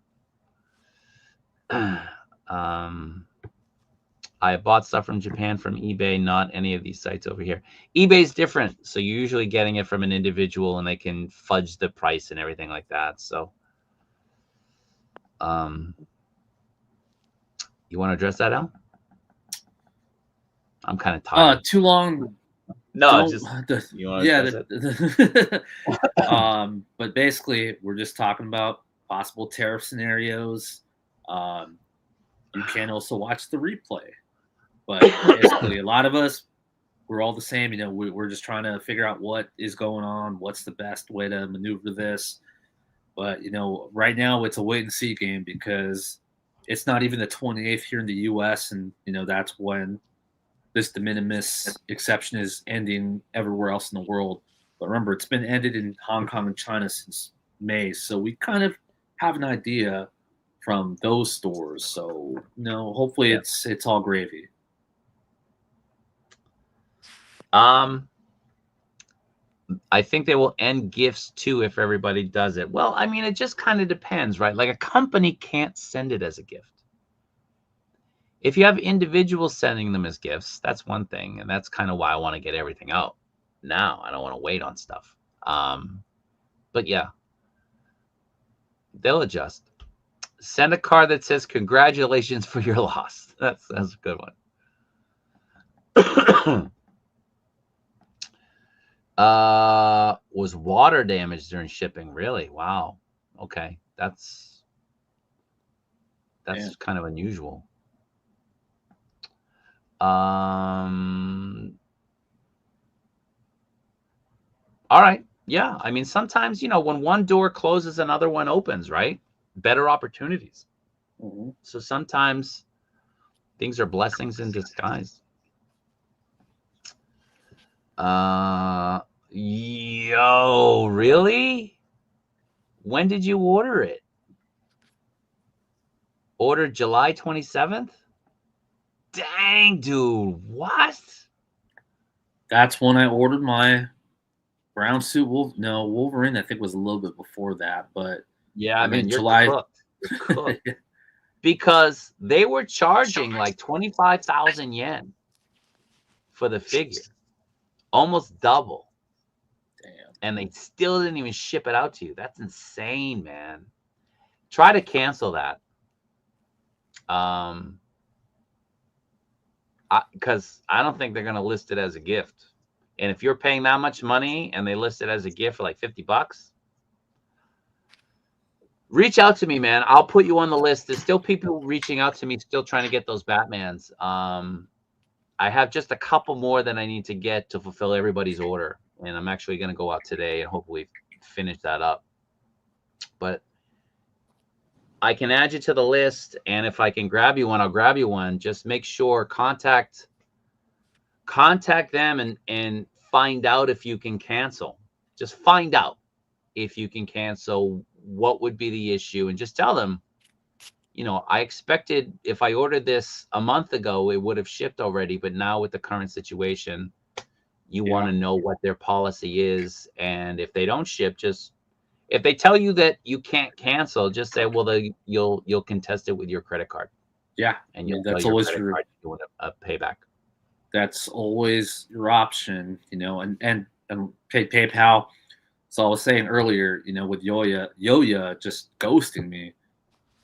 I bought stuff from Japan from eBay, not any of these sites over here. eBay's different, so you're usually getting it from an individual, and they can fudge the price and everything like that. So, you want to address that, Al? I'm kind of tired.
Too long.
No, you want to address
it? But basically, we're just talking about possible tariff scenarios. You can also watch the replay. But basically, a lot of us, we're all the same. We're just trying to figure out what is going on, what's the best way to maneuver this. But, right now it's a wait and see game because it's not even the 28th here in the U.S. And, that's when this de minimis exception is ending everywhere else in the world. But remember, it's been ended in Hong Kong and China since May. So we kind of have an idea from those stores. So, hopefully it's all gravy.
I think they will end gifts too if everybody does it. Well, I mean, it just kind of depends, right? Like a company can't send it as a gift. If you have individuals sending them as gifts, that's one thing. And that's kind of why I want to get everything out now. I don't want to wait on stuff. But yeah, they'll adjust. Send a card that says, congratulations for your loss. That's a good one. Was water damage during shipping? Really? Wow. Okay. That's kind of unusual. All right. Yeah. I mean, sometimes, when one door closes, another one opens, right? Better opportunities.
Mhm.
So sometimes things are blessings in disguise. Yo, really? When did you order it? Ordered July 27th? Dang, dude. What?
That's when I ordered my brown suit. Wolverine. I think was a little bit before that, but
Yeah,
I
man,
think
you're
July.
cooked. You're cooked. Because they were charging like 25,000 yen for the figure, almost double.
Damn.
And they still didn't even ship it out to you. That's insane, man. Try to cancel that. Because I don't think they're going to list it as a gift. And if you're paying that much money and they list it as a gift for like $50, reach out to me, man. I'll put you on the list. There's still people reaching out to me, still trying to get those Batmans. I have just a couple more that I need to get to fulfill everybody's order. And I'm actually going to go out today and hopefully finish that up. But I can add you to the list. And if I can grab you one, I'll grab you one. Just make sure, contact them and find out if you can cancel. Just find out if you can cancel, what would be the issue, and just tell them, I expected if I ordered this a month ago, it would have shipped already. But now with the current situation, you want to know what their policy is. And if they don't ship, if they tell you that you can't cancel, just say, well, you'll contest it with your credit card.
Yeah.
And you'll
that's
tell your
always
credit card you want a payback.
That's always your option, and PayPal. So I was saying earlier, with Yoya just ghosting me,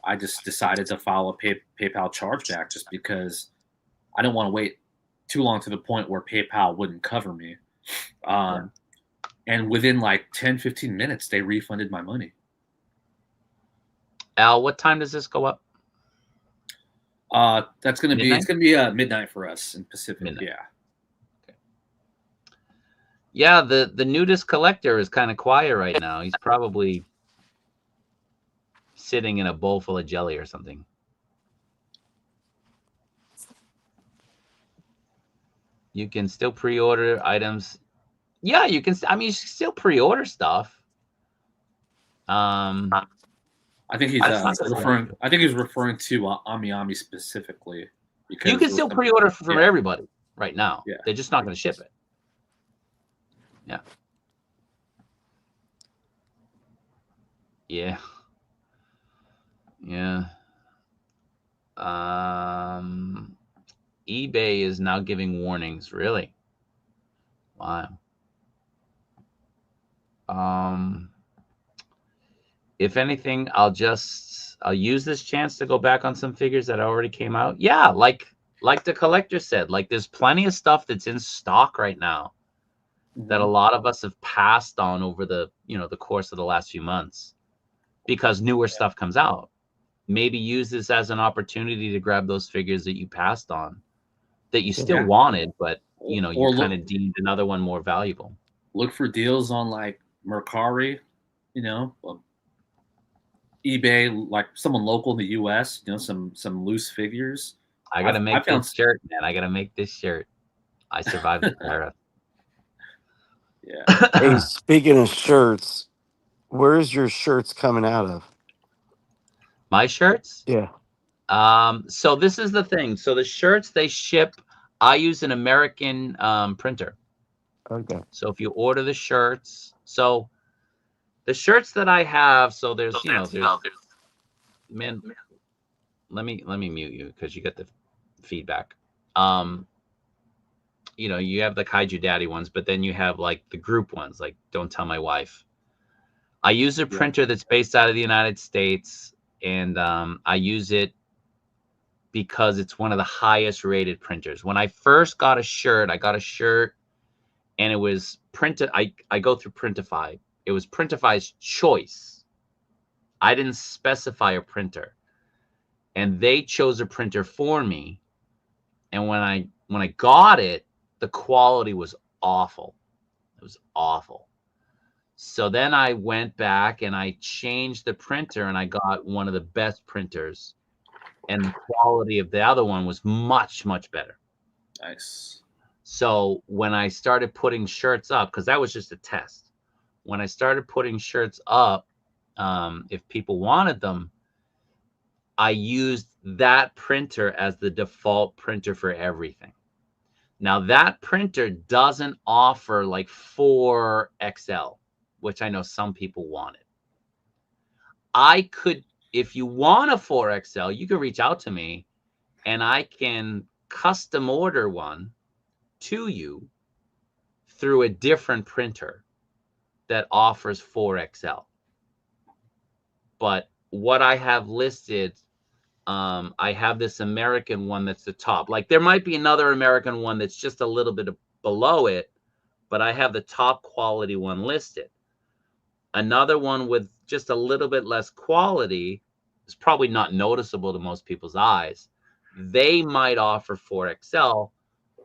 I just decided to file a PayPal chargeback just because I didn't want to wait too long to the point where PayPal wouldn't cover me. And within like 10, 15 minutes, they refunded my money.
Al, what time does this go up?
That's going to be, it's going to be midnight for us in Pacific. Midnight. Yeah.
Okay. Yeah. The nudist collector is kind of quiet right now. He's probably sitting in a bowl full of jelly or something. You can still pre-order items. Yeah, you can. I mean, you can still pre-order stuff.
I think he's referring. I think he's referring to Ami specifically.
Because you can still pre-order from everybody right now.
Yeah.
They're just not going to ship it. Yeah. Yeah. Yeah. eBay is now giving warnings. Really? Wow. If anything, I'll use this chance to go back on some figures that already came out. Yeah, like the collector said, like there's plenty of stuff that's in stock right now that a lot of us have passed on over the course of the last few months because newer stuff comes out. Maybe use this as an opportunity to grab those figures that you passed on, that you still wanted, but you kind of deemed another one more valuable.
Look for deals on like Mercari, eBay, like someone local in the U.S. Some loose figures.
I gotta make this shirt, man. I gotta make this shirt. I survived the tariff.
Yeah.
Hey, speaking of shirts, where's your shirts coming out of?
My shirts?
Yeah.
So this is the thing. So the shirts they ship, I use an American printer.
Okay.
So if you order the shirts, so the shirts that I have, so there's man, let me mute you because you get the feedback. You have the Kaiju Daddy ones, but then you have like the group ones, like Don't Tell My Wife. I use a printer that's based out of the United States, and I use it because it's one of the highest rated printers. When I first got a shirt, and it was printed. I go through Printify. It was Printify's choice. I didn't specify a printer, and they chose a printer for me. And when I got it, the quality was awful. It was awful. So then I went back and I changed the printer, and I got one of the best printers, and the quality of the other one was much, much better.
Nice.
So when I started putting shirts up, because that was just a test, when I started putting shirts up, if people wanted them, I used that printer as the default printer for everything. Now that printer doesn't offer like 4XL, which I know some people wanted. I could, if you want a 4XL, you can reach out to me and I can custom order one to you through a different printer that offers 4XL. But what I have listed, I have this American one that's the top. Like there might be another American one that's just a little bit below it, but I have the top quality one listed. Another one with just a little bit less quality is probably not noticeable to most people's eyes. They might offer 4XL,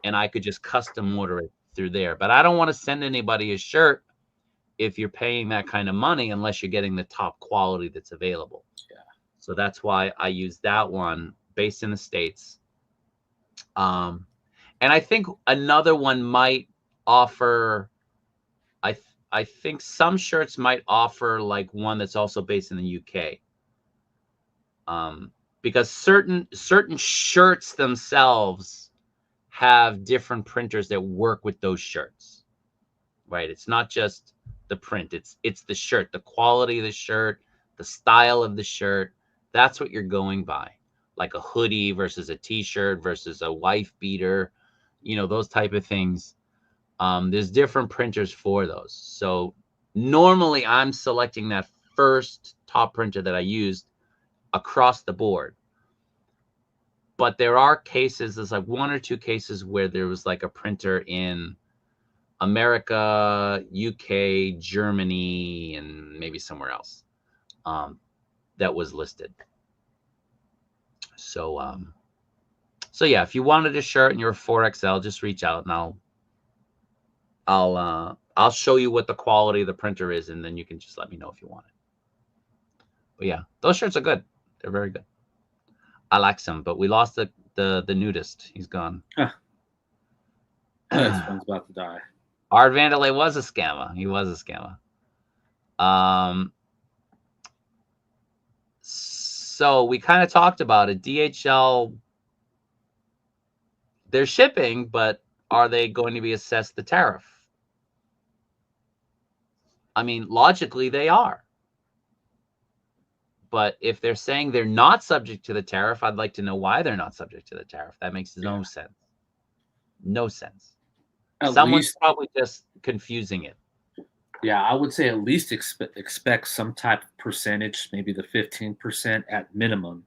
and I could just custom order it through there. But I don't want to send anybody a shirt if you're paying that kind of money unless you're getting the top quality that's available.
Yeah.
So that's why I use that one based in the States. And I think another one might offer, I think some shirts might offer like one that's also based in the UK. Because certain shirts themselves have different printers that work with those shirts, right? It's not just the print, it's the shirt, the quality of the shirt, the style of the shirt. That's what you're going by, like a hoodie versus a t-shirt versus a wife beater, those type of things. There's different printers for those. So normally I'm selecting that first top printer that I used across the board. But there are cases, there's like one or two cases where there was like a printer in America, UK, Germany, and maybe somewhere else that was listed. So yeah, if you wanted a shirt and you're a 4XL, just reach out and I'll show you what the quality of the printer is, and then you can just let me know if you want it. But yeah, those shirts are good. They're very good. I like some, but we lost the nudist. He's gone.
Huh. His phone's about to die.
Art Vandalay was a scammer. He was a scammer. So we kind of talked about it. DHL, they're shipping, but are they going to be assessed the tariff? I mean, logically they are. But if they're saying they're not subject to the tariff, I'd like to know why they're not subject to the tariff. That makes no sense. No sense. Someone's probably just confusing it.
Yeah, I would say at least expect some type of percentage, maybe the 15% at minimum.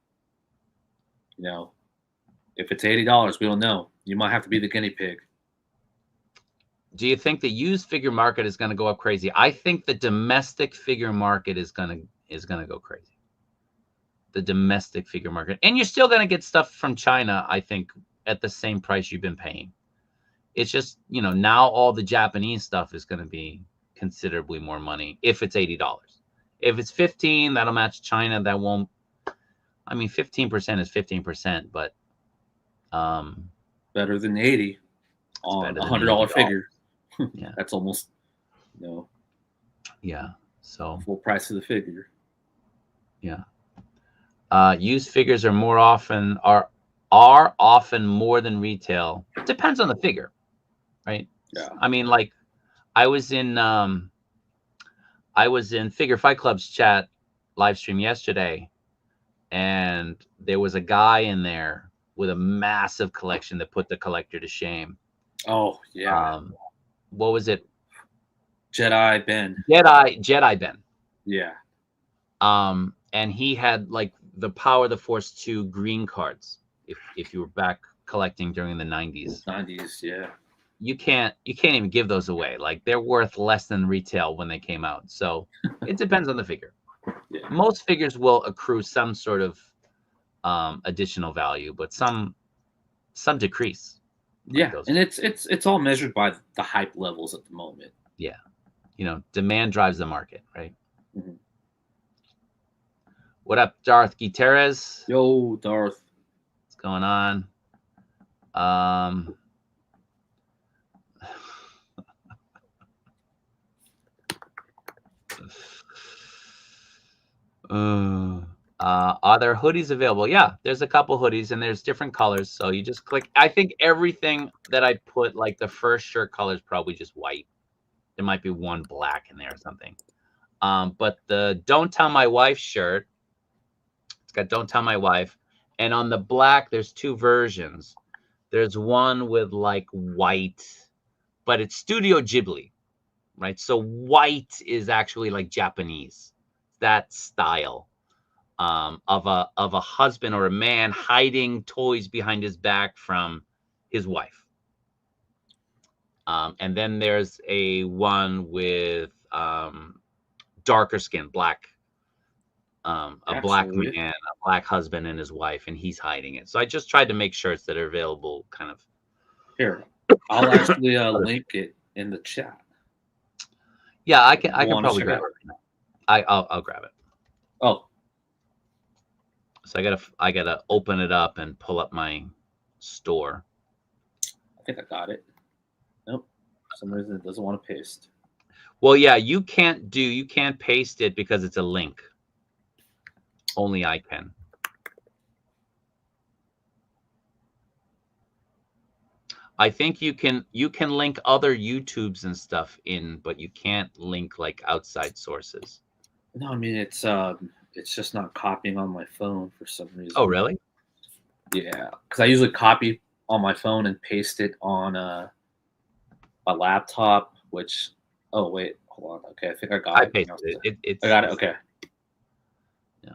If it's $80, we don't know. You might have to be the guinea pig.
Do you think the used figure market is going to go up crazy? I think the domestic figure market is going to go crazy. The domestic figure market. And you're still going to get stuff from China, I think, at the same price you've been paying. It's just, now all the Japanese stuff is going to be considerably more money if it's $80. If it's 15, that'll match China. That won't. I mean, 15% is 15%, but
better than 80 on a $100 figure.
Yeah,
that's almost
yeah. So
full price of the figure.
Yeah. Used figures are often more than retail. Depends on the figure, right?
Yeah.
I mean, like I was in Figure Fight Club's chat live stream yesterday, and there was a guy in there with a massive collection that put the collector to shame.
Oh yeah.
What was it?
Jedi Ben.
Jedi Ben.
Yeah.
And he had like the Power of the Force 2 green cards. If you were back collecting during the 90s.
90s, yeah.
You can't even give those away. Like they're worth less than retail when they came out. So it depends on the figure.
Yeah.
Most figures will accrue some sort of additional value, but some some decrease.
Yeah, and it's all measured by the hype levels at the moment.
Yeah, demand drives the market, right?
Mm-hmm.
What up, Darth Gutierrez?
Yo, Darth.
What's going on? Are there hoodies available? Yeah, there's a couple hoodies and there's different colors. So you just click. I think everything that I put, like the first shirt color is probably just white. There might be one black in there or something. But the Don't Tell My Wife shirt, it's got Don't Tell My Wife. And on the black, there's two versions. There's one with like white, but it's Studio Ghibli, right? So white is actually like Japanese, that style. Of a husband or a man hiding toys behind his back from his wife. And then there's a one with darker skin, black, a black man, a black husband and his wife, and he's hiding it. So I just tried to make shirts that are available kind of.
Here, I'll actually link it in the chat.
Yeah, I can probably grab it. I'll grab it.
Oh.
So I gotta open it up and pull up my store.
I think I got it. Nope. For some reason it doesn't want to paste.
Well, yeah, you can't paste it because it's a link. Only I can. I think you can link other YouTubes and stuff in, but you can't link like outside sources.
No, I mean it's just not copying on my phone for some reason.
Oh, really?
Yeah, because I usually copy on my phone and paste it on a laptop. Which, oh wait, hold on. Okay, I think I got it.
I pasted it.
I got it. Okay.
Yeah.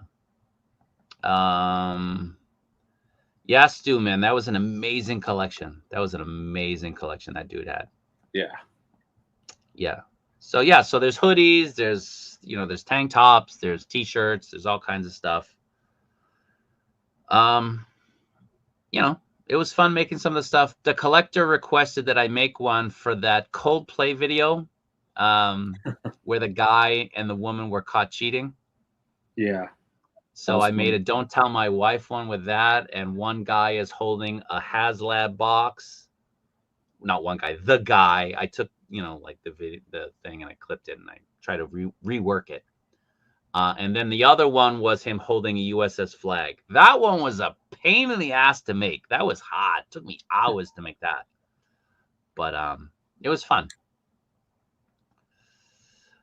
Yeah, Stu, man, that was an amazing collection. That dude had.
Yeah.
Yeah. So yeah, so there's hoodies, there's tank tops, there's t-shirts, there's all kinds of stuff. It was fun making some of the stuff. The collector requested that I make one for that Coldplay video, where the guy and the woman were caught cheating.
Yeah.
So I made a Don't Tell My Wife one with that, and one guy is holding a HasLab box. Not one guy, the guy. I took, like the thing, and I clipped it, and I tried to rework it. And then the other one was him holding a USS flag. That one was a pain in the ass to make. That was hot. It took me hours to make that. But it was fun.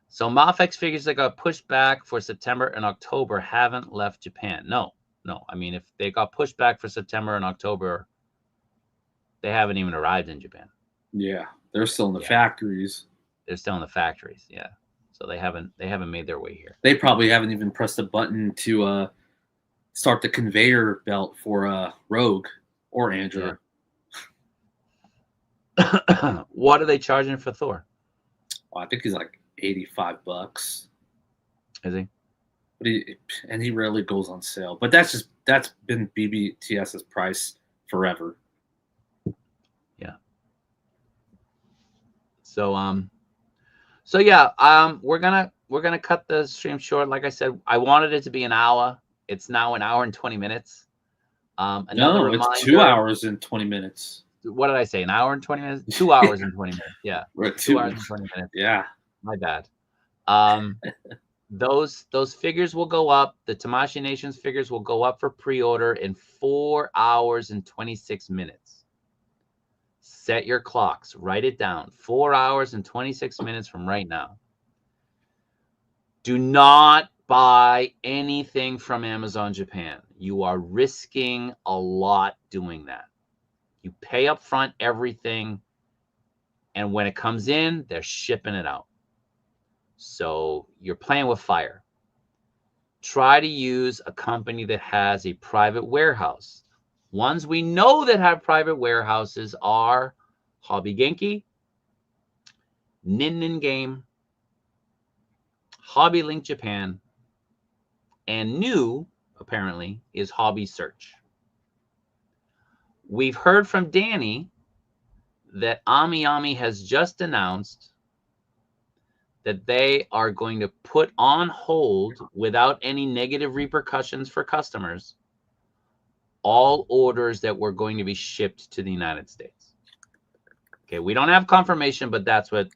So Mafex figures that got pushed back for September and October haven't left Japan. No. I mean, if they got pushed back for September and October, they haven't even arrived in Japan.
Yeah, they're still in the factories.
They're still in the factories. Yeah. So they haven't made their way here.
They probably haven't even pressed a button to start the conveyor belt for Rogue or Andrew.
Yeah. What are they charging for Thor?
Well, I think he's like $85.
Is he?
But he rarely goes on sale. But that's been BBTS's price forever.
Yeah. So yeah, we're gonna cut the stream short. Like I said, I wanted it to be an hour. It's now an hour and 20 minutes.
Another reminder, it's 2 hours and 20 minutes.
What did I say? An hour and 20 minutes? 2 hours and 20 minutes. Yeah.
We're at
2 hours and 20 minutes.
Yeah.
My bad. Those figures will go up. The Tamashii Nations figures will go up for pre-order in 4 hours and 26 minutes. Set your clocks. Write it down. 4 hours and 26 minutes from right now. Do not buy anything from Amazon Japan. You are risking a lot doing that. You pay up front everything, and when it comes in, they're shipping it out. So you're playing with fire. Try to use a company that has a private warehouse. Ones we know that have private warehouses are Hobby Genki, Nin Game, Hobby Link Japan, and new, apparently, is Hobby Search. We've heard from Danny that Ami has just announced that they are going to put on hold, without any negative repercussions for customers, all orders that were going to be shipped to the United States. Okay, we don't have confirmation, but that's what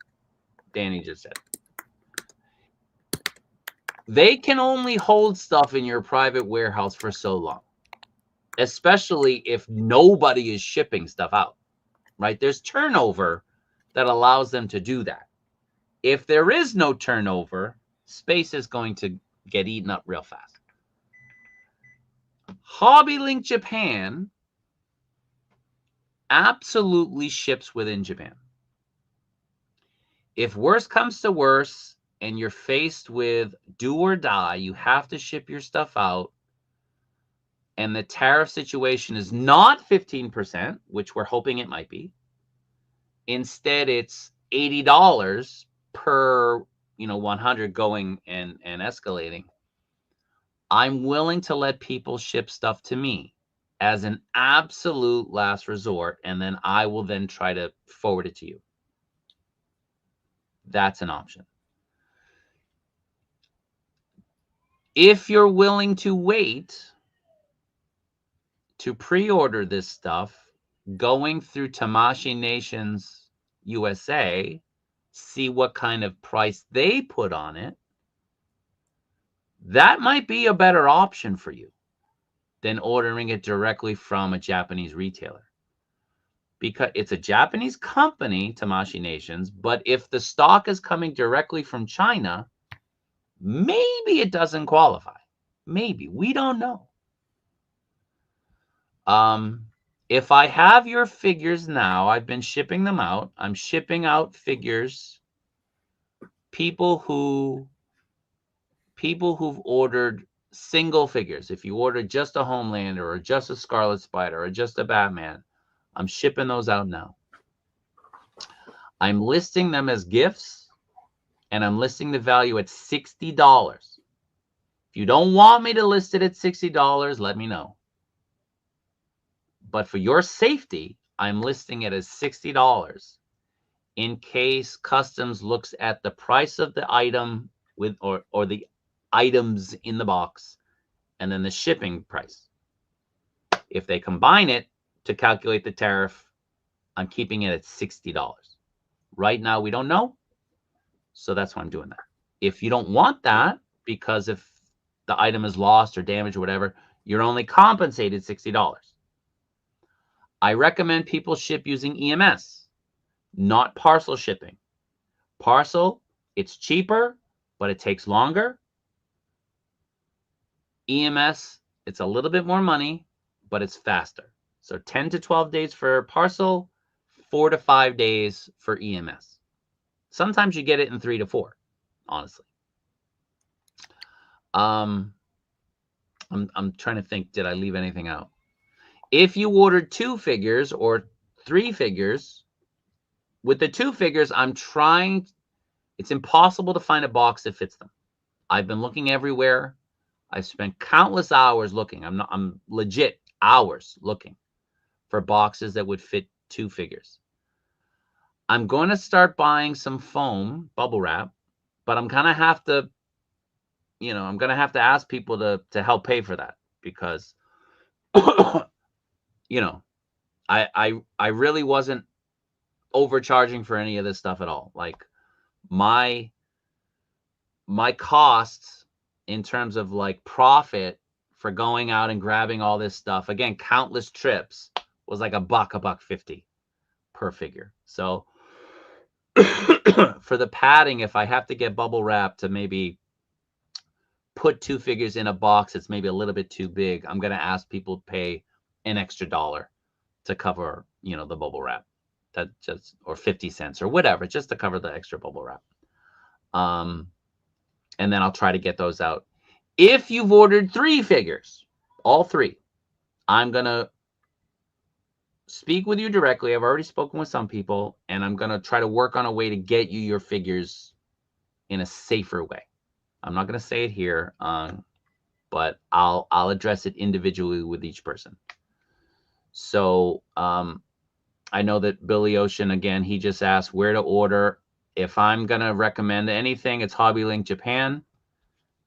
Danny just said. They can only hold stuff in your private warehouse for so long, especially if nobody is shipping stuff out, right? There's turnover that allows them to do that. If there is no turnover, space is going to get eaten up real fast. HobbyLink Japan absolutely ships within Japan. If worse comes to worse and you're faced with do or die, you have to ship your stuff out, and the tariff situation is not 15%, which we're hoping it might be. Instead, it's $80 per 100 going and escalating. I'm willing to let people ship stuff to me as an absolute last resort, and then I will then try to forward it to you. That's an option. If you're willing to wait to pre-order this stuff, going through Tamashii Nations USA, see what kind of price they put on it, that might be a better option for you than ordering it directly from a Japanese retailer. Because it's a Japanese company, Tamashii Nations, but if the stock is coming directly from China, maybe it doesn't qualify. Maybe. We don't know. If I have your figures now, I've been shipping them out. I'm shipping out figures. People who've ordered single figures. If you ordered just a Homelander or just a Scarlet Spider or just a Batman, I'm shipping those out now. I'm listing them as gifts, and I'm listing the value at $60. If you don't want me to list it at $60, let me know. But for your safety, I'm listing it as $60 in case customs looks at the price of the item with or the items in the box and then the shipping price. If they combine it to calculate the tariff, I'm keeping it at $60. Right now, we don't know, so that's why I'm doing that. If you don't want that, because if the item is lost or damaged or whatever, you're only compensated $60. I recommend people ship using EMS, not parcel shipping. Parcel, it's cheaper, but it takes longer. EMS, it's a little bit more money, but it's faster. So 10 to 12 days for parcel, 4 to 5 days for EMS. Sometimes you get it in 3 to 4, honestly. I'm trying to think, did I leave anything out? If you ordered 2 figures or 3 figures, with the 2 figures, it's impossible to find a box that fits them. I've been looking everywhere. I've spent countless hours looking. I'm legit hours looking for boxes that would fit 2 figures. I'm going to start buying some foam bubble wrap, but I'm going to have to, I'm going to have to ask people to help pay for that because, I really wasn't overcharging for any of this stuff at all. Like my costs in terms of like profit for going out and grabbing all this stuff, again, countless trips, was like $1.50 per figure. So for the padding, if I have to get bubble wrap to maybe put 2 figures in a box that's maybe a little bit too big, I'm going to ask people to pay an extra $1 to cover, the bubble wrap. That just, or 50 cents or whatever, just to cover the extra bubble wrap. And then I'll try to get those out. If you've ordered 3 figures, all 3, I'm going to speak with you directly. I've already spoken with some people, and I'm going to try to work on a way to get you your figures in a safer way. I'm not going to say it here, but I'll address it individually with each person. So I know that Billy Ocean, again, he just asked where to order. If I'm going to recommend anything, it's HobbyLink Japan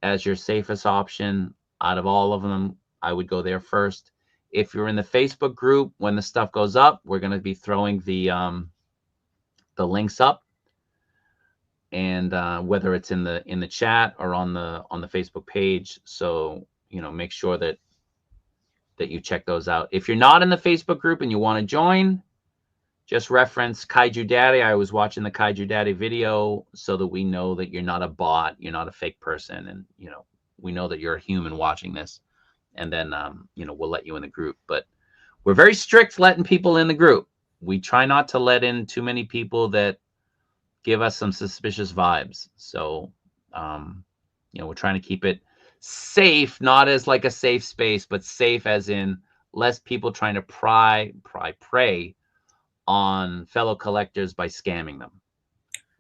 as your safest option. Out of all of them, I would go there first. If you're in the Facebook group, when the stuff goes up, we're going to be throwing the links up, and whether it's in the chat or on the Facebook page. So make sure that you check those out. If you're not in the Facebook group and you want to join, just reference Kaiju Daddy. I was watching the Kaiju Daddy video so that we know that you're not a bot, you're not a fake person, and we know that you're a human watching this. And then we'll let you in the group. But we're very strict letting people in the group. We try not to let in too many people that give us some suspicious vibes. So we're trying to keep it safe, not as like a safe space, but safe as in less people trying to prey on fellow collectors by scamming them.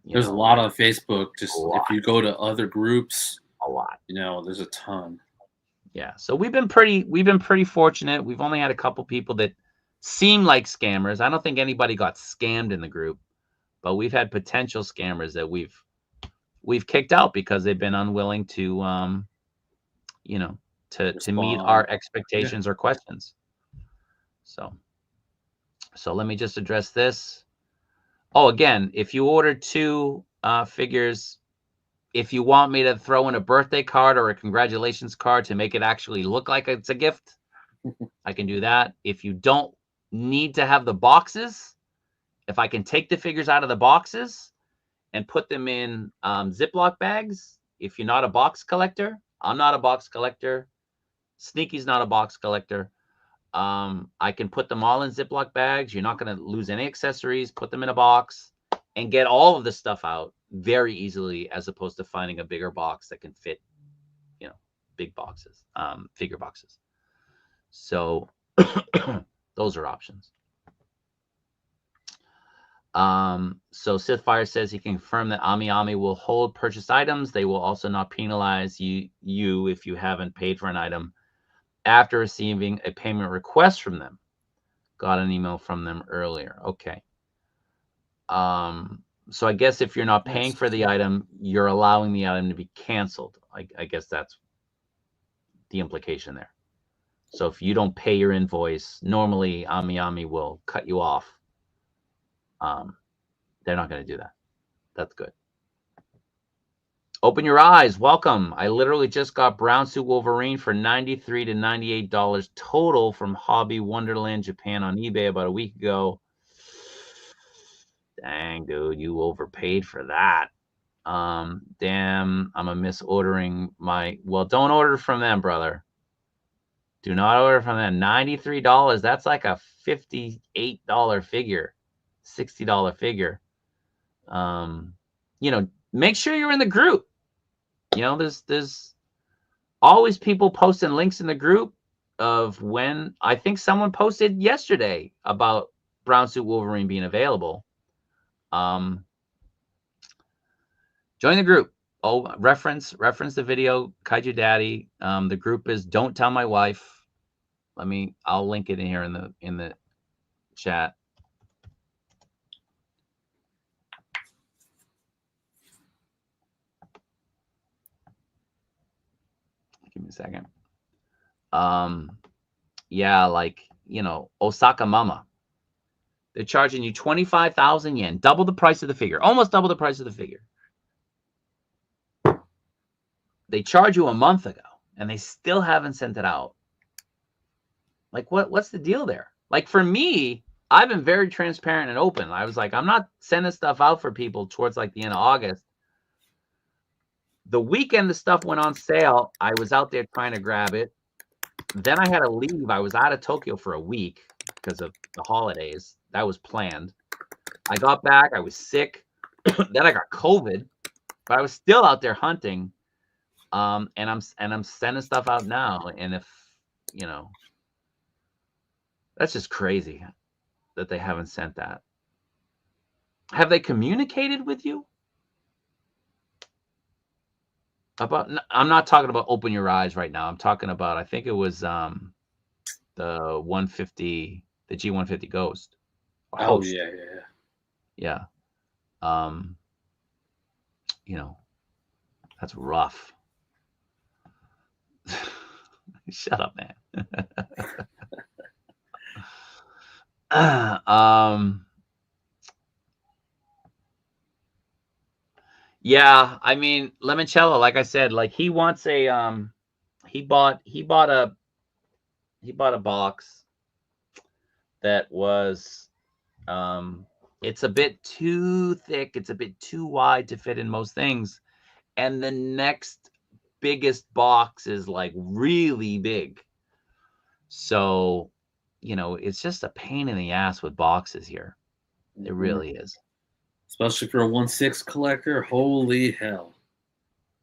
There's a lot on Facebook. Just if you go to other groups,
a lot.
There's a ton.
Yeah. So we've been pretty fortunate. We've only had a couple people that seem like scammers. I don't think anybody got scammed in the group, but we've had potential scammers that we've kicked out because they've been unwilling to to meet our expectations or questions. So let me just address this. Oh, again, if you order 2 figures, if you want me to throw in a birthday card or a congratulations card to make it actually look like it's a gift, I can do that. If you don't need to have the boxes, if I can take the figures out of the boxes and put them in Ziploc bags, if you're not a box collector, I'm not a box collector, Sneaky's not a box collector, I can put them all in Ziploc bags. You're not going to lose any accessories. Put them in a box and get all of the stuff out very easily, as opposed to finding a bigger box that can fit, big boxes, figure boxes. So those are options. So Sithfire says he can confirm that Ami will hold purchased items. They will also not penalize you if you haven't paid for an item after receiving a payment request from them. Got an email from them earlier. Okay. So I guess if you're not paying for the item, you're allowing the item to be canceled. I guess that's the implication there. So if you don't pay your invoice, normally Ami will cut you off. They're not going to do that. That's good. Open your eyes. Welcome. I literally just got Brown Suit Wolverine for $93 to $98 total from Hobby Wonderland Japan on eBay about a week ago. Dang, dude, you overpaid for that. Damn, I'm a misordering well, don't order from them, brother. Do not order from them. $93. That's like a $58 figure, $60 figure. Make sure you're in the group. There's always people posting links in the group of when I think someone posted yesterday about Brown Suit Wolverine being available. Join the group. Oh, reference the video, Kaiju Daddy. The group is Don't Tell My Wife. I'll link it in here in the chat. Give me a second. Yeah, Osaka Mama. They're charging you 25,000 yen, double the price of the figure, almost double the price of the figure. They charged you a month ago, and they still haven't sent it out. Like, what's the deal there? Like, for me, I've been very transparent and open. I was like, I'm not sending stuff out for people towards like the end of August. The weekend the stuff went on sale, I was out there trying to grab it. Then I had to leave. I was out of Tokyo for a week because of the holidays. That was planned. I got back. I was sick. Then I got COVID, but I was still out there hunting. And I'm sending stuff out now. And if that's just crazy that they haven't sent that. Have they communicated with you about? I'm not talking about Open Your Eyes right now. I'm talking about, I think it was the 150 the G150 Ghost. Or
Oh
Host.
yeah.
You know, that's rough. Shut up, man. Yeah, I mean, Limoncello, like I said, like he wants a he bought a box that was it's a bit too thick, it's a bit too wide to fit in most things. And the next biggest box is like really big. So, you know, it's just a pain in the ass with boxes here. It really is.
Especially for a 1/6 collector. Holy hell.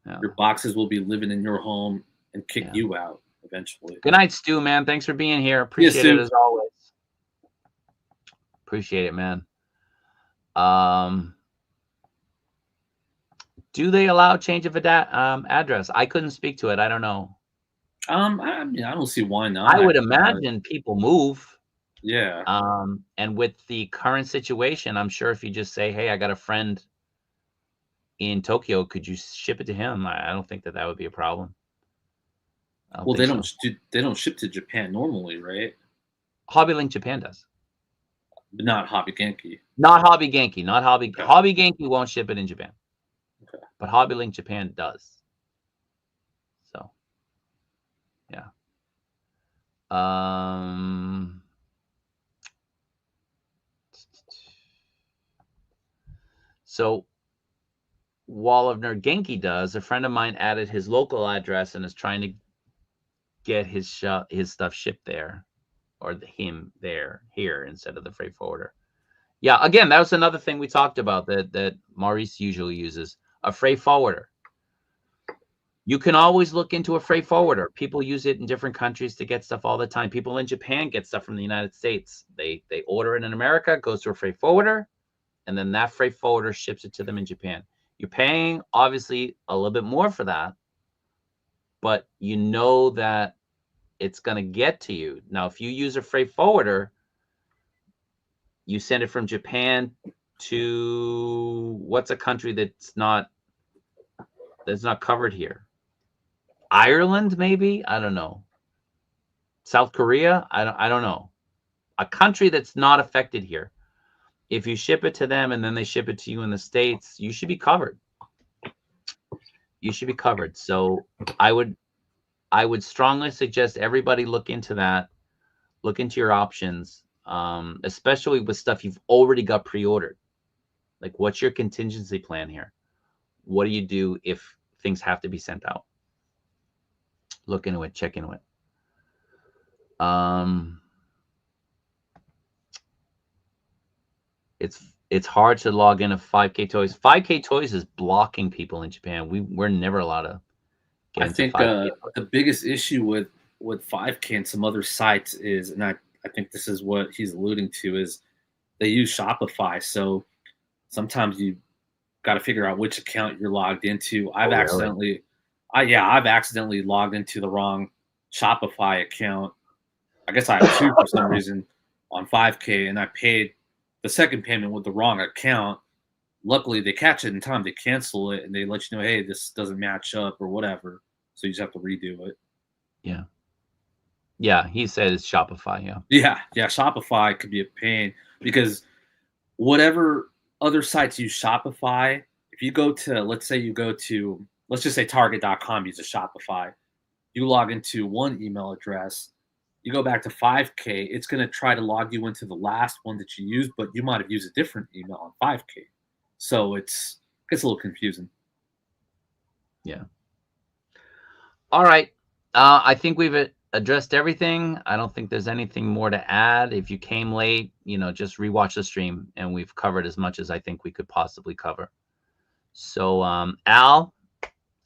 Yeah.
Your boxes will be living in your home and kick you out eventually.
Good night, Stu, man. Thanks for being here. Appreciate it as always. Appreciate it, man. Do they allow change of address? I couldn't speak to it. I don't know.
I mean, I don't see why not.
I would imagine people move.
Yeah.
And with the current situation, I'm sure if you just say, "Hey, I got a friend in Tokyo, could you ship it to him?" I don't think that would be a problem.
Well, they don't ship to Japan normally, right?
Hobby Link Japan does.
But not Hobby Genki.
Not Hobby Genki. Not Hobby. Okay. Hobby Genki won't ship it in Japan.
Okay.
But Hobby Link Japan does. So, yeah. So, Wall of Nerd Genki does. A friend of mine added his local address and is trying to get his stuff shipped there, or here instead of the freight forwarder. Yeah, again, that was another thing we talked about that Maurice usually uses, a freight forwarder. You can always look into a freight forwarder. People use it in different countries to get stuff all the time. People in Japan get stuff from the United States. They order it in America, goes to a freight forwarder, and then that freight forwarder ships it to them in Japan. You're paying, obviously, a little bit more for that, but you know that it's going to get to you. Now, if you use a freight forwarder, you send it from Japan to what's a country that's not covered here? Ireland, maybe? I don't know. South Korea? I don't know. A country that's not affected here. If you ship it to them and then they ship it to you in the States, you should be covered. You should be covered. So I would strongly suggest everybody look into that. Look into your options, especially with stuff you've already got pre-ordered. Like, what's your contingency plan here? What do you do if things have to be sent out? Look into it. Check into it. It's hard to log into 5K Toys. 5K Toys is blocking people in Japan. We're never allowed to get into 5K Toys.
The biggest issue with 5K and some other sites is, and I think this is what he's alluding to, is they use Shopify. So sometimes you got to figure out which account you're logged into. I've accidentally logged into the wrong Shopify account. I guess I have two for some reason on 5K, and I paid the second payment with the wrong account. Luckily, they catch it in time. They cancel it, and they let you know, hey, this doesn't match up or whatever. So you just have to redo it.
Yeah. Yeah, he said it's Shopify,
Yeah, Shopify could be a pain because whatever other sites use Shopify, if you go to, let's just say Target.com uses Shopify, you log into one email address, you go back to 5K, it's going to try to log you into the last one that you used, but you might have used a different email on 5K. So it gets a little confusing.
Yeah. All right. I think we've addressed everything. I don't think there's anything more to add. If you came late, just rewatch the stream, and we've covered as much as I think we could possibly cover. So, Al,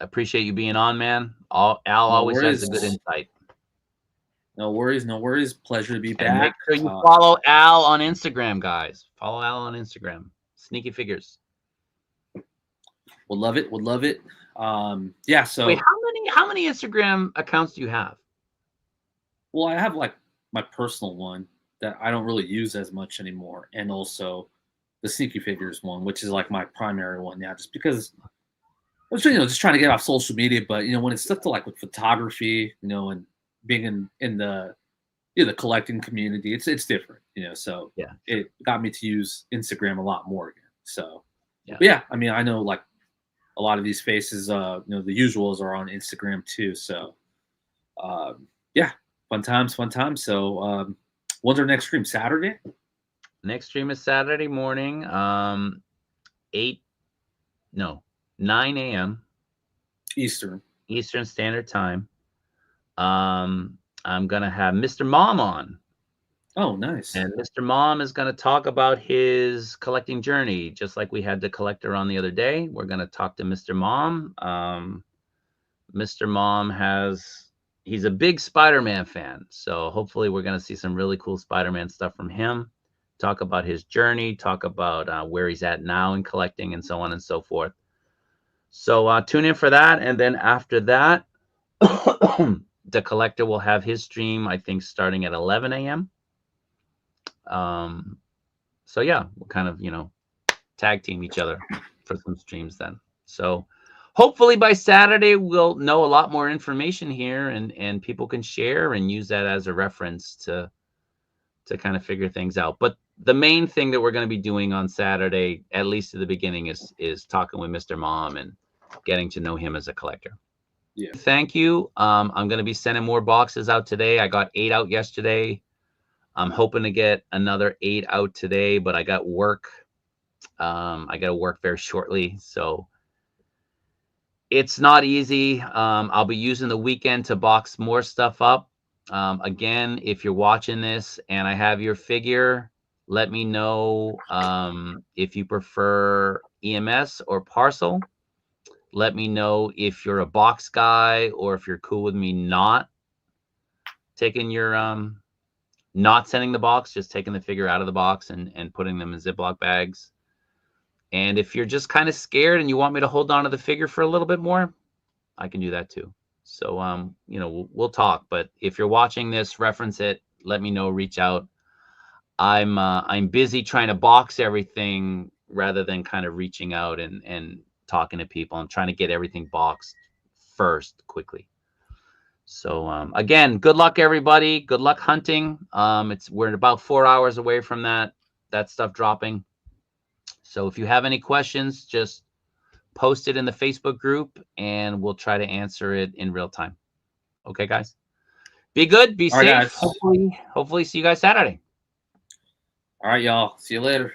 appreciate you being on, man. Al always has a good insight.
No worries. Pleasure to be back.
And make sure you follow Al on Instagram, guys. Follow Al on Instagram. Sneaky Figures.
Would love it. Yeah. So
wait, how many Instagram accounts do you have?
Well, I have like my personal one. that I don't really use as much anymore, and also the sneaky figures one, which is like my primary one now, just because I was just trying to get off social media. But when it's stuff to like with photography, and being in the the collecting community, it's different, So
Yeah,
it got me to use Instagram a lot more again. So
yeah.
But yeah, I mean, I know like a lot of these faces, the usuals are on Instagram too. So yeah, fun times, fun times. So when's our next stream? Saturday?
Next stream is Saturday morning, 9 a.m.
Eastern
Standard Time. I'm gonna have Mr. Mom on.
Oh, nice.
And Mr. Mom is going to talk about his collecting journey, just like we had the collector on the other day. We're going to talk to Mr. Mom. Mr. Mom he's a big Spider-Man fan. So hopefully we're going to see some really cool Spider-Man stuff from him. Talk about his journey, talk about where he's at now in collecting and so on and so forth. So tune in for that. And then after that, the collector will have his stream, I think, starting at 11 a.m. So yeah, we'll kind of, tag team each other for some streams then. So hopefully by Saturday, we'll know a lot more information here and people can share and use that as a reference to kind of figure things out. But the main thing that we're going to be doing on Saturday, at least at the beginning, is talking with Mr. Mom and getting to know him as a collector.
Yeah.
Thank you. I'm going to be sending more boxes out today. I got 8 out yesterday. I'm hoping to get another 8 out today, but I got work. I got to work very shortly, so it's not easy. I'll be using the weekend to box more stuff up. Again, if you're watching this and I have your figure, let me know if you prefer EMS or parcel. Let me know if you're a box guy or if you're cool with me not taking your not sending the box, just taking the figure out of the box and putting them in Ziploc bags. And if you're just kind of scared and you want me to hold on to the figure for a little bit more, I can do that too. So, we'll talk. But if you're watching this, reference it. Let me know. Reach out. I'm busy trying to box everything rather than kind of reaching out and talking to people. I'm trying to get everything boxed first quickly. So again, good luck, everybody. Good luck hunting. We're about 4 hours away from that stuff dropping. So if you have any questions, just post it in the Facebook group and we'll try to answer it in real time. Okay, guys? Be good. Be safe.
Right,
hopefully see you guys Saturday.
All right, y'all. See you later.